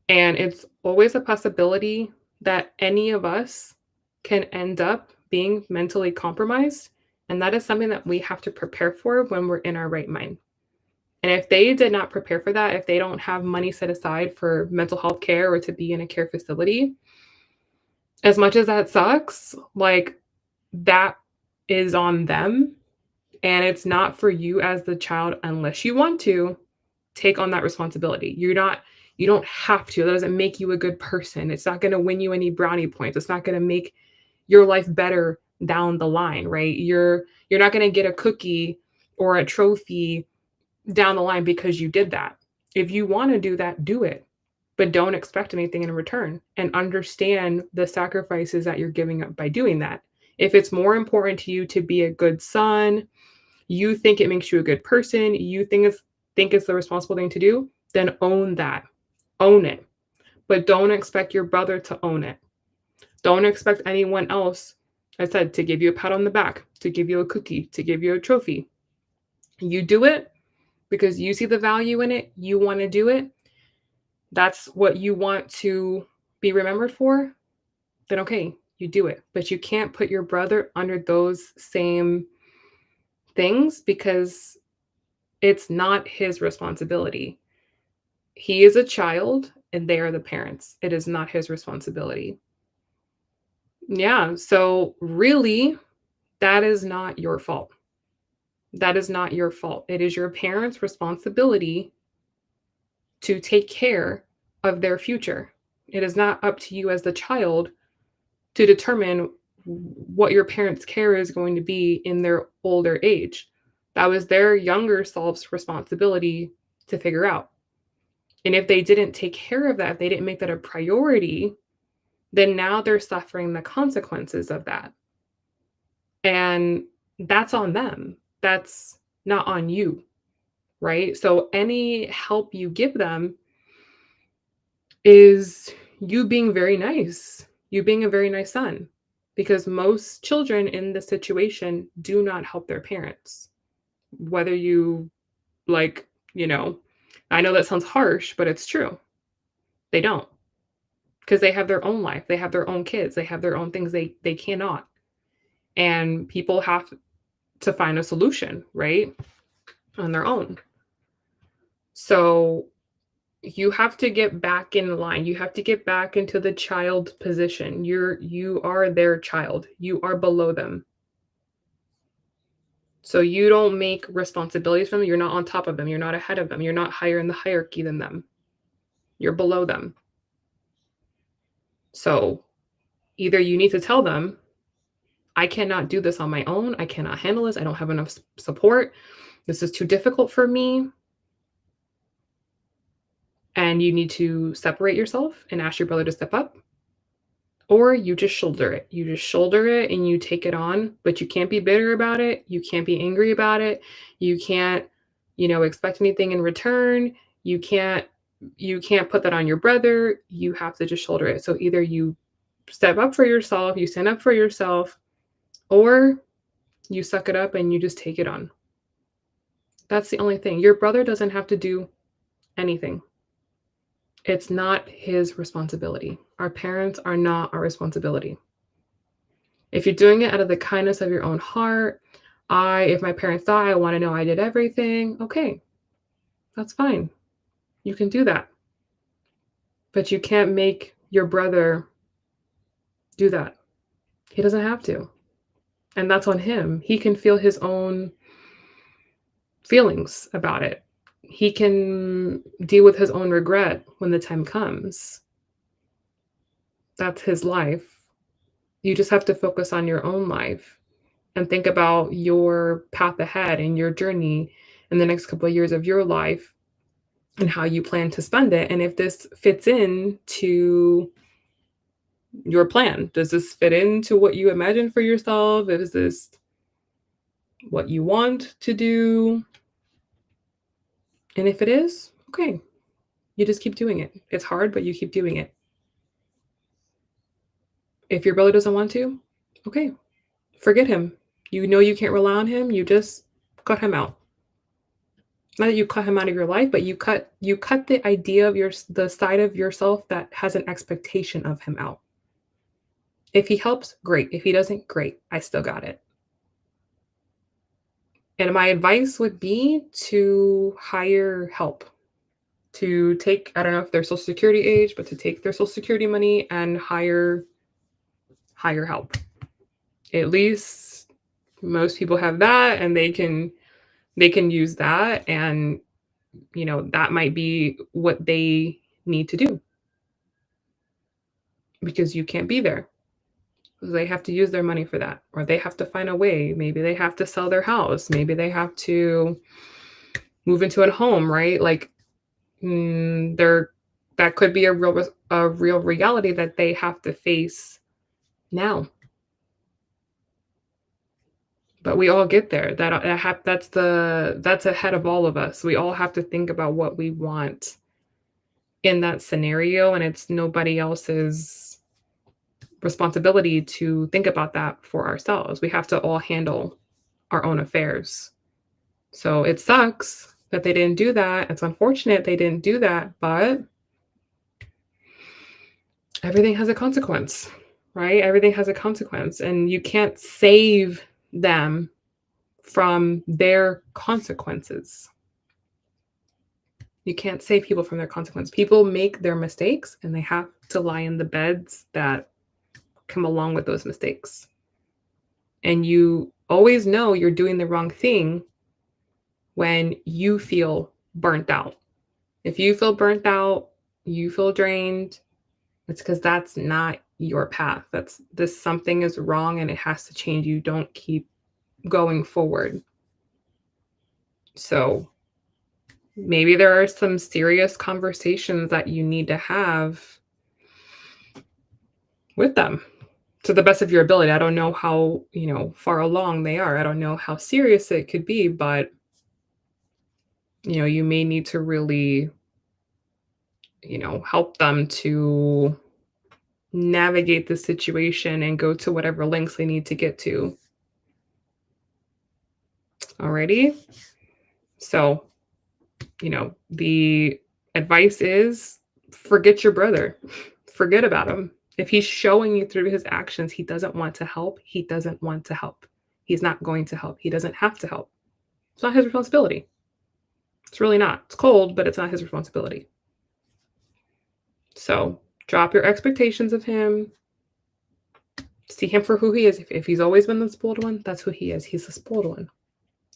And it's always a possibility that any of us can end up being mentally compromised. And that is something that we have to prepare for when we're in our right mind. And if they did not prepare for that, if they don't have money set aside for mental health care or to be in a care facility, as much as that sucks, like, that is on them, and it's not for you as the child unless you want to take on that responsibility. You don't have to. That doesn't make you a good person. It's not gonna win you any brownie points. It's not gonna make your life better down the line, right? You're not gonna get a cookie or a trophy down the line because you did that. If you wanna do that, do it, but don't expect anything in return and understand the sacrifices that you're giving up by doing that. If it's more important to you to be a good son, you think it makes you a good person, you think it's the responsible thing to do, then own that. Own it. But don't expect your brother to own it. Don't expect anyone else, I said, to give you a pat on the back, to give you a cookie, to give you a trophy. You do it because you see the value in it, you want to do it. That's what you want to be remembered for, then okay, you do it. But you can't put your brother under those same things because it's not his responsibility. He is a child and they are the parents. It is not his responsibility. Yeah. So, really, that is not your fault. That is not your fault. It is your parents' responsibility to take care of their future. It is not up to you as the child to determine what your parents' care is going to be in their older age. That was their younger self's responsibility to figure out. And if they didn't take care of that, if they didn't make that a priority, then now they're suffering the consequences of that. And that's on them. That's not on you, right? So any help you give them is you being very nice, you being a very nice son, because most children in this situation do not help their parents. Whether you like, you know, I know that sounds harsh, but it's true. They don't because they have their own life, they have their own kids, they have their own things they cannot. And people have to find a solution, right? On their own. So you have to get back in line. You have to get back into the child position. You are their child. You are below them. So you don't make responsibilities for them. You're not on top of them. You're not ahead of them. You're not higher in the hierarchy than them. You're below them. So either you need to tell them, I cannot do this on my own. I cannot handle this. I don't have enough support. This is too difficult for me. And you need to separate yourself and ask your brother to step up. Or you just shoulder it. You just shoulder it and you take it on, but you can't be bitter about it. You can't be angry about it. You can't, expect anything in return. You can't put that on your brother. You have to just shoulder it. So either you step up for yourself, you stand up for yourself, or you suck it up and you just take it on. That's the only thing. Your brother doesn't have to do anything. It's not his responsibility. Our parents are not our responsibility. If you're doing it out of the kindness of your own heart, if my parents die, I want to know I did everything. Okay, that's fine. You can do that. But you can't make your brother do that. He doesn't have to. And that's on him. He can feel his own feelings about it. He can deal with his own regret when the time comes. That's his life. You just have to focus on your own life and think about your path ahead and your journey in the next couple of years of your life and how you plan to spend it. And if this fits into your plan, does this fit into what you imagine for yourself? Is this what you want to do? And if it is, okay, you just keep doing it. It's hard, but you keep doing it. If your brother doesn't want to, okay, forget him. You know you can't rely on him, you just cut him out. Not that you cut him out of your life, but you cut the idea of the side of yourself that has an expectation of him out. If he helps, great. If he doesn't, great. I still got it. And my advice would be to hire help, to take, I don't know if they're social security age, but to take their social security money and hire help. At least most people have that and they can use that, and that might be what they need to do because you can't be there. They have to use their money for that, or they have to find a way. Maybe they have to sell their house. Maybe they have to move into a home, right? Like, there that could be a real reality that they have to face now. But we all get there. That's ahead of all of us. We all have to think about what we want in that scenario, and it's nobody else's responsibility to think about that for ourselves. We have to all handle our own affairs. So it sucks that they didn't do that. It's unfortunate they didn't do that, but everything has a consequence, right? Everything has a consequence, and you can't save them from their consequences. You can't save people from their consequence. People make their mistakes and they have to lie in the beds that come along with those mistakes. And you always know you're doing the wrong thing when you feel burnt out. If you feel burnt out, you feel drained, it's because that's not your path. That's this something is wrong and it has to change. You don't keep going forward. So maybe there are some serious conversations that you need to have with them to the best of your ability. I don't know how, far along they are. I don't know how serious it could be, but you may need to really, help them to navigate the situation and go to whatever lengths they need to get to. Alrighty. So, the advice is forget your brother. Forget about him. If he's showing you through his actions he doesn't want to help, he doesn't want to help. He's not going to help. He doesn't have to help. It's not his responsibility. It's really not. It's cold, but it's not his responsibility. So drop your expectations of him. See him for who he is. If he's always been the spoiled one, that's who he is. He's the spoiled one.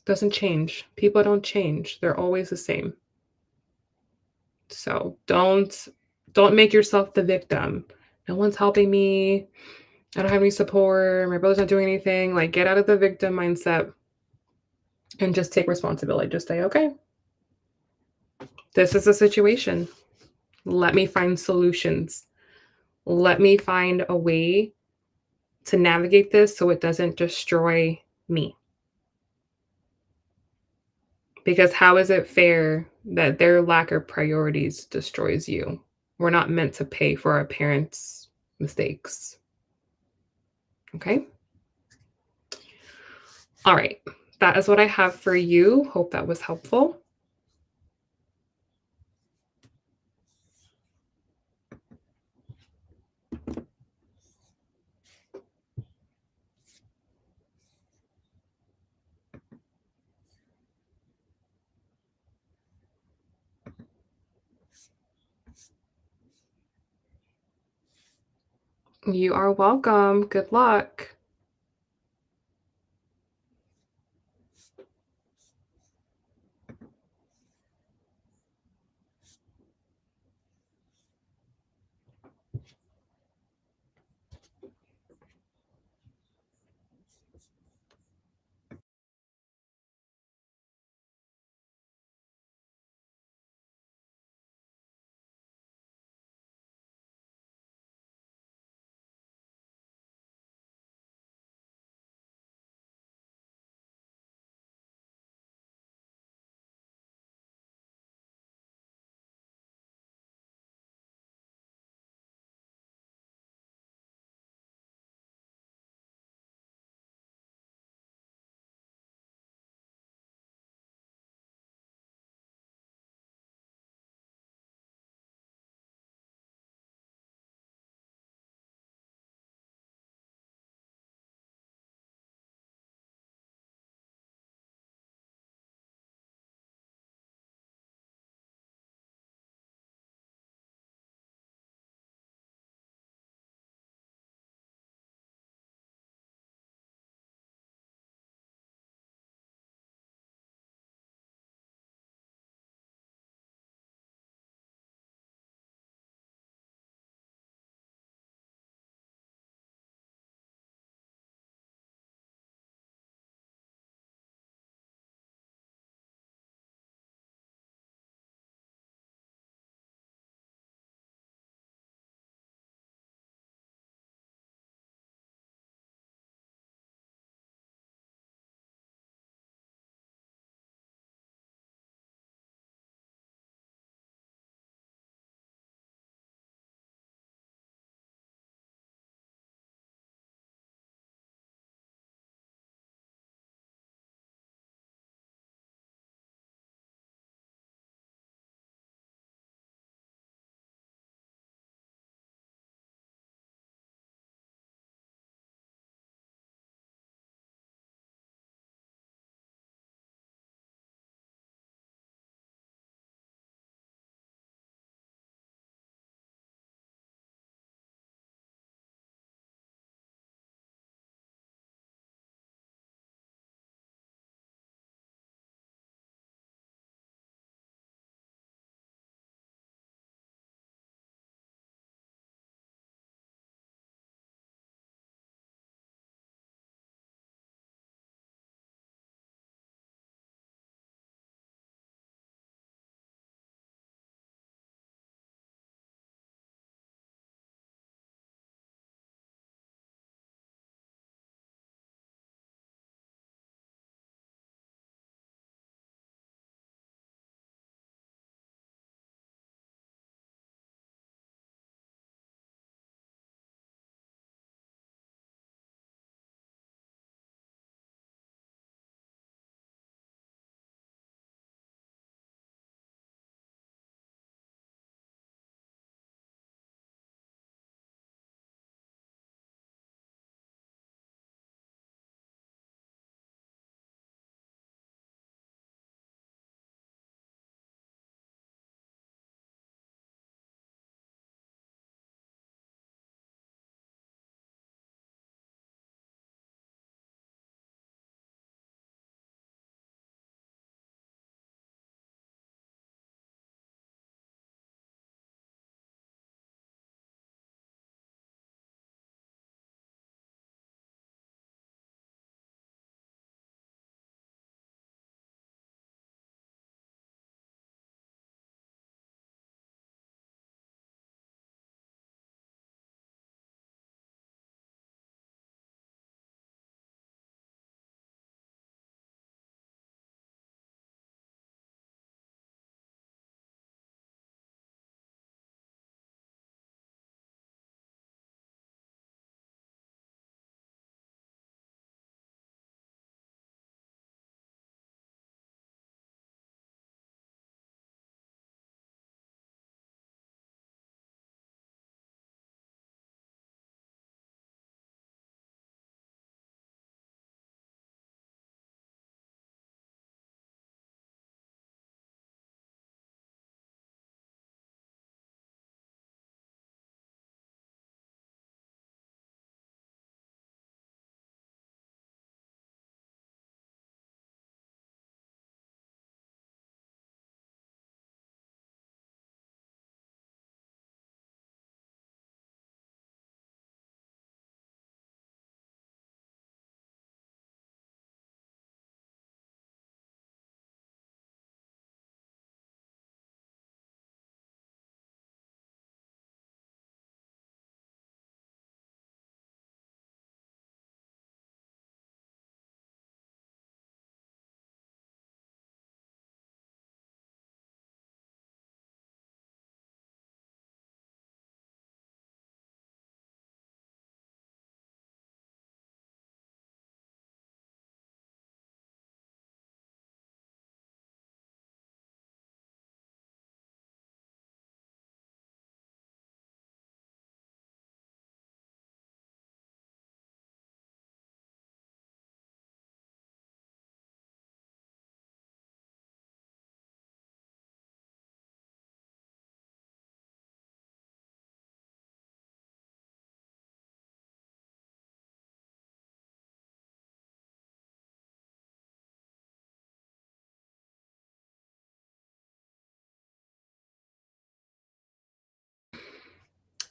Doesn't change. People don't change. They're always the same. So don't make yourself the victim. No one's helping me. I don't have any support. My brother's not doing anything. Like, get out of the victim mindset and just take responsibility. Just say, okay, this is a situation. Let me find solutions. Let me find a way to navigate this so it doesn't destroy me. Because how is it fair that their lack of priorities destroys you? We're not meant to pay for our parents' mistakes. Okay? All right. That is what I have for you. Hope that was helpful. You are welcome. Good luck.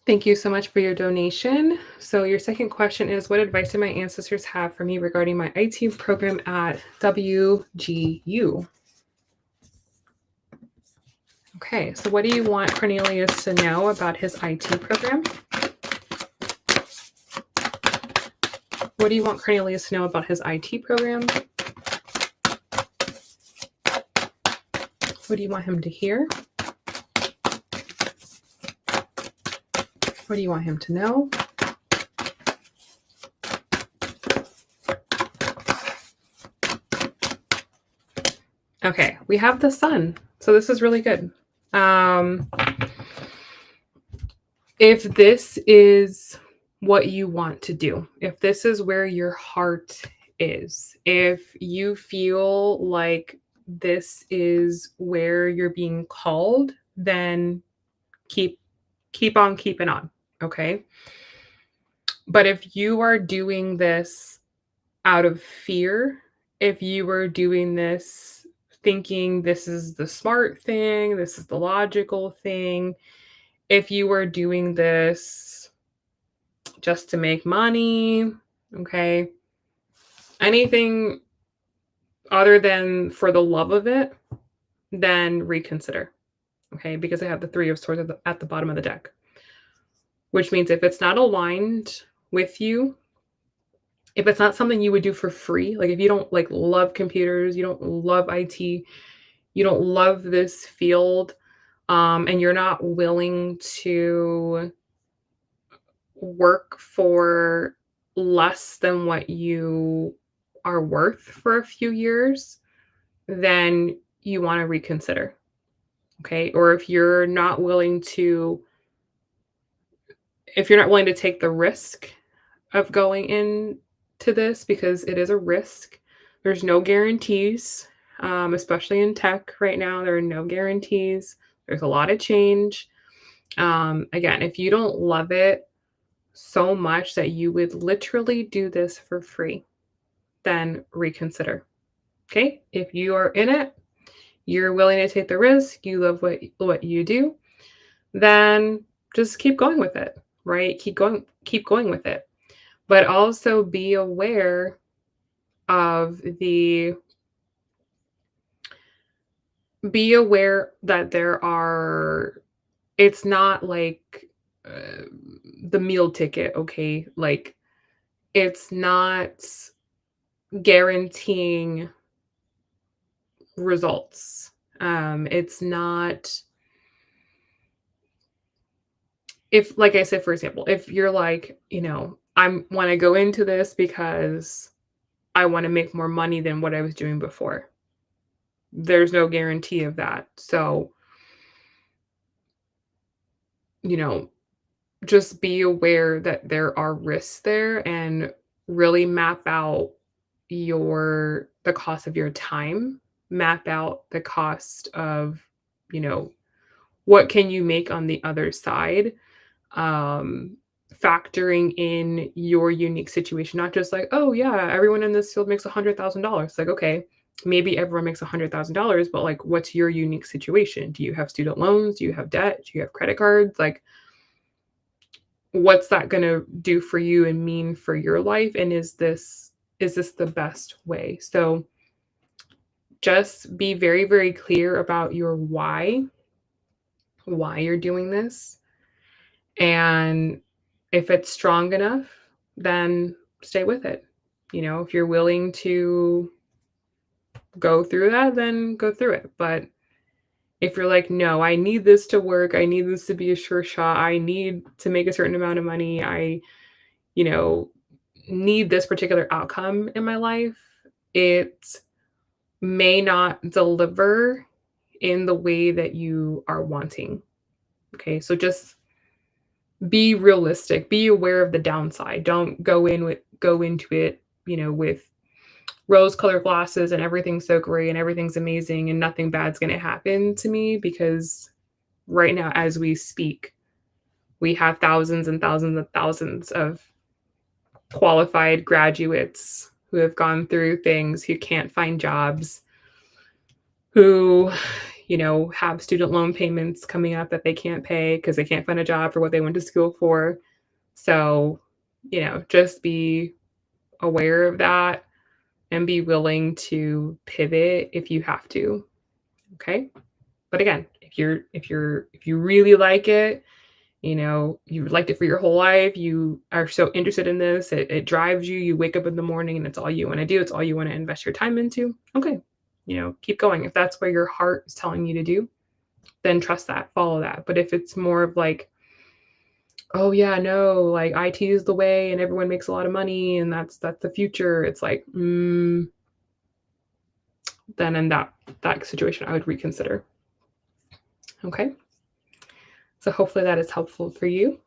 Thank you so much for your donation. So, your second question is, what advice did my ancestors have for me regarding my IT program at WGU? Okay, so what do you want Cornelius to know about his IT program? What do you want Cornelius to know about his IT program? What do you want him to hear? What do you want him to know? Okay, we have the sun. So this is really good. If this is what you want to do, if this is where your heart is, if you feel like this is where you're being called, then keep on keeping on, okay? But if you are doing this out of fear, if you were doing this thinking this is the smart thing, this is the logical thing, if you were doing this just to make money, okay, anything other than for the love of it, then reconsider, okay? Because I have the Three of Swords at the bottom of the deck, which means if it's not aligned with you, if it's not something you would do for free, like if you don't like love computers, you don't love IT, you don't love this field, and you're not willing to work for less than what you are worth for a few years, then you want to reconsider. Okay. Or if you're not willing to take the risk of going into this, because it is a risk, there's no guarantees, especially in tech right now. There are no guarantees. There's a lot of change. Again, if you don't love it so much that you would literally do this for free, then reconsider. Okay? If you are in it, you're willing to take the risk, you love what you do, then just keep going with it, right? Keep going with it. But also be aware of that it's not like uh, the meal ticket, okay? Like it's not guaranteeing results. It's not if like I said, for example, if you're like, I want to go into this because I want to make more money than what I was doing before. There's no guarantee of that. So, you know, just be aware that there are risks there and really map out the cost of your time, map out the cost of, you know, what can you make on the other side, um, factoring in your unique situation, not just like, oh yeah, everyone in this field makes $100,000. Like, okay, maybe everyone makes $100,000, but like, what's your unique situation? Do you have student loans? Do you have debt? Do you have credit cards? Like, what's that going to do for you and mean for your life? And is this the best way? So just be very, very clear about your why you're doing this. And if it's strong enough, then stay with it. If you're willing to go through that, then go through it. But if you're like, no, I need this to work, I need this to be a sure shot, I need to make a certain amount of money, I, you know, need this particular outcome in my life, it may not deliver in the way that you are wanting. Okay. So just be realistic, be aware of the downside. Don't go into it, with rose-colored glasses and everything's so great and everything's amazing and nothing bad's going to happen to me, because right now as we speak, we have thousands and thousands and thousands of qualified graduates who have gone through things, who can't find jobs, who, have student loan payments coming up that they can't pay because they can't find a job for what they went to school for. So, just be aware of that and be willing to pivot if you have to. Okay. But again, if you really like it, you liked it for your whole life, you are so interested in this, it drives you, you wake up in the morning and it's all you want to do, it's all you want to invest your time into. Okay. Keep going. If that's where your heart is telling you to do, then trust that, follow that. But if it's more of like, oh yeah, no, like IT is the way and everyone makes a lot of money and that's the future, it's like, then in that situation I would reconsider. Okay. So hopefully that is helpful for you.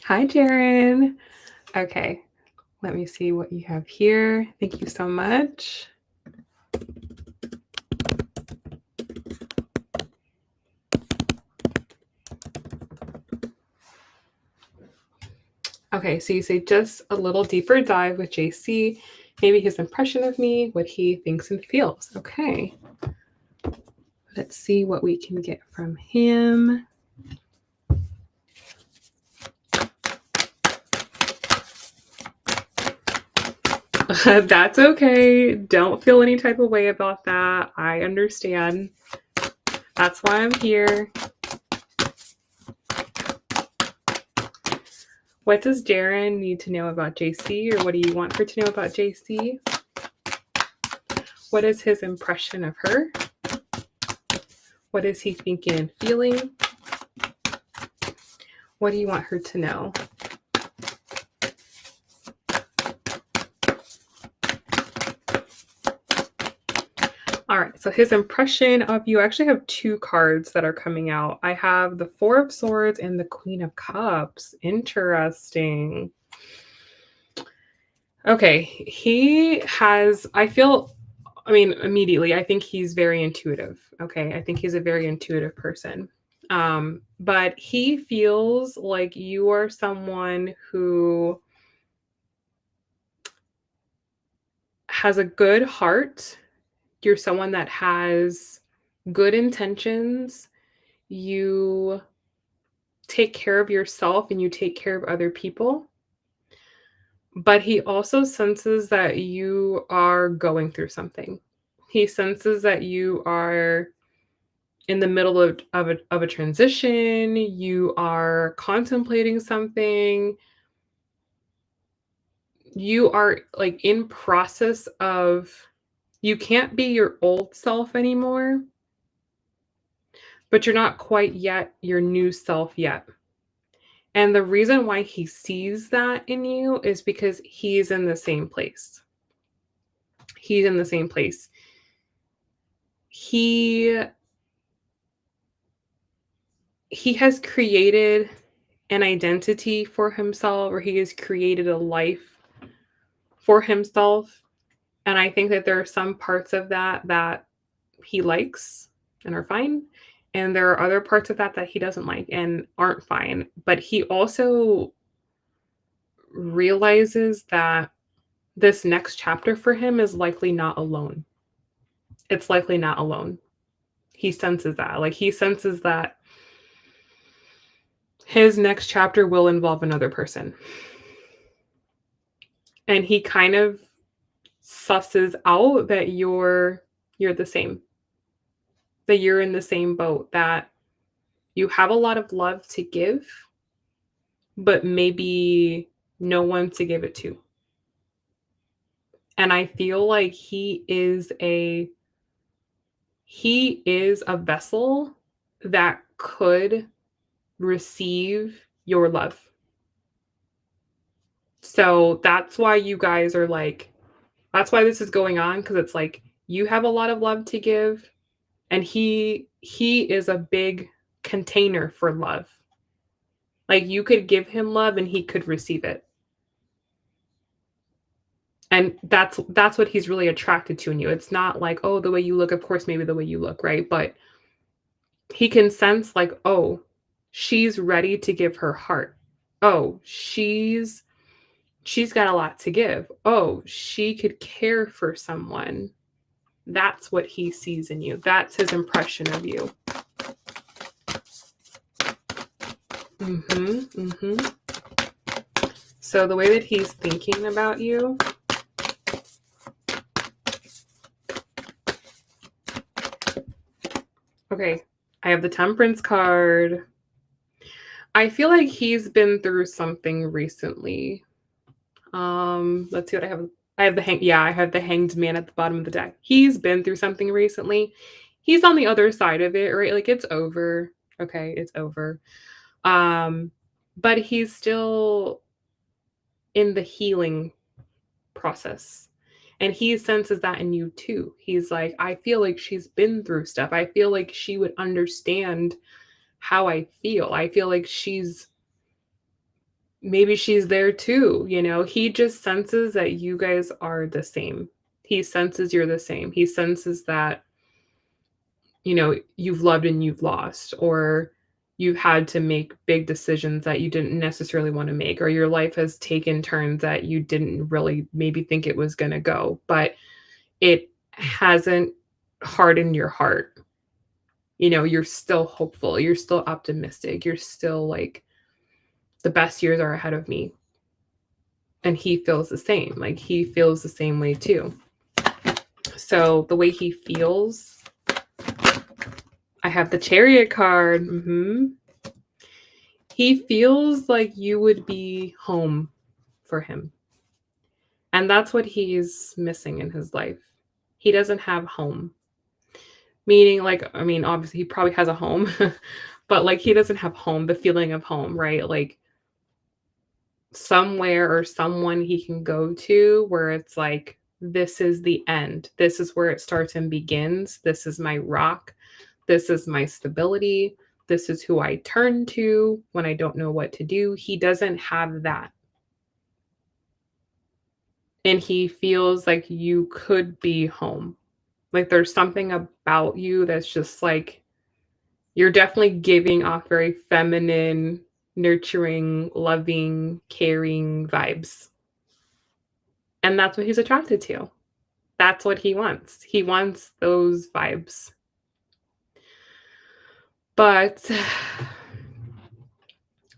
Hi, Jaren. Okay, let me see what you have here. Thank you so much. Okay, so you say just a little deeper dive with JC, maybe his impression of me, what he thinks and feels. Okay, let's see what we can get from him. That's okay. Don't feel any type of way about that. I understand. That's why I'm here. What does Jaren need to know about JC, or what do you want her to know about JC? What is his impression of her? What is he thinking and feeling? What do you want her to know? All right, so his impression of you, I actually have two cards that are coming out. I have the Four of Swords and the Queen of Cups. Interesting. Okay, he has, immediately, I think he's very intuitive. Okay, I think he's a very intuitive person. But he feels like you are someone who has a good heart. You're someone that has good intentions. You take care of yourself and you take care of other people. But he also senses that you are going through something. He senses that you are in the middle of a transition, you are contemplating something, you are like in process of, you can't be your old self anymore, but you're not quite yet your new self yet. And the reason why he sees that in you is because he's in the same place. He's in the same place. He has created an identity for himself, or he has created a life for himself. And I think that there are some parts of that he likes and are fine. And there are other parts of that he doesn't like and aren't fine. But he also realizes that this next chapter for him is likely not alone. It's likely not alone. He senses that. Like, he senses that his next chapter will involve another person. And he kind of susses out that you're the same. That you're in the same boat, that you have a lot of love to give, but maybe no one to give it to. And I feel like he is a vessel that could receive your love. So that's why you guys are like, that's why this is going on, because it's like you have a lot of love to give, and he is a big container for love. Like, you could give him love and he could receive it. And that's what he's really attracted to in you. It's not like, oh, the way you look, of course, maybe the way you look, right? But he can sense like, oh, she's ready to give her heart. Oh, she's got a lot to give. Oh, she could care for someone. That's what he sees in you. That's his impression of you. So the way that he's thinking about you, okay, I have the Temperance card. I feel like he's been through something recently. Let's see what I have. I have the Hanged Man at the bottom of the deck. He's been through something recently. He's on the other side of it, right? Like, it's over. Okay, it's over. But he's still in the healing process. And he senses that in you too. He's like, I feel like she's been through stuff. I feel like she would understand how I feel. I feel like she's maybe she's there too, you know? He just senses that you guys are the same. He senses you're the same. He senses that, you know, you've loved and you've lost, or you've had to make big decisions that you didn't necessarily want to make, or your life has taken turns that you didn't really maybe think it was going to go, but it hasn't hardened your heart. You know, you're still hopeful, you're still optimistic, you're still like, the best years are ahead of me. And he feels the same. Like he feels the same way too. So the way he feels, I have the Chariot card. He feels like you would be home for him. And that's what he's missing in his life. He doesn't have home. Meaning, like, I mean, obviously he probably has a home, but like he doesn't have home, the feeling of home, right? Like somewhere or someone he can go to where it's like, this is the end. This is where it starts and begins. This is my rock. This is my stability. This is who I turn to when I don't know what to do. He doesn't have that. And he feels like you could be home. Like there's something about you that's just like, you're definitely giving off very feminine, nurturing, loving, caring vibes. And that's what he's attracted to. That's what he wants. He wants those vibes. But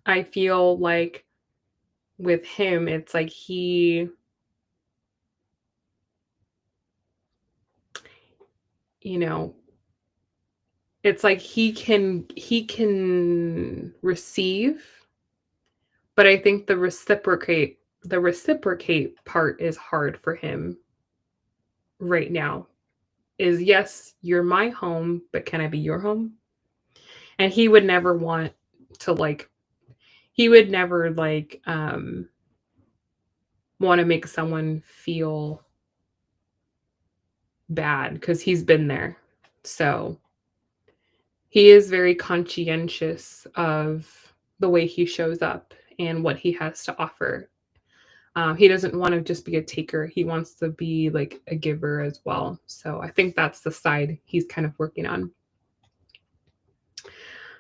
I feel like with him, it's like you know, it's like he can receive, but I think the reciprocate part is hard for him right now. Is yes, you're my home, but can I be your home? And he would never want to like he would never like want to make someone feel bad because he's been there. So he is very conscientious of the way he shows up and what he has to offer. He doesn't want to just be a taker. He wants to be like a giver as well. So I think that's the side he's kind of working on.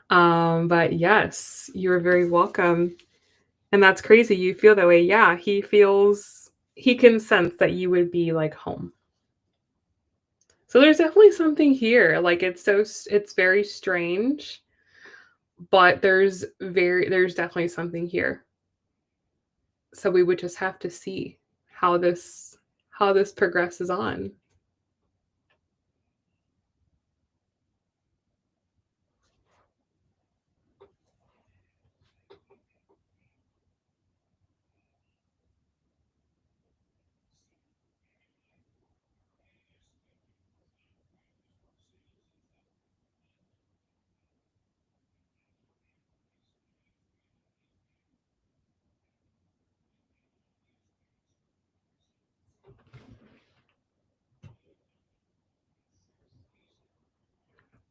But yes, you're very welcome. And that's crazy. You feel that way. Yeah, he can sense that you would be like home. So there's definitely something here. Like it's very strange, but there's definitely something here. So we would just have to see how this progresses on.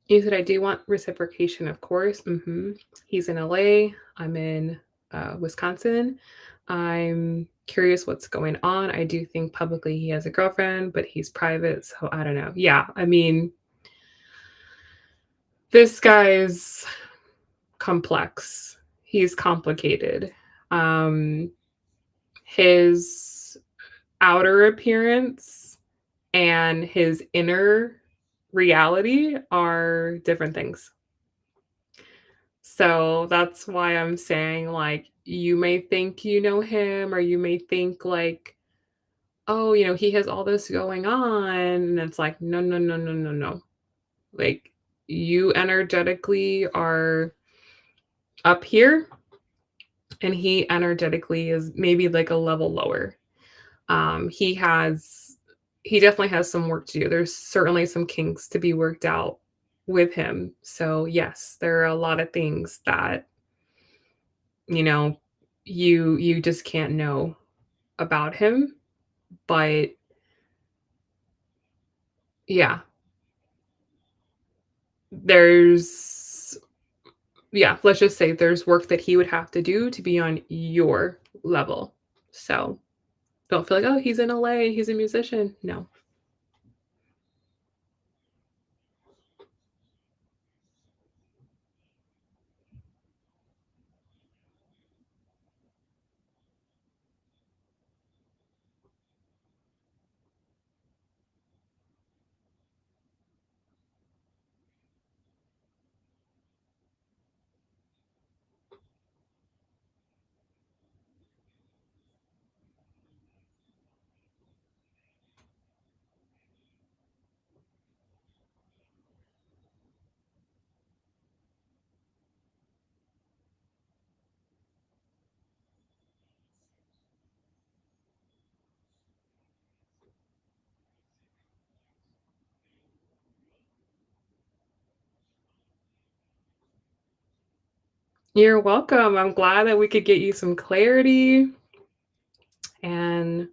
You said I do want reciprocation, of course. He's in LA. I'm in Wisconsin. I'm curious what's going on. I do think publicly he has a girlfriend, but he's private, so I don't know. Yeah, I mean, this guy's complex. He's complicated. Um, his outer appearance and his inner reality are different things. So that's why I'm saying, like, you may think you know him, or you may think, like, oh, you know, he has all this going on. And it's like, no, no, no, no, no, no. Like, you energetically are up here, and he energetically is maybe like a level lower. Um, he has, he definitely has some work to do. There's certainly some kinks to be worked out with him. So, yes, there are a lot of things that you know, you just can't know about him, but yeah, there's yeah, let's just say there's work that he would have to do to be on your level. So don't feel like, oh, he's in LA, he's a musician. No. You're welcome. I'm glad that we could get you some clarity, and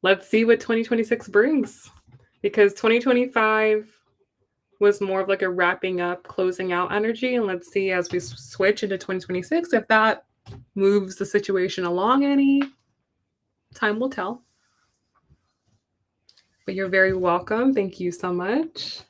let's see what 2026 brings, because 2025 was more of like a wrapping up, closing out energy. And let's see as we switch into 2026 if that moves the situation along any. Time will tell. But you're very welcome. Thank you so much.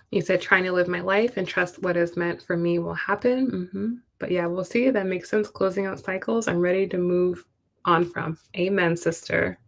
You said trying to live my life and trust what is meant for me will happen. But yeah, we'll see. That makes sense. Closing out cycles. I'm ready to move on from. Amen, sister.